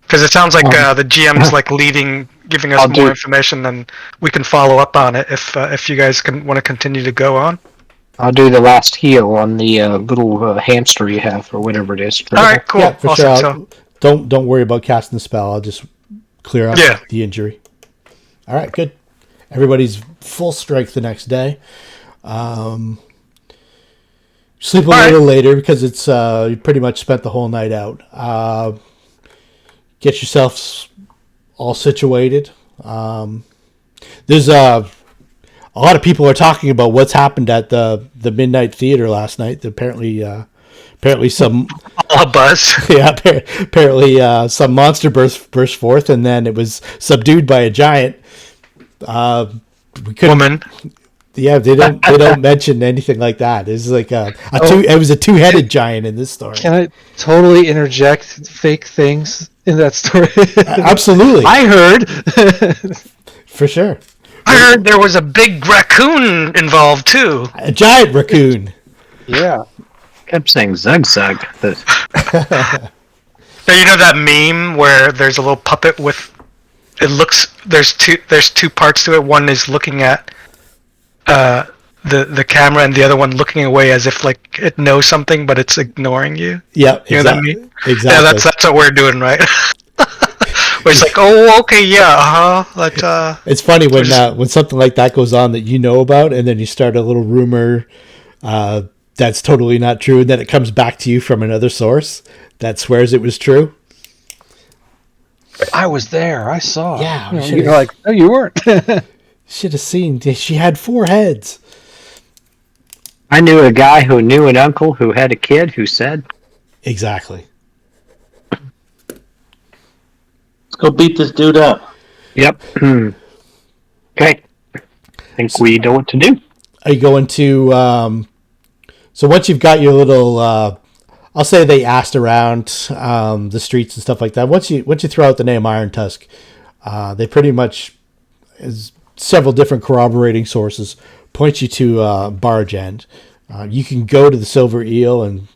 Because it sounds like the GM's like giving us more information, and we can follow up on it if you guys want to continue to go on. I'll do the last heal on the little hamster you have, or whatever it is. All right, cool. Yeah, for Awesome. sure. Don't worry about casting the spell. I'll just clear up the injury. All right, good. Everybody's full strength the next day. Sleep a little later because it's you pretty much spent the whole night out. Get yourselves all situated. There's a lot of people are talking about what's happened at the Midnight Theater last night. Apparently some a buzz. Yeah, apparently some monster burst forth, and then it was subdued by a giant. we couldn't. Woman. Yeah, they don't mention anything like that. It's like it was a two-headed giant in this story. Can I totally interject fake things in that story? Absolutely. I heard. For sure. I heard there was a big raccoon involved too. A giant raccoon. Yeah. Kept saying Zug Zug. Now, you know that meme where there's a little puppet with it looks there's two parts to it. One is looking at the camera, and the other one looking away as if like it knows something but it's ignoring you. Yeah, You know that meme? exactly. Yeah, that's what we're doing, right? Where it's like, oh, okay, yeah, It's funny when something like that goes on that you know about, and then you start a little rumor that's totally not true, and then it comes back to you from another source that swears it was true. I was there. I saw. Yeah, you're like, no, you weren't. Should have seen. She had 4 heads. I knew a guy who knew an uncle who had a kid who said, Exactly. Let's go beat this dude up. "Yep." Okay. Think we know what to do. Are you going to? So once you've got your little, I'll say they asked around the streets and stuff like that. Once you throw out the name Iron Tusk, they pretty much, as several different corroborating sources, point you to Barge End. You can go to the Silver Eel and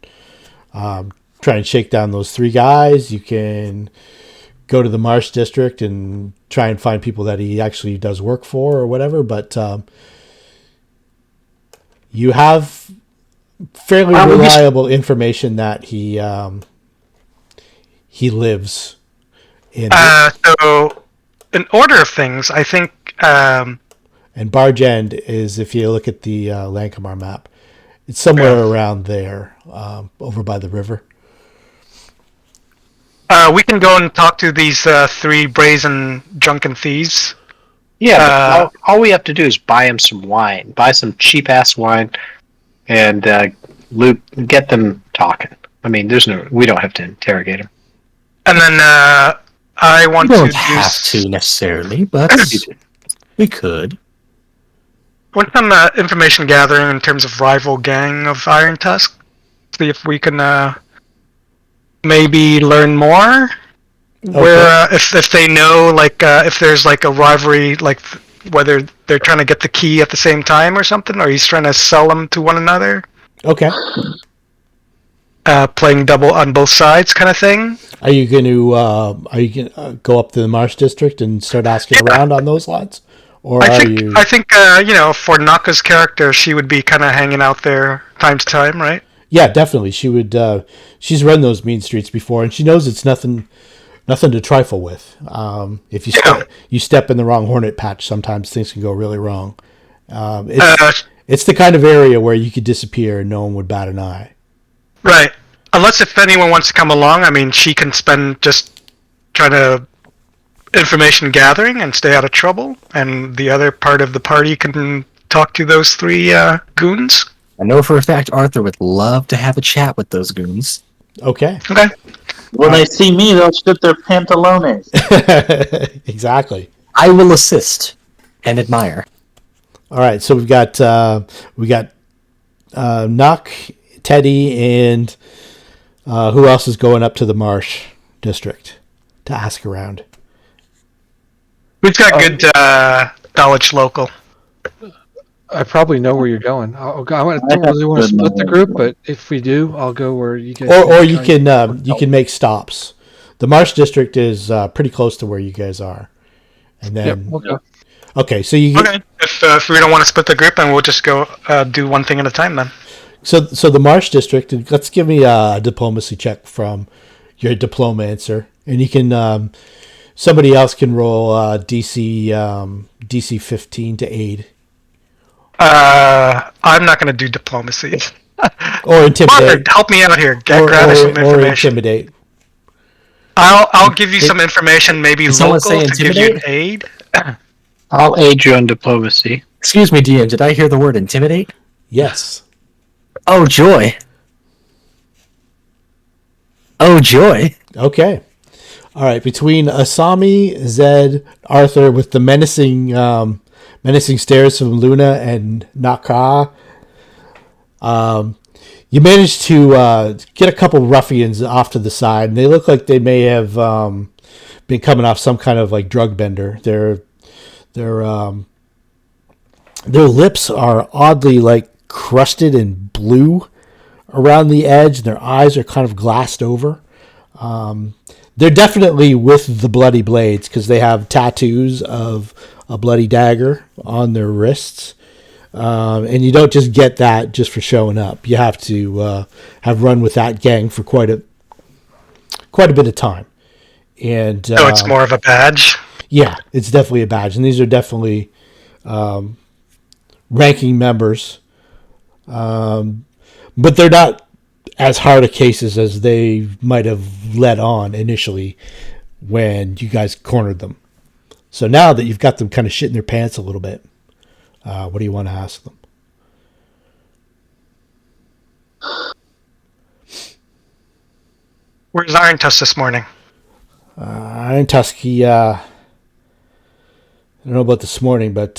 try and shake down those 3 guys. You can go to the Marsh District and try and find people that he actually does work for or whatever. But you have fairly reliable information that he lives in. So, in order of things, I think. And Barge End is, if you look at the Lankhmar map, it's somewhere around there, over by the river. We can go and talk to these 3 brazen drunken thieves. Yeah, but all we have to do is buy him some wine. Buy some cheap-ass wine and get them talking. I mean, we don't have to interrogate him. And then I want We to don't have to necessarily, but we could. want some information gathering in terms of rival gang of Iron Tusk. See if we can maybe learn more. Okay. Where if they know, like if there's like a rivalry, like whether they're trying to get the key at the same time or something, or he's trying to sell them to one another. Okay. Playing double on both sides, kind of thing. Are you going to go up to the Marsh District and start asking around on those lines, or I think for Naka's character, she would be kind of hanging out there time to time, right? Yeah, definitely. She would. She's run those mean streets before, and she knows it's nothing to trifle with. If you step in the wrong hornet patch, sometimes things can go really wrong. It's the kind of area where you could disappear and no one would bat an eye. Right. Unless if anyone wants to come along, I mean, she can spend just trying to information gathering and stay out of trouble, and the other part of the party can talk to those 3 goons. I know for a fact Arthur would love to have a chat with those goons. Okay. Okay. When they see me, they'll strip their pantalones. Exactly. I will assist and admire. All right, so we got Nock, Teddy, and who else is going up to the Marsh District to ask around? Who's got good knowledge local? I probably know where you're going. I don't really want to split the group, but if we do, I'll go where you guys. Or you can make stops. The Marsh District is pretty close to where you guys are, and then we'll go. Okay, so you okay. If we don't want to split the group, then we'll just go do one thing at a time then. So the Marsh District. Let's give me a diplomacy check from your diplomancer, and you can. Somebody else can roll DC 15 to aid. I'm not going to do diplomacy. Or intimidate. Margaret, help me out here. Grab us some information. Or intimidate. I'll give you some information, maybe local, to give you aid. I'll aid you on diplomacy. Excuse me, DM, did I hear the word intimidate? Yes. Oh, joy. Oh, joy. Okay. All right. Between Asami, Zed, Arthur, with the menacing menacing stares from Luna and Naka. You manage to get a couple ruffians off to the side, and they look like they may have been coming off some kind of like drug bender. Their lips are oddly like crusted and blue around the edge. Their eyes are kind of glassed over. They're definitely with the bloody blades because they have tattoos of a bloody dagger on their wrists. And you don't just get that just for showing up. You have to have run with that gang for quite a bit of time. And So it's more of a badge? Yeah, it's definitely a badge. And these are definitely ranking members. But they're not as hard a cases as they might have let on initially when you guys cornered them. So now that you've got them kind of shitting their pants a little bit, what do you want to ask them? Where's Iron Tusk this morning? Iron Tusk, he, I don't know about this morning, but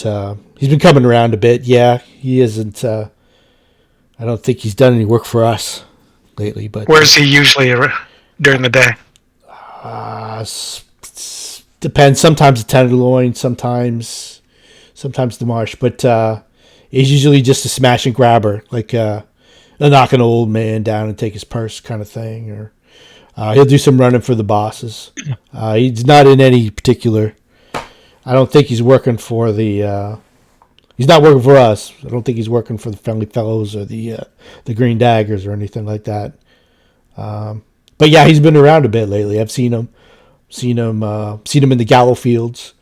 he's been coming around a bit. Yeah, he isn't, I don't think he's done any work for us lately. But where's he usually during the day? Depends. Sometimes the Tenderloin, sometimes the Marsh, but he's usually just a smash and grabber, like knock an old man down and take his purse kind of thing, or he'll do some running for the bosses. He's not in any particular. I don't think he's working for the. He's not working for us. I don't think he's working for the Friendly Fellows or the Green Daggers or anything like that. But yeah, he's been around a bit lately. I've seen him in the Gallow Fields,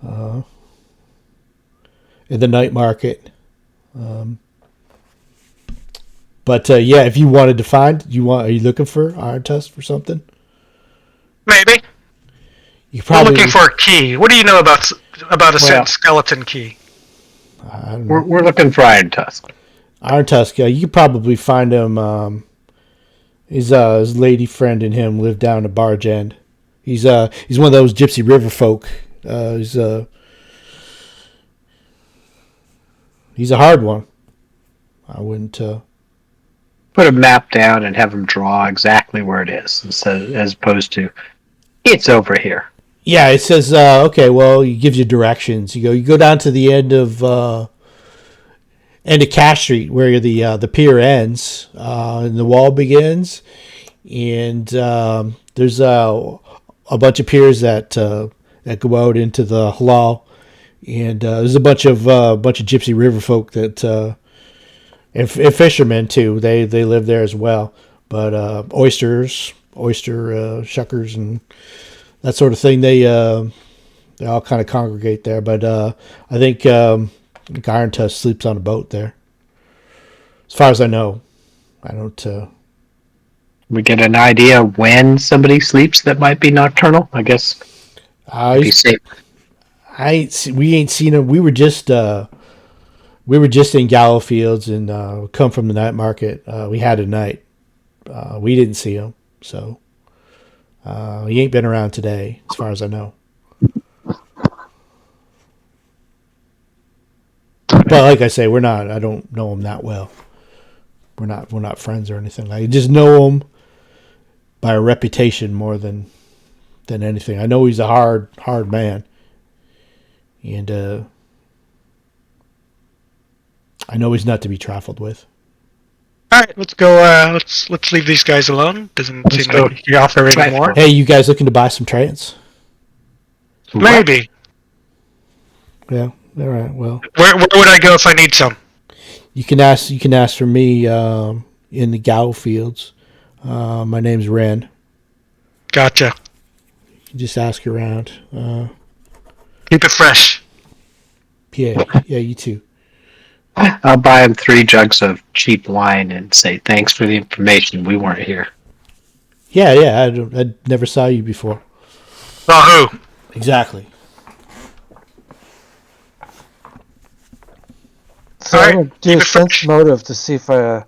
in the night market. But yeah, if you wanted to find, are you looking for Iron Tusk for something? Maybe. We're looking for a key. What do you know about a certain skeleton key? I don't know. We're looking for Iron Tusk. Iron Tusk, you could probably find him. His lady friend and him live down at Barge End. He's one of those Gypsy River folk. He's a hard one. I wouldn't put a map down and have him draw exactly where it is, as opposed to it's over here. Yeah, it says okay. Well, it gives you directions. You go down to the end of Cash Street where the pier ends and the wall begins, and there's a bunch of piers that go out into the halal, and there's a bunch of Gypsy River folk that and fishermen too. They live there as well, but oyster shuckers and that sort of thing. They all kind of congregate there, but I think Iron Tusk sleeps on a boat there. As far as I know, I don't. We get an idea when somebody sleeps that might be nocturnal. I guess. Be safe. We ain't seen him. We were just in Gallow Fields and come from the night market. We had a night. We didn't see him, so he ain't been around today, as far as I know. But like I say, I don't know him that well. We're not friends or anything. I just know him by a reputation more than anything. I know he's a hard man, and I know he's not to be trifled with. All right, let's go. Let's leave these guys alone. Doesn't seem like you offer any more. Hey, you guys looking to buy some trance? Maybe. Yeah. All right. Well, where would I go if I need some? You can ask for me in the Gallow Fields. My name's Ren. Gotcha. You can just ask around. Keep it fresh. Yeah, you too. I'll buy him 3 jugs of cheap wine and say thanks for the information. We weren't here. Yeah. I never saw you before. Saw who? Exactly. So I'm gonna do a sense motive to see if I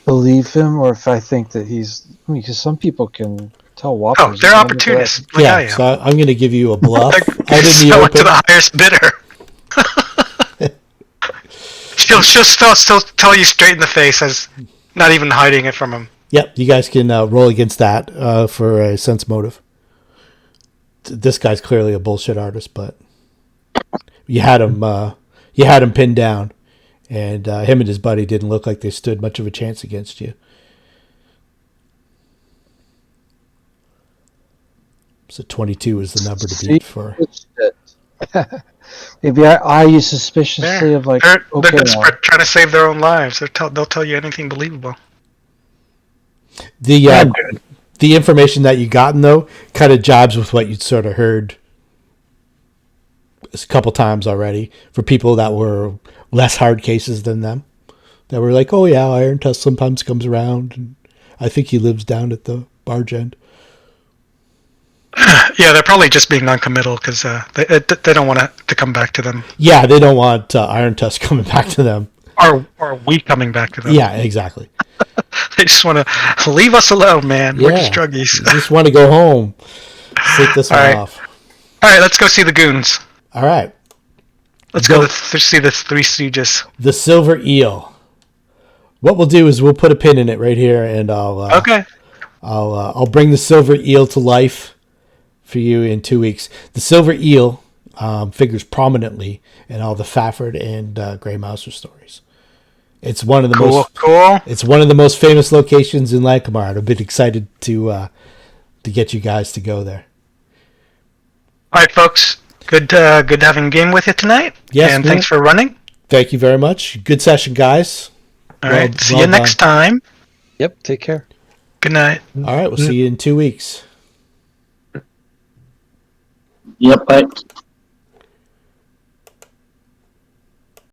believe him or if I think that he's. I mean, because some people can tell Oh, whoppers. they're and opportunists, like I am. So I'm going to give you a bluff They're out in the selling to open. the highest bidder. she'll still tell you straight in the face, as not even hiding it from him. Yep, you guys can roll against that for a sense motive. This guy's clearly a bullshit artist, but you had him pinned down, and him and his buddy didn't look like they stood much of a chance against you. So 22 is the number to beat for. Maybe I use suspiciously of like. They're Okay, desperate, trying to save their own lives. They'll tell you anything believable. The information that you gotten though kind of jibes with what you'd sort of heard a couple times already for people that were less hard cases than them. That were like, oh yeah, Iron Tusk sometimes comes around, and I think he lives down at the barge end. Yeah, they're probably just being non-committal because they don't want to come back to them. Yeah, they don't want Iron Tusk coming back to them. Or we coming back to them. Yeah, exactly. They just want to leave us alone, man. We're just druggies. They just want to go home. Sleep this one off. All right, let's go see the goons. All right. Let's go see the Three Stooges. The Silver Eel. What we'll do is we'll put a pin in it right here, and I'll bring the Silver Eel to life for you in 2 weeks. The Silver Eel figures prominently in all the Fafford and Grey Mouser stories. It's one of the It's one of the most famous locations in Lankhmar. I've been excited to get you guys to go there. All right, folks. Good having a game with you tonight. Yes, and thanks for running. Thank you very much. Good session, guys. All right. See you next time. Yep. Take care. Good night. All right. We'll see you in 2 weeks. Yep. Bye.